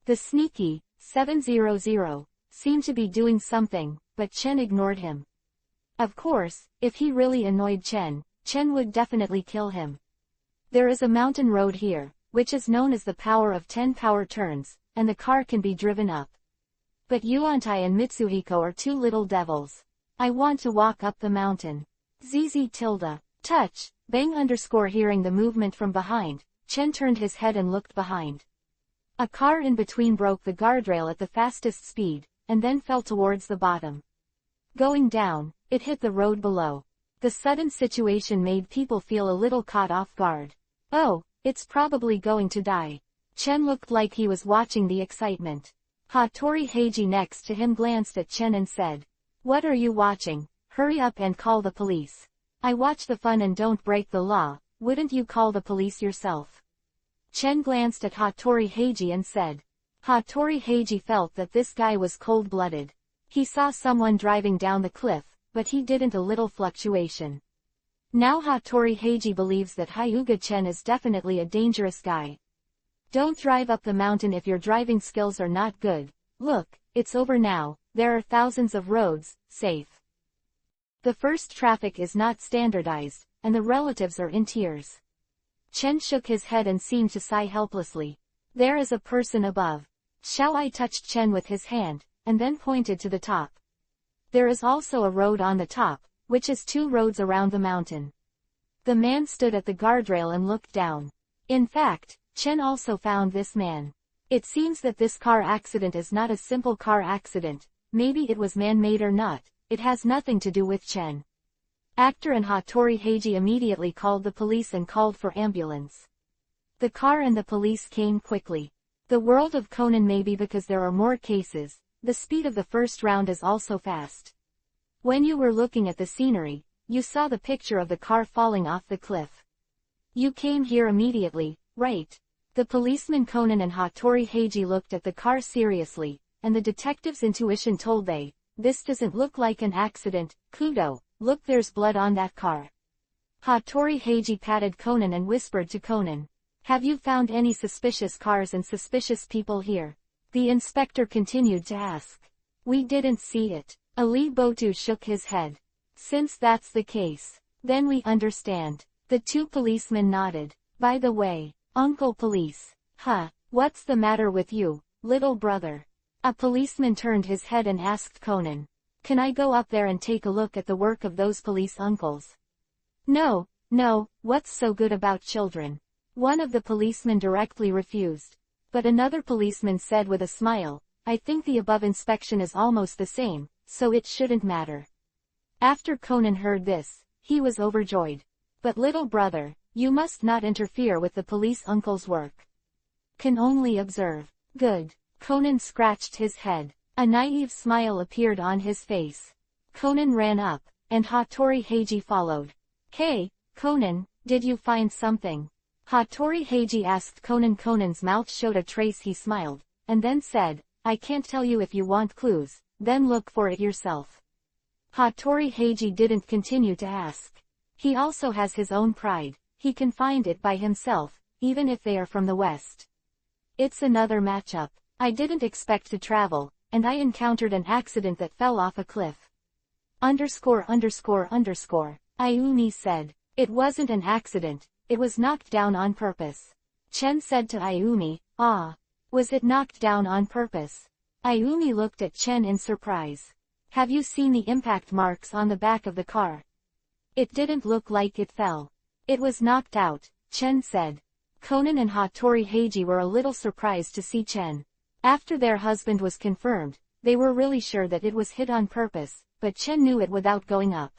The sneaky 700 seemed to be doing something, but Chen ignored him. Of course, if he really annoyed Chen, Chen would definitely kill him. There is a mountain road here, which is known as the power of 10 power turns, and the car can be driven up. But Yuantai and Mitsuhiko are two little devils. I want to walk up the mountain. ZZ tilde. Touch. Bang _ hearing the movement from behind, Chen turned his head and looked behind. A car in between broke the guardrail at the fastest speed, and then fell towards the bottom. Going down, it hit the road below. The sudden situation made people feel a little caught off guard. Oh, it's probably going to die. Chen looked like he was watching the excitement. Hattori Heiji next to him glanced at Chen and said, what are you watching? Hurry up and call the police. I watch the fun and don't break the law, wouldn't you call the police yourself? Chen glanced at Hattori Heiji and said. Hattori Heiji felt that this guy was cold-blooded. He saw someone driving down the cliff, but he didn't a little fluctuation. Now Hattori Heiji believes that Hyuga Chen is definitely a dangerous guy. Don't drive up the mountain if your driving skills are not good. Look, it's over now, there are thousands of roads, safe. The first traffic is not standardized, and the relatives are in tears. Chen shook his head and seemed to sigh helplessly. There is a person above. Xiaoai touched Chen with his hand, and then pointed to the top. There is also a road on the top, which is 2 roads around the mountain. The man stood at the guardrail and looked down. In fact, Chen also found this man. It seems that this car accident is not a simple car accident, maybe it was man-made or not, it has nothing to do with Chen. Actor and Hattori Heiji immediately called the police and called for ambulance. The car and the police came quickly. The world of Conan may be because there are more cases, the speed of the first round is also fast. When you were looking at the scenery, you saw the picture of the car falling off the cliff. You came here immediately, right? The policeman Conan and Hattori Heiji looked at the car seriously, and the detective's intuition told this doesn't look like an accident. Kudo, look, there's blood on that car. Hattori Heiji patted Conan and whispered to Conan. Have you found any suspicious cars and suspicious people here? The inspector continued to ask. We didn't see it. Ali Botu shook his head. Since that's the case, then we understand. The two policemen nodded. By the way, Uncle Police. Huh, what's the matter with you, little brother? A policeman turned his head and asked Conan. Can I go up there and take a look at the work of those police uncles? No, what's so good about children? One of the policemen directly refused. But another policeman said with a smile, I think the above inspection is almost the same, so it shouldn't matter. After Conan heard this, he was overjoyed. But little brother, you must not interfere with the police uncle's work. Can only observe. Good. Conan scratched his head. A naive smile appeared on his face. Conan ran up, and Hattori Heiji followed. Hey, Conan, did you find something? Hattori Heiji asked Conan. Conan's mouth showed a trace. He smiled, and then said, I can't tell you. If you want clues, then look for it yourself. Hattori Heiji didn't continue to ask. He also has his own pride. He can find it by himself, even if they are from the West. It's another matchup. I didn't expect to travel, and I encountered an accident that fell off a cliff. Ayumi said. It wasn't an accident, it was knocked down on purpose. Chen said to Ayumi, Ah. Was it knocked down on purpose? Ayumi looked at Chen in surprise. Have you seen the impact marks on the back of the car? It didn't look like it fell. It was knocked out, Chen said. Conan and Hattori Heiji were a little surprised to see Chen. After their husband was confirmed, they were really sure that it was hit on purpose, but Chen knew it without going up.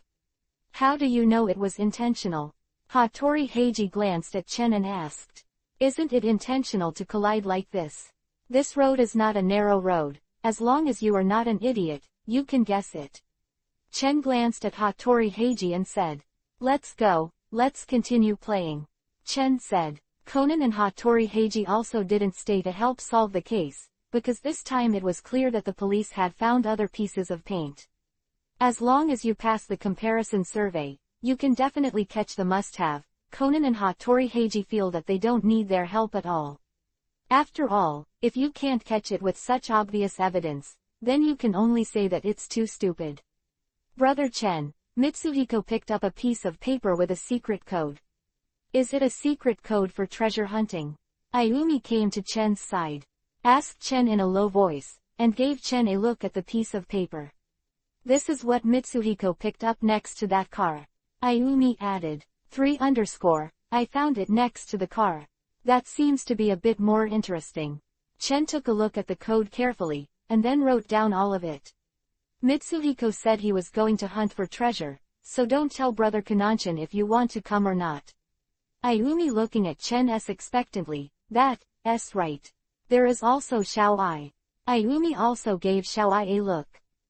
How do you know it was intentional? Hattori Heiji glanced at Chen and asked. Isn't it intentional to collide like this? This road is not a narrow road. As long as you are not an idiot, you can guess it. Chen glanced at Hattori Heiji and said. Let's go, let's continue playing. Chen said. Conan and Hattori Heiji also didn't stay to help solve the case, because this time it was clear that the police had found other pieces of paint. As long as you pass the comparison survey, you can definitely catch the must-have. Conan and Hattori Heiji feel that they don't need their help at all. After all, if you can't catch it with such obvious evidence, then you can only say that it's too stupid. Brother Chen, Mitsuhiko picked up a piece of paper with a secret code. Is it a secret code for treasure hunting? Ayumi came to Chen's side. Asked Chen in a low voice, and gave Chen a look at the piece of paper. This is what Mitsuhiko picked up next to that car. Ayumi added. 3_. I found it next to the car. That seems to be a bit more interesting. Chen took a look at the code carefully, and then wrote down all of it. Mitsuhiko said he was going to hunt for treasure, so don't tell Brother Kananchan if you want to come or not. Ayumi looking at Chen expectantly. That's right. There is also Xiao Ai. Ayumi also gave Xiao Ai a look.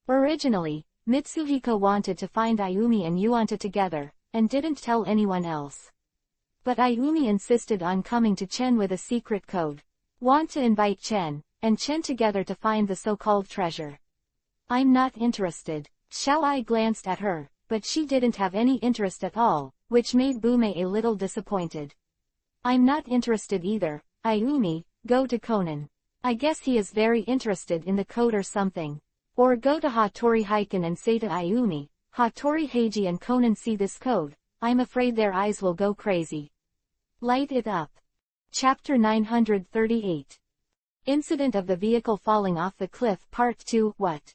Originally, Mitsuhiko wanted to find Ayumi and Yuanta together, and didn't tell anyone else. But Ayumi insisted on coming to Chen with a secret code. Want to invite Chen and Chen together to find the so-called treasure. I'm not interested. Xiao Ai glanced at her, but she didn't have any interest at all, which made Bume a little disappointed. I'm not interested either. Ayumi, go to Conan. I guess he is very interested in the code or something. Or go to Hattori Heiken and say to Ayumi, Hattori Heiji and Conan see this code. I'm afraid their eyes will go crazy. Light it up. Chapter 938. Incident of the vehicle falling off the cliff Part 2. What?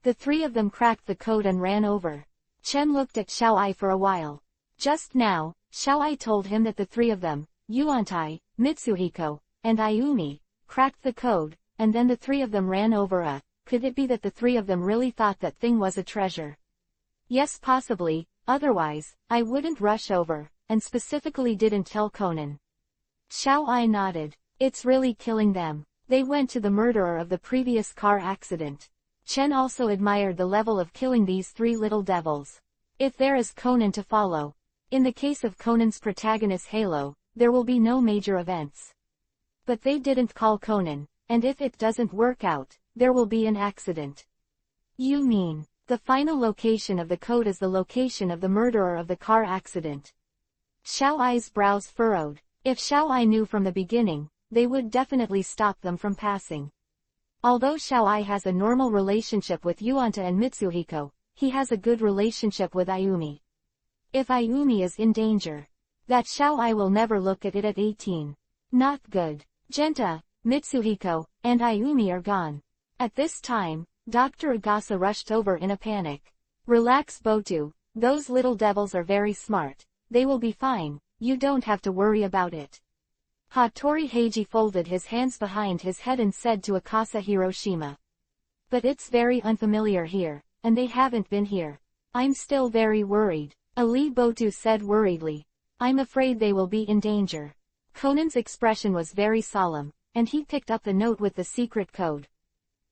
The three of them cracked the code and ran over. Chen looked at Xiao Ai for a while. Just now, Xiao Ai told him that the three of them, Yuantai, Mitsuhiko, and Ayumi, cracked the code, and then the three of them ran over. Could it be that the three of them really thought that thing was a treasure? Yes, possibly, otherwise, I wouldn't rush over, and specifically didn't tell Conan. Xiao Ai nodded. It's really killing them. They went to the murderer of the previous car accident. Chen also admired the level of killing these three little devils. If there is Conan to follow. In the case of Conan's protagonist Halo, there will be no major events. But they didn't call Conan, and if it doesn't work out, there will be an accident. You mean, the final location of the code is the location of the murderer of the car accident? Xiao Ai's brows furrowed. If Xiao knew from the beginning, they would definitely stop them from passing. Although Xiao has a normal relationship with Yuanta and Mitsuhiko, he has a good relationship with Ayumi. If Ayumi is in danger, that Xiao will never look at it at 18. Not good. Genta, Mitsuhiko, and Ayumi are gone. At this time, Dr. Agasa rushed over in a panic. Relax Botu, those little devils are very smart. They will be fine, you don't have to worry about it. Hattori Heiji folded his hands behind his head and said to Akasa Hiroshima. But it's very unfamiliar here, and they haven't been here. I'm still very worried. Ali Botu said worriedly. I'm afraid they will be in danger. Conan's expression was very solemn, and he picked up the note with the secret code.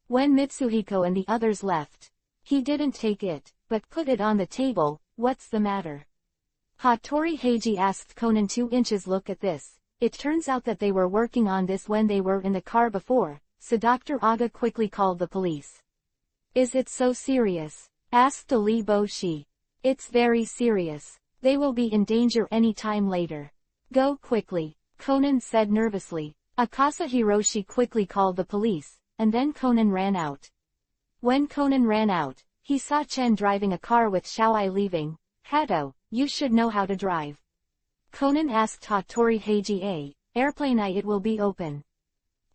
When Mitsuhiko and the others left, he didn't take it, but put it on the table. What's the matter? Hattori Heiji asked Conan. 2 inches. Look at this. It turns out that they were working on this when they were in the car before, so Dr. Aga quickly called the police. Is it so serious? Asked Ali Boshi. It's very serious. They will be in danger any time later. Go quickly, Conan said nervously. Akasa Hiroshi quickly called the police, and then Conan ran out. When Conan ran out, he saw Chen driving a car with Xiao leaving. Hato, you should know how to drive. Conan asked Hattori Heiji. Airplane it will be open.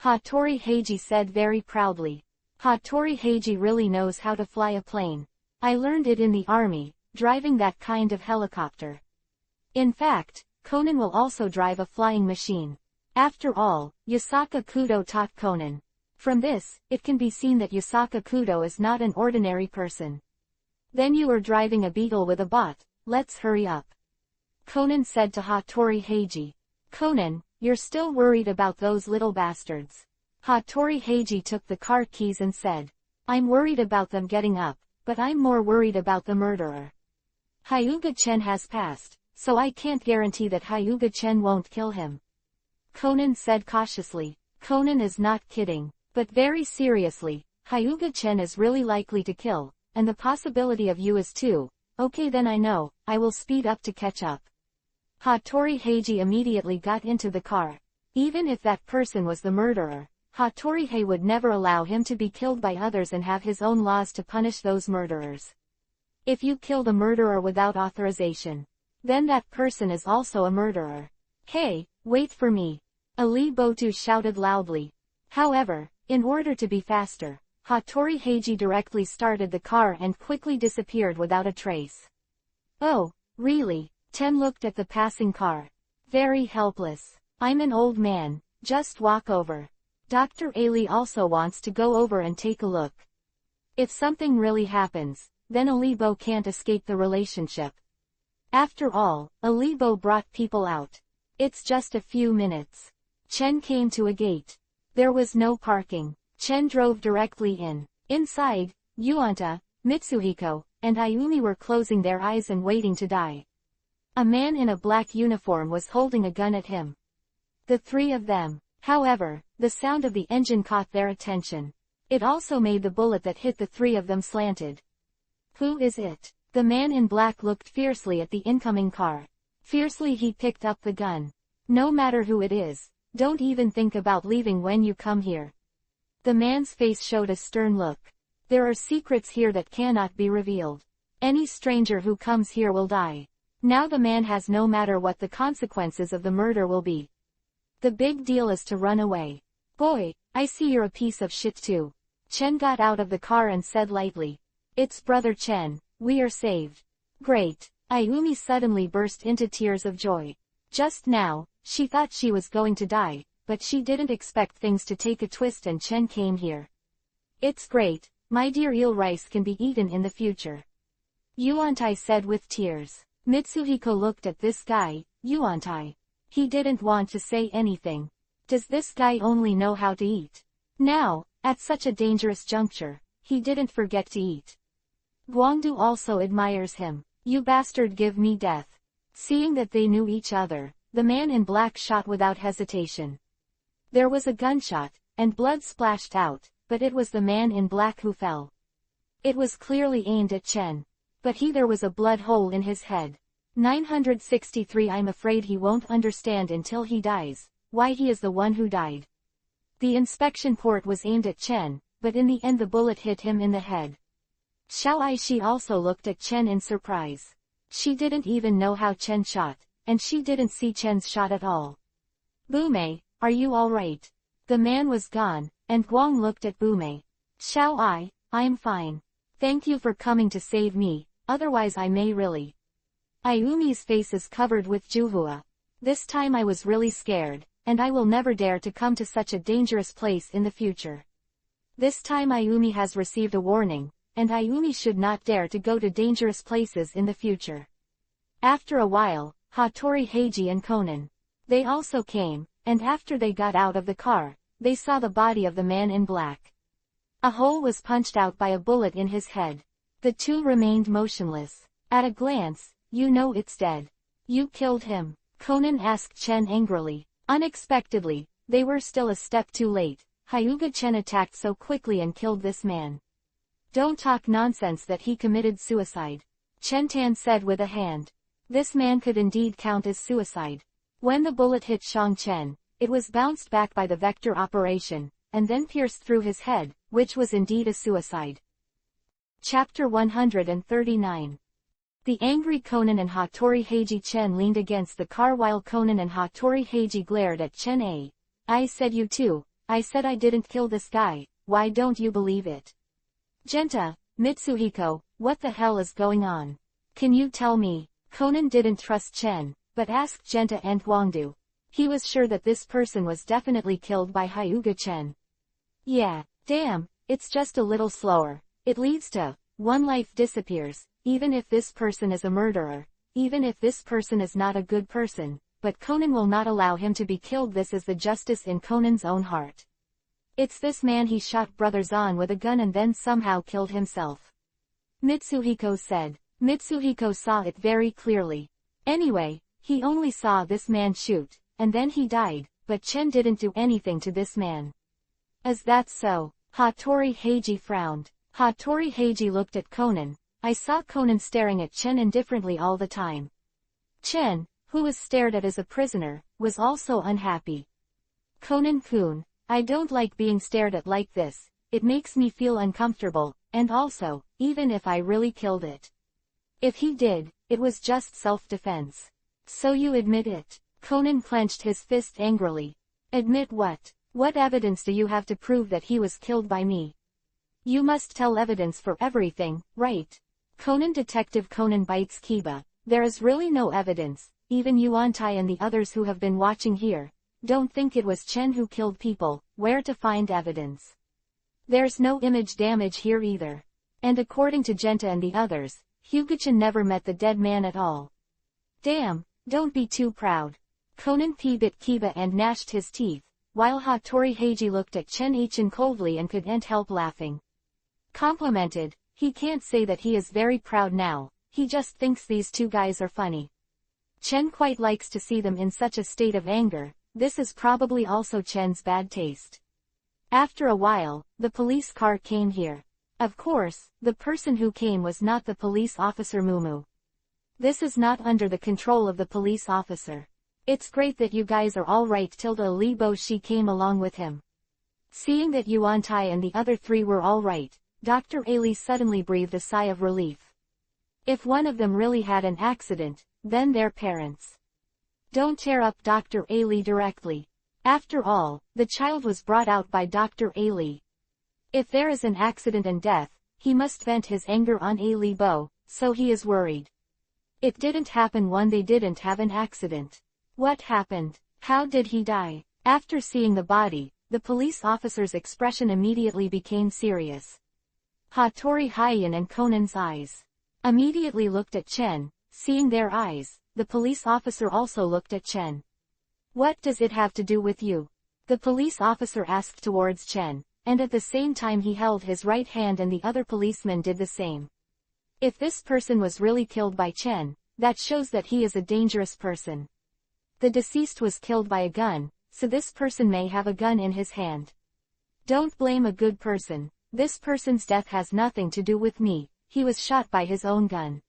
Hattori Heiji said very proudly. Hattori Heiji really knows how to fly a plane. I learned it in the army, driving that kind of helicopter. In fact, Conan will also drive a flying machine. After all, Yasaka Kudo taught Conan. From this, it can be seen that Yasaka Kudo is not an ordinary person. Then you are driving a beetle with a bot. Let's hurry up. Conan said to Hattori Heiji. Conan, you're still worried about those little bastards. Hattori Heiji took the car keys and said. I'm worried about them getting up, but I'm more worried about the murderer. Hyuga Chen has passed, so I can't guarantee that Hyuga Chen won't kill him. Conan said cautiously. Conan is not kidding, but very seriously, Hyuga Chen is really likely to kill, and the possibility of you is too. Okay, then I know, I will speed up to catch up. Hattori Heiji immediately got into the car. Even if that person was the murderer, Hattori Hei would never allow him to be killed by others and have his own laws to punish those murderers. If you kill the murderer without authorization, then that person is also a murderer. Hey, wait for me. Ali Botu shouted loudly. However, in order to be faster, Hattori Heiji directly started the car and quickly disappeared without a trace. Oh, really? Ten looked at the passing car. Very helpless. I'm an old man, just walk over. Dr. Ali also wants to go over and take a look. If something really happens, then Alibo can't escape the relationship. After all, Alibo brought people out. It's just a few minutes. Chen came to a gate. There was no parking. Chen drove directly in. Inside, Yuanta, Mitsuhiko, and Ayumi were closing their eyes and waiting to die. A man in a black uniform was holding a gun at him. The 3 of them. However, the sound of the engine caught their attention. It also made the bullet that hit the 3 of them slanted. Who is it? The man in black looked fiercely at the incoming car. Fiercely he picked up the gun. No matter who it is, don't even think about leaving when you come here. The man's face showed a stern look. There are secrets here that cannot be revealed. Any stranger who comes here will die. Now the man has no matter what the consequences of the murder will be. The big deal is to run away. Boy, I see you're a piece of shit too. Chen got out of the car and said lightly. It's Brother Chen, we are saved. Great. Ayumi suddenly burst into tears of joy. Just now, she thought she was going to die, but she didn't expect things to take a twist and Chen came here. It's great, my dear eel rice can be eaten in the future. Yuantai said with tears. Mitsuhiko looked at this guy, Yuantai. He didn't want to say anything. Does this guy only know how to eat? Now, at such a dangerous juncture, he didn't forget to eat. Guangdu also admires him. You bastard, give me death. Seeing that they knew each other, the man in black shot without hesitation. There was a gunshot, and blood splashed out, but it was the man in black who fell. It was clearly aimed at Chen. But there was a blood hole in his head. 963 I'm afraid he won't understand until he dies, why he is the one who died. The inspection port was aimed at Chen, but in the end the bullet hit him in the head. She also looked at Chen in surprise. She didn't even know how Chen shot, and she didn't see Chen's shot at all. Bumei, are you alright? The man was gone, and Guang looked at Bumei. I'm fine. Thank you for coming to save me, otherwise I may really. Ayumi's face is covered with juhua. This time I was really scared, and I will never dare to come to such a dangerous place in the future. This time Ayumi has received a warning, and Ayumi should not dare to go to dangerous places in the future. After a while, Hattori Heiji and Konan. They also came, and after they got out of the car, they saw the body of the man in black. A hole was punched out by a bullet in his head. The two remained motionless. At a glance, you know it's dead. You killed him, Konan asked Chen angrily. Unexpectedly, they were still a step too late. Hyuga Chen attacked so quickly and killed this man. Don't talk nonsense that he committed suicide, Chen Tan said with a hand. This man could indeed count as suicide. When the bullet hit Shang Chen, it was bounced back by the vector operation, and then pierced through his head, which was indeed a suicide. Chapter 139. The angry Konan and Hattori Heiji. Chen leaned against the car while Konan and Hattori Heiji glared at Chen. I said you too. I said I didn't kill this guy, why don't you believe it? Genta, Mitsuhiko, what the hell is going on? Can you tell me? Konan didn't trust Chen, but asked Genta and Guangdu. He was sure that this person was definitely killed by Hyuga Chen. Yeah, damn, it's just a little slower. It leads to, one life disappears, even if this person is a murderer, even if this person is not a good person, but Konan will not allow him to be killed. This is the justice in Konan's own heart. It's this man he shot Brother Zan with a gun and then somehow killed himself. Mitsuhiko said. Mitsuhiko saw it very clearly. Anyway, he only saw this man shoot, and then he died, but Chen didn't do anything to this man. Is that so? Hattori Heiji frowned. Hattori Heiji looked at Konan. I saw Konan staring at Chen indifferently all the time. Chen, who was stared at as a prisoner, was also unhappy. Konan-kun, I don't like being stared at like this, it makes me feel uncomfortable, and also, even if I really killed it. If he did, it was just self-defense. So you admit it? Konan clenched his fist angrily. Admit what? What evidence do you have to prove that he was killed by me? You must tell evidence for everything, right? Konan Detective Konan bites Kiba. There is really no evidence, even Yuantai and the others who have been watching here. Don't think it was Chen who killed people, where to find evidence? There's no image damage here either. And according to Genta and the others, Hyuga-chan never met the dead man at all. Damn, don't be too proud. Konan bit Kiba and gnashed his teeth, while Hattori Heiji looked at Chen coldly and couldn't help laughing. Complimented, he can't say that he is very proud now, he just thinks these two guys are funny. Chen quite likes to see them in such a state of anger, this is probably also Chen's bad taste. After a while, the police car came here. Of course, the person who came was not the police officer Mumu. This is not under the control of the police officer. It's great that you guys are alright. Li Bo Shi came along with him. Seeing that Yuantai and the other three were alright, Dr. Ali suddenly breathed a sigh of relief. If one of them really had an accident, then their parents. Don't tear up Dr. Ali directly. After all, the child was brought out by Dr. Ali. If there is an accident and death, he must vent his anger on Ali Bo, so he is worried. It didn't happen when they didn't have an accident. What happened? How did he die? After seeing the body, the police officer's expression immediately became serious. Hattori Heian and Konan's eyes immediately looked at Chen. Seeing their eyes, the police officer also looked at Chen. What does it have to do with you? The police officer asked towards Chen, and at the same time he held his right hand and the other policeman did the same. If this person was really killed by Chen, that shows that he is a dangerous person. The deceased was killed by a gun, so this person may have a gun in his hand. Don't blame a good person. This person's death has nothing to do with me, he was shot by his own gun.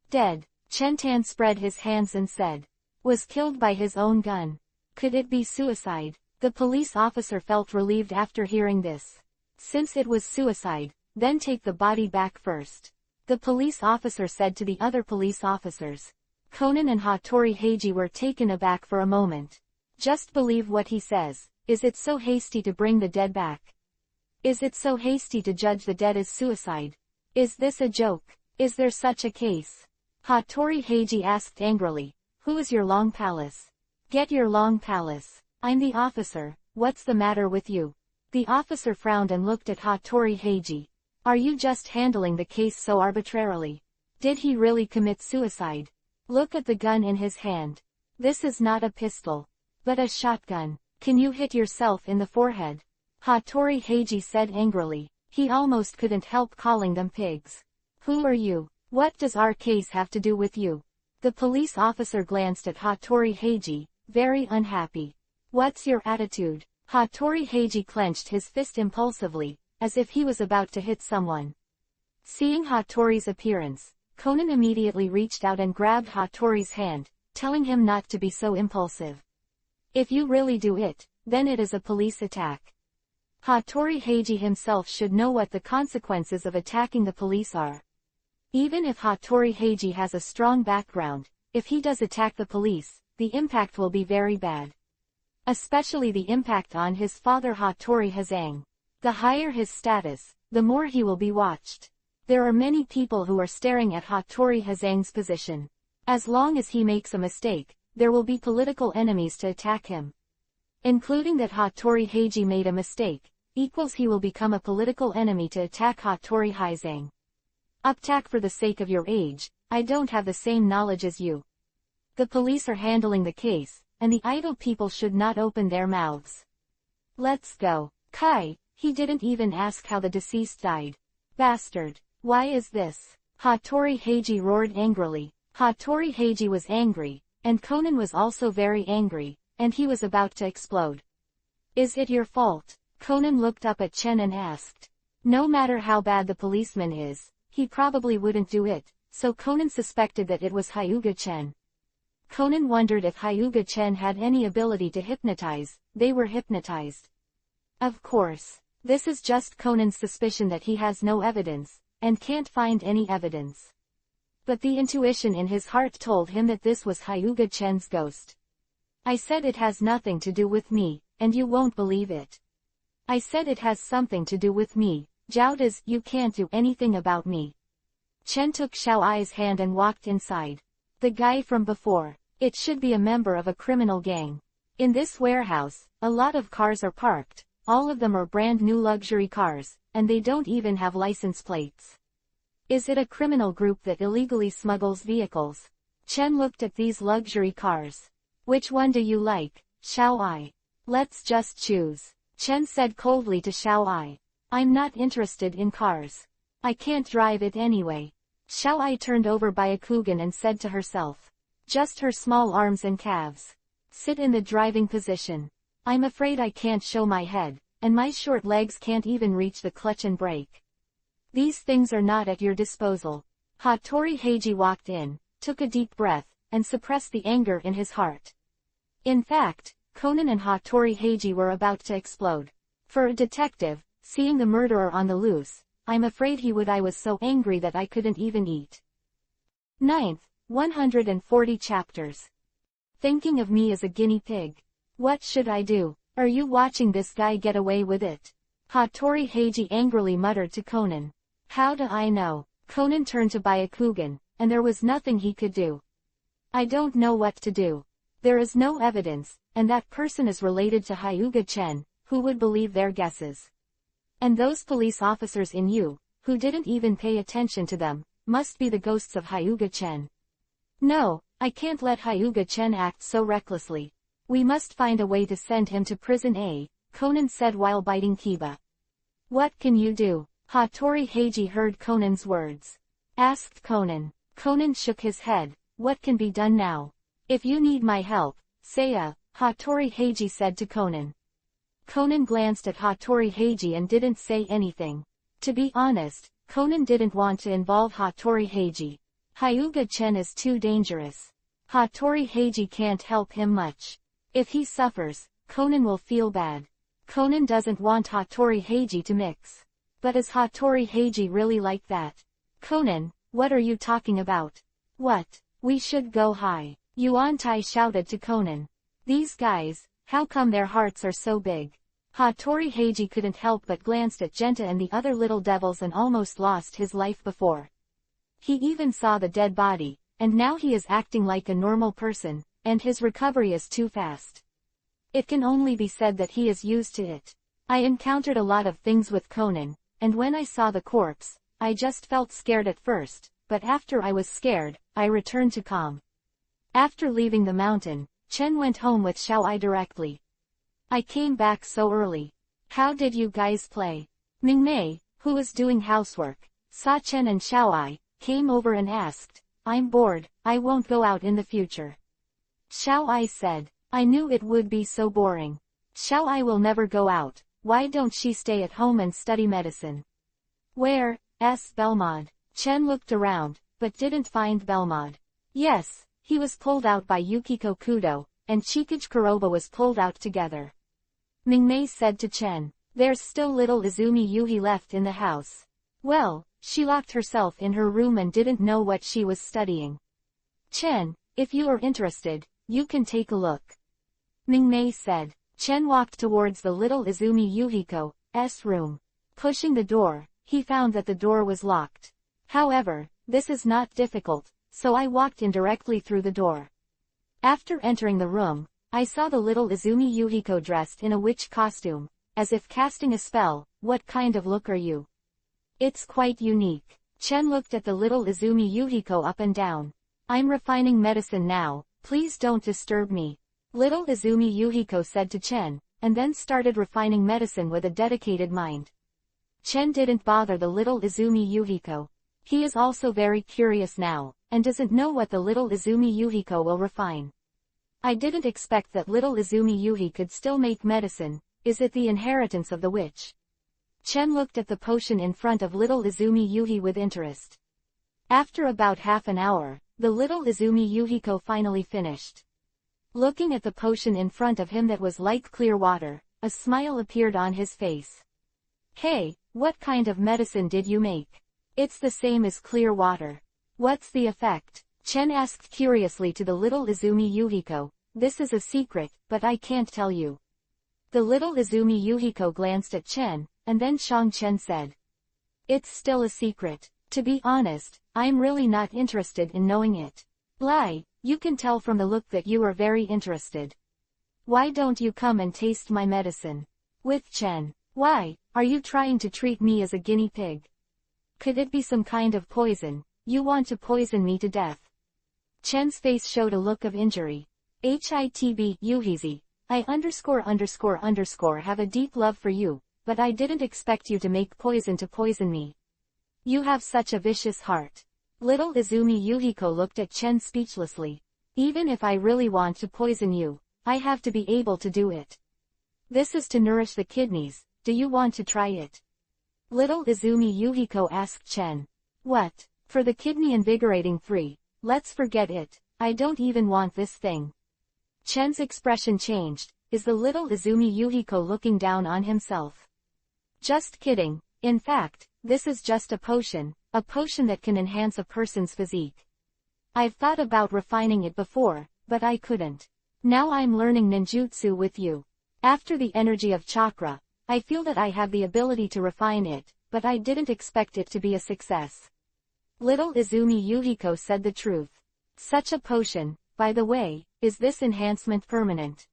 Dead. Chen-tan spread his hands and said. Was killed by his own gun. Could it be suicide? The police officer felt relieved after hearing this. Since it was suicide, then take the body back first. The police officer said to the other police officers. Conan and Hattori Heiji were taken aback for a moment. Just believe what he says. Is it so hasty to bring the dead back? Is it so hasty to judge the dead as suicide? Is this a joke? Is there such a case? Hattori Heiji asked angrily. Who is your Long Palace? Get your Long Palace. I'm the officer. What's the matter with you? The officer frowned and looked at Hattori Heiji. Are you just handling the case so arbitrarily? Did he really commit suicide? Look at the gun in his hand. This is not a pistol, but a shotgun. Can you hit yourself in the forehead? Hattori Heiji said angrily. He almost couldn't help calling them pigs. Who are you? What does our case have to do with you? The police officer glanced at Hattori Heiji, very unhappy. What's your attitude? Hattori Heiji clenched his fist impulsively, as if he was about to hit someone. Seeing Hattori's appearance, Conan immediately reached out and grabbed Hattori's hand, telling him not to be so impulsive. If you really do it, then it is a police attack. Hattori Heiji himself should know what the consequences of attacking the police are. Even if Hattori Heiji has a strong background, if he does attack the police, the impact will be very bad. Especially the impact on his father Hattori Hazang. The higher his status, the more he will be watched. There are many people who are staring at Hattori Hazang's position. As long as he makes a mistake, there will be political enemies to attack him. Including that Hattori Heiji made a mistake, equals he will become a political enemy to attack Hattori Hazang. Uptak, for the sake of your age, I don't have the same knowledge as you. The police are handling the case, and the idle people should not open their mouths. Let's go. Kai, he didn't even ask how the deceased died. Bastard. Why is this? Hattori Heiji roared angrily. Hattori Heiji was angry, and Conan was also very angry, and he was about to explode. Is it your fault? Conan looked up at Chen and asked. No matter how bad the policeman is, he probably wouldn't do it, so Conan suspected that it was Hyuga Chen. Conan wondered if Hyuga Chen had any ability to hypnotize. They were hypnotized. Of course. This is just Conan's suspicion that he has no evidence, and can't find any evidence. But the intuition in his heart told him that this was Hyuga Chen's ghost. I said it has nothing to do with me, and you won't believe it. I said it has something to do with me. Joudas, you can't do anything about me. Chen took Xiao Ai's hand and walked inside. The guy from before. It should be a member of a criminal gang. In this warehouse, a lot of cars are parked. All of them are brand new luxury cars, and they don't even have license plates. Is it a criminal group that illegally smuggles vehicles? Chen looked at these luxury cars. Which one do you like, Xiao Ai? Let's just choose. Chen said coldly to Xiao Ai. I'm not interested in cars. I can't drive it anyway. Xiao Ai turned over Byakugan and said to herself. Just her small arms and calves. Sit in the driving position. I'm afraid I can't show my head, and my short legs can't even reach the clutch and brake. These things are not at your disposal. Hattori Heiji walked in, took a deep breath, and suppressed the anger in his heart. In fact, Conan and Hattori Heiji were about to explode. For a detective, seeing the murderer on the loose, I'm afraid he would. I was so angry that I couldn't even eat. 9th, 140 chapters. Thinking of me as a guinea pig. What should I do? Are you watching this guy get away with it? Hattori Heiji angrily muttered to Conan. How do I know? Conan turned to Byakugan, and there was nothing he could do. I don't know what to do. There is no evidence, and that person is related to Hyuga Chen. Who would believe their guesses? And those police officers in you, who didn't even pay attention to them, must be the ghosts of Hyuga Chen. No, I can't let Hyuga Chen act so recklessly. We must find a way to send him to prison, Conan said while biting Kiba. What can you do? Hattori Heiji heard Conan's words. Asked Conan. Conan shook his head. What can be done now? If you need my help, say Hattori Heiji said to Conan. Conan glanced at Hattori Heiji and didn't say anything. To be honest, Conan didn't want to involve Hattori Heiji. Hyuga Chen is too dangerous. Hattori Heiji can't help him much. If he suffers, Conan will feel bad. Conan doesn't want Hattori Heiji to mix. But is Hattori Heiji really like that? Conan, what are you talking about? What? We should go high. Yuan Tai shouted to Conan. These guys, how come their hearts are so big? Hattori Heiji couldn't help but glanced at Genta and the other little devils and almost lost his life before. He even saw the dead body, and now he is acting like a normal person, and his recovery is too fast. It can only be said that he is used to it. I encountered a lot of things with Conan, and when I saw the corpse, I just felt scared at first, but after I was scared, I returned to calm. After leaving the mountain, Chen went home with Xiao Ai directly. I came back so early. How did you guys play? Mingmei, who was doing housework, saw Chen and Xiao Ai, came over and asked, I'm bored, I won't go out in the future. Xiao Ai said, I knew it would be so boring. Xiao Ai will never go out, why don't she stay at home and study medicine? Where? Asked Belmod. Chen looked around, but didn't find Belmod. Yes, he was pulled out by Yukiko Kudo, and Chikage Kuroba was pulled out together. Mingmei said to Chen, there's still little Izumi Yuhi left in the house. Well, she locked herself in her room and didn't know what she was studying. Chen, if you are interested, you can take a look. Mingmei said. Chen walked towards the little Izumi Yuhiko's room. Pushing the door, he found that the door was locked. However, this is not difficult, so I walked in directly through the door. After entering the room, I saw the little Izumi Yuhiko dressed in a witch costume, as if casting a spell. What kind of look are you? It's quite unique. Chen looked at the little Izumi Yuhiko up and down. I'm refining medicine now, please don't disturb me. Little Izumi Yuhiko said to Chen, and then started refining medicine with a dedicated mind. Chen didn't bother the little Izumi Yuhiko. He is also very curious now, and doesn't know what the little Izumi Yuhiko will refine. I didn't expect that little Izumi Yuhi could still make medicine. Is it the inheritance of the witch? Chen looked at the potion in front of little Izumi Yuhi with interest. After about half an hour, the little Izumi Yuhiko finally finished. Looking at the potion in front of him that was like clear water, a smile appeared on his face. Hey, what kind of medicine did you make? It's the same as clear water. What's the effect? Chen asked curiously to the little Izumi Yuhiko. This is a secret, but I can't tell you. The little Izumi Yuhiko glanced at Chen, and then Shang Chen said. It's still a secret. To be honest, I'm really not interested in knowing it. Lie, you can tell from the look that you are very interested. Why don't you come and taste my medicine? With Chen. Why, are you trying to treat me as a guinea pig? Could it be some kind of poison? You want to poison me to death? Chen's face showed a look of injury. HITB, Yuhizi. I ___ have a deep love for you, but I didn't expect you to make poison to poison me. You have such a vicious heart. Little Izumi Yuhiko looked at Chen speechlessly. Even if I really want to poison you, I have to be able to do it. This is to nourish the kidneys, do you want to try it? Little Izumi Yuhiko asked Chen. What? For the kidney invigorating 3, let's forget it, I don't even want this thing. Chen's expression changed. Is the little Izumi Yuhiko looking down on himself? Just kidding, in fact, this is just a potion that can enhance a person's physique. I've thought about refining it before, but I couldn't. Now I'm learning ninjutsu with you. After the energy of chakra, I feel that I have the ability to refine it, but I didn't expect it to be a success. Little Izumi Yuhiko said the truth. Such a potion, by the way, is this enhancement permanent?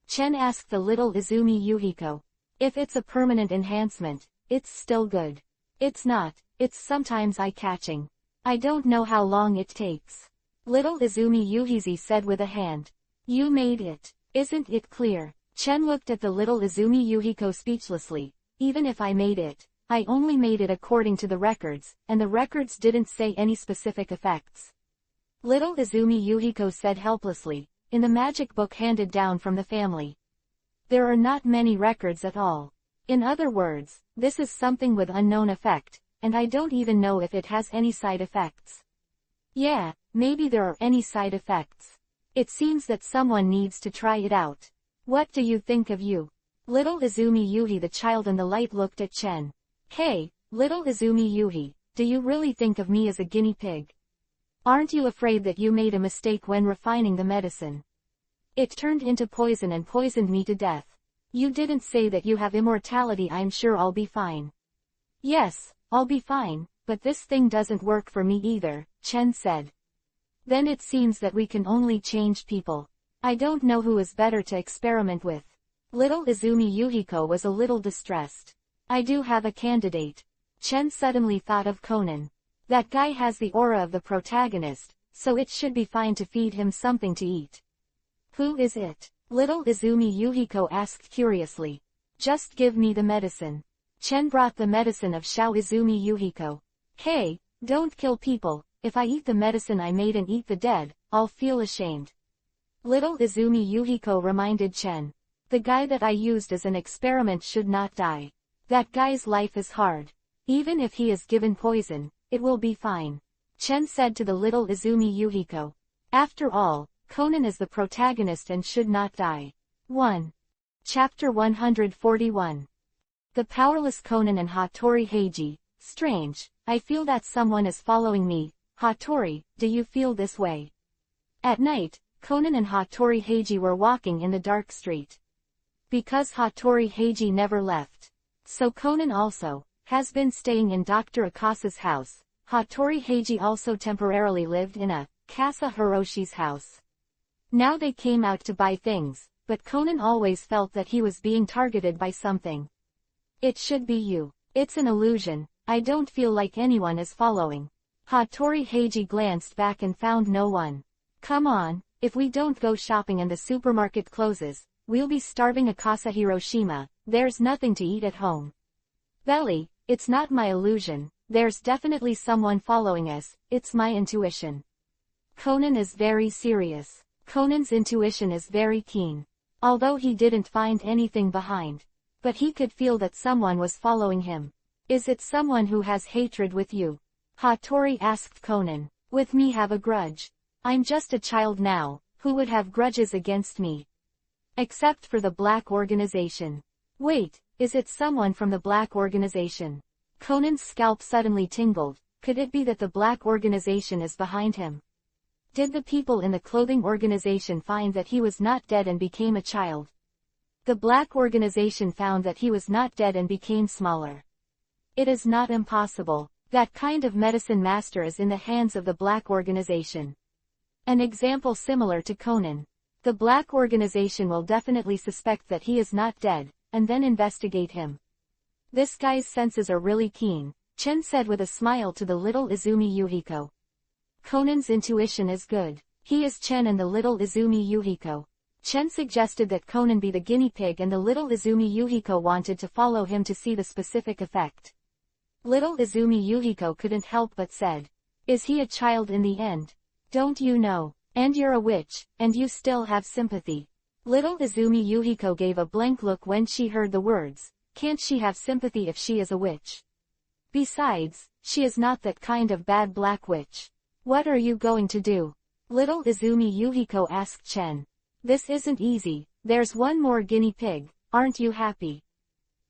Chen asked the little Izumi Yuhiko. If it's a permanent enhancement, it's still good. It's not, it's sometimes eye-catching. I don't know how long it takes. Little Izumi Yuhizi said with a hand. You made it. Isn't it clear? Chen looked at the little Izumi Yuhiko speechlessly. Even if I made it, I only made it according to the records, and the records didn't say any specific effects. Little Izumi Yuhiko said helplessly, in the magic book handed down from the family. There are not many records at all. In other words, this is something with unknown effect, and I don't even know if it has any side effects. Yeah, maybe there are any side effects. It seems that someone needs to try it out. What do you think of you? Little Izumi Yuhi the child in the light looked at Chen. Hey, little Izumi Yuhi, do you really think of me as a guinea pig? Aren't you afraid that you made a mistake when refining the medicine? It turned into poison and poisoned me to death. You didn't say that you have immortality. I'm sure I'll be fine. Yes, I'll be fine, but this thing doesn't work for me either, Chen said. Then it seems that we can only change people. I don't know who is better to experiment with. Little Izumi Yuhiko was a little distressed. I do have a candidate. Chen suddenly thought of Conan. That guy has the aura of the protagonist, so it should be fine to feed him something to eat. Who is it? Little Izumi Yuhiko asked curiously. Just give me the medicine. Chen brought the medicine of Xiao Izumi Yuhiko. Hey, don't kill people. If I eat the medicine I made and eat the dead, I'll feel ashamed. Little Izumi Yuhiko reminded Chen. The guy that I used as an experiment should not die. That guy's life is hard. Even if he is given poison, it will be fine. Chen said to the little Izumi Yuhiko. After all, Conan is the protagonist and should not die. 1. Chapter 141. The powerless Conan and Hattori Heiji. Strange, I feel that someone is following me. Hattori, do you feel this way? At night, Conan and Hattori Heiji were walking in the dark street. Because Hattori Heiji never left. So Conan also has been staying in Dr. Akasa's house. Hattori Heiji also temporarily lived in a Kasa Hiroshi's house. Now they came out to buy things, but Conan always felt that he was being targeted by something. It should be you. It's an illusion. I don't feel like anyone is following. Hattori Heiji glanced back and found no one. Come on, if we don't go shopping and the supermarket closes, we'll be starving. Akasa Hiroshima, there's nothing to eat at home. Belly, it's not my illusion, there's definitely someone following us, it's my intuition. Conan is very serious. Conan's intuition is very keen. Although he didn't find anything behind. But he could feel that someone was following him. Is it someone who has hatred with you? Hattori asked Conan. With me have a grudge. I'm just a child now, who would have grudges against me? Except for the Black Organization. Wait, is it someone from the Black Organization? Conan's scalp suddenly tingled. Could it be that the Black Organization is behind him? Did the people in the clothing organization find that he was not dead and became a child? The Black Organization found that he was not dead and became smaller. It is not impossible. That kind of medicine master is in the hands of the Black Organization. An example similar to Conan. The Black Organization will definitely suspect that he is not dead, and then investigate him. This guy's senses are really keen, Chen said with a smile to the little Izumi Yuhiko. Conan's intuition is good. He is Chen and the little Izumi Yuhiko. Chen suggested that Conan be the guinea pig and the little Izumi Yuhiko wanted to follow him to see the specific effect. Little Izumi Yuhiko couldn't help but said. Is he a child in the end? Don't you know? And you're a witch, and you still have sympathy. Little Izumi Yuhiko gave a blank look when she heard the words. Can't she have sympathy if she is a witch? Besides, she is not that kind of bad black witch. What are you going to do? Little Izumi Yuhiko asked Chen. This isn't easy, there's one more guinea pig, aren't you happy?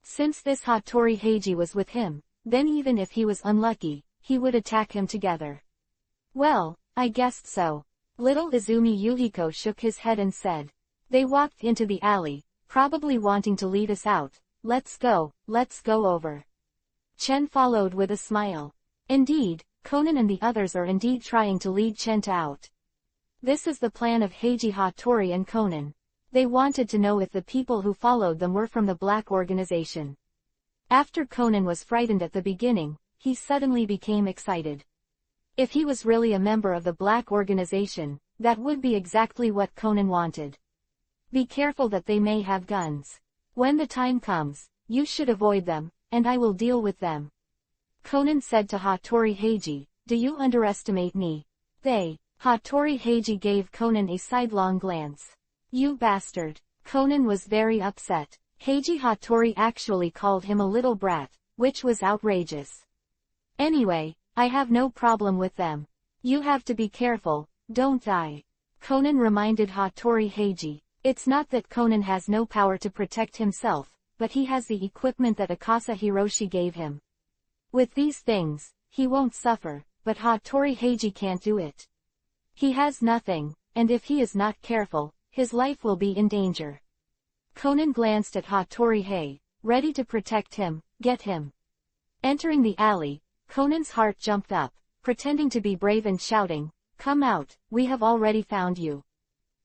Since this Hattori Heiji was with him, then even if he was unlucky, he would attack him together. Well, I guessed so. Little Izumi Yuhiko shook his head and said. They walked into the alley, probably wanting to lead us out. Let's go over. Chen followed with a smile. Indeed, Conan and the others are indeed trying to lead Chen out. This is the plan of Heiji, Hattori and Conan. They wanted to know if the people who followed them were from the Black Organization. After Conan was frightened at the beginning, he suddenly became excited. If he was really a member of the Black Organization, that would be exactly what Conan wanted. Be careful that they may have guns. When the time comes, you should avoid them, and I will deal with them. Conan said to Hattori Heiji, do you underestimate me? Hattori Heiji gave Conan a sidelong glance. You bastard. Conan was very upset. Heiji Hattori actually called him a little brat, which was outrageous. Anyway, I have no problem with them. You have to be careful, don't die. Conan reminded Hattori Heiji. It's not that Conan has no power to protect himself, but he has the equipment that Akasa Hiroshi gave him. With these things, he won't suffer, but Hattori Heiji can't do it. He has nothing, and if he is not careful, his life will be in danger. Conan glanced at Hattori Hei, ready to protect him, get him. Entering the alley, Conan's heart jumped up, pretending to be brave and shouting, "Come out, we have already found you.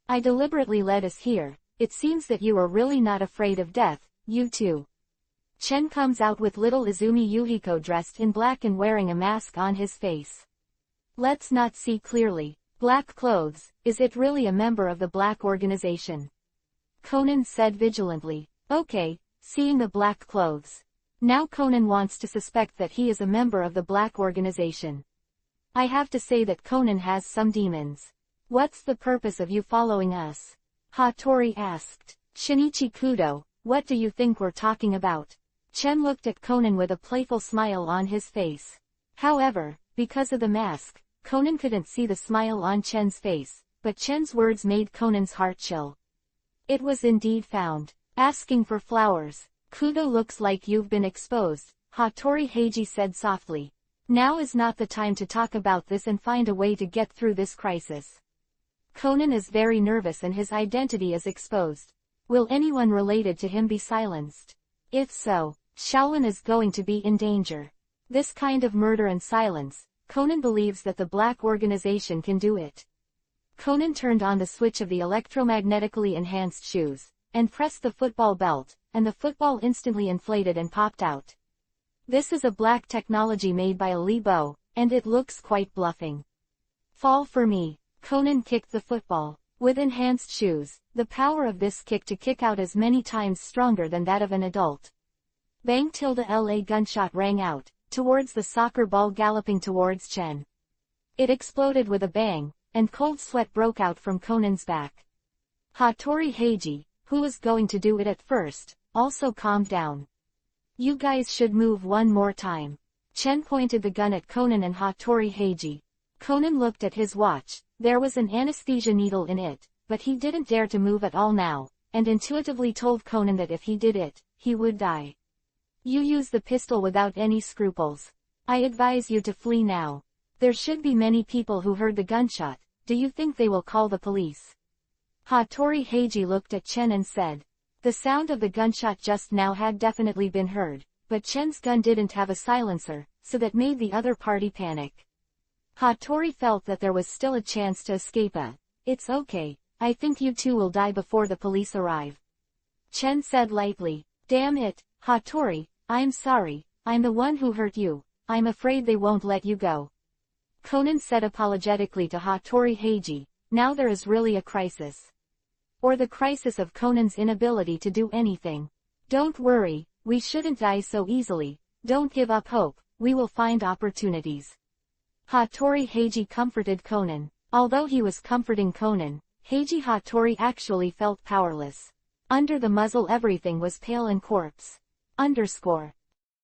I deliberately led us here, it seems that you are really not afraid of death, you two." Chen comes out with little Izumi Yuhiko dressed in black and wearing a mask on his face. Let's not see clearly. Black clothes, is it really a member of the black organization? Conan said vigilantly. Okay, seeing the black clothes. Now Conan wants to suspect that he is a member of the black organization. I have to say that Conan has some demons. What's the purpose of you following us? Hattori asked. Shinichi Kudo, what do you think we're talking about? Chen looked at Conan with a playful smile on his face. However, because of the mask, Conan couldn't see the smile on Chen's face, but Chen's words made Conan's heart chill. It was indeed found. Asking for flowers. Kudo, looks like you've been exposed, Hattori Heiji said softly. Now is not the time to talk about this and find a way to get through this crisis. Conan is very nervous and his identity is exposed. Will anyone related to him be silenced? If so, Shaolin is going to be in danger. This kind of murder and silence, Conan believes that the black organization can do it. Conan turned on the switch of the electromagnetically enhanced shoes, and pressed the football belt, and the football instantly inflated and popped out. This is a black technology made by a Li Bo, and it looks quite bluffing. Fall for me. Conan kicked the football. With enhanced shoes, the power of this kick to kick out is many times stronger than that of an adult. Bang! A gunshot rang out, towards the soccer ball galloping towards Chen. It exploded with a bang, and cold sweat broke out from Conan's back. Hattori Heiji, who was going to do it at first, also calmed down. You guys should move one more time. Chen pointed the gun at Conan and Hattori Heiji. Conan looked at his watch. There was an anesthesia needle in it, but he didn't dare to move at all now, and intuitively told Conan that if he did it, he would die. You use the pistol without any scruples. I advise you to flee now. There should be many people who heard the gunshot. Do you think they will call the police? Hattori Heiji looked at Chen and said. The sound of the gunshot just now had definitely been heard, but Chen's gun didn't have a silencer, so that made the other party panic. Hattori felt that there was still a chance to escape. It's okay, I think you two will die before the police arrive. Chen said lightly. Damn it, Hattori, I'm sorry, I'm the one who hurt you, I'm afraid they won't let you go. Conan said apologetically to Hattori Heiji, now there is really a crisis. Or the crisis of Conan's inability to do anything. Don't worry, we shouldn't die so easily, don't give up hope, we will find opportunities. Hattori Heiji comforted Conan. Although he was comforting Conan, Heiji Hattori actually felt powerless. Under the muzzle everything was pale and corpse.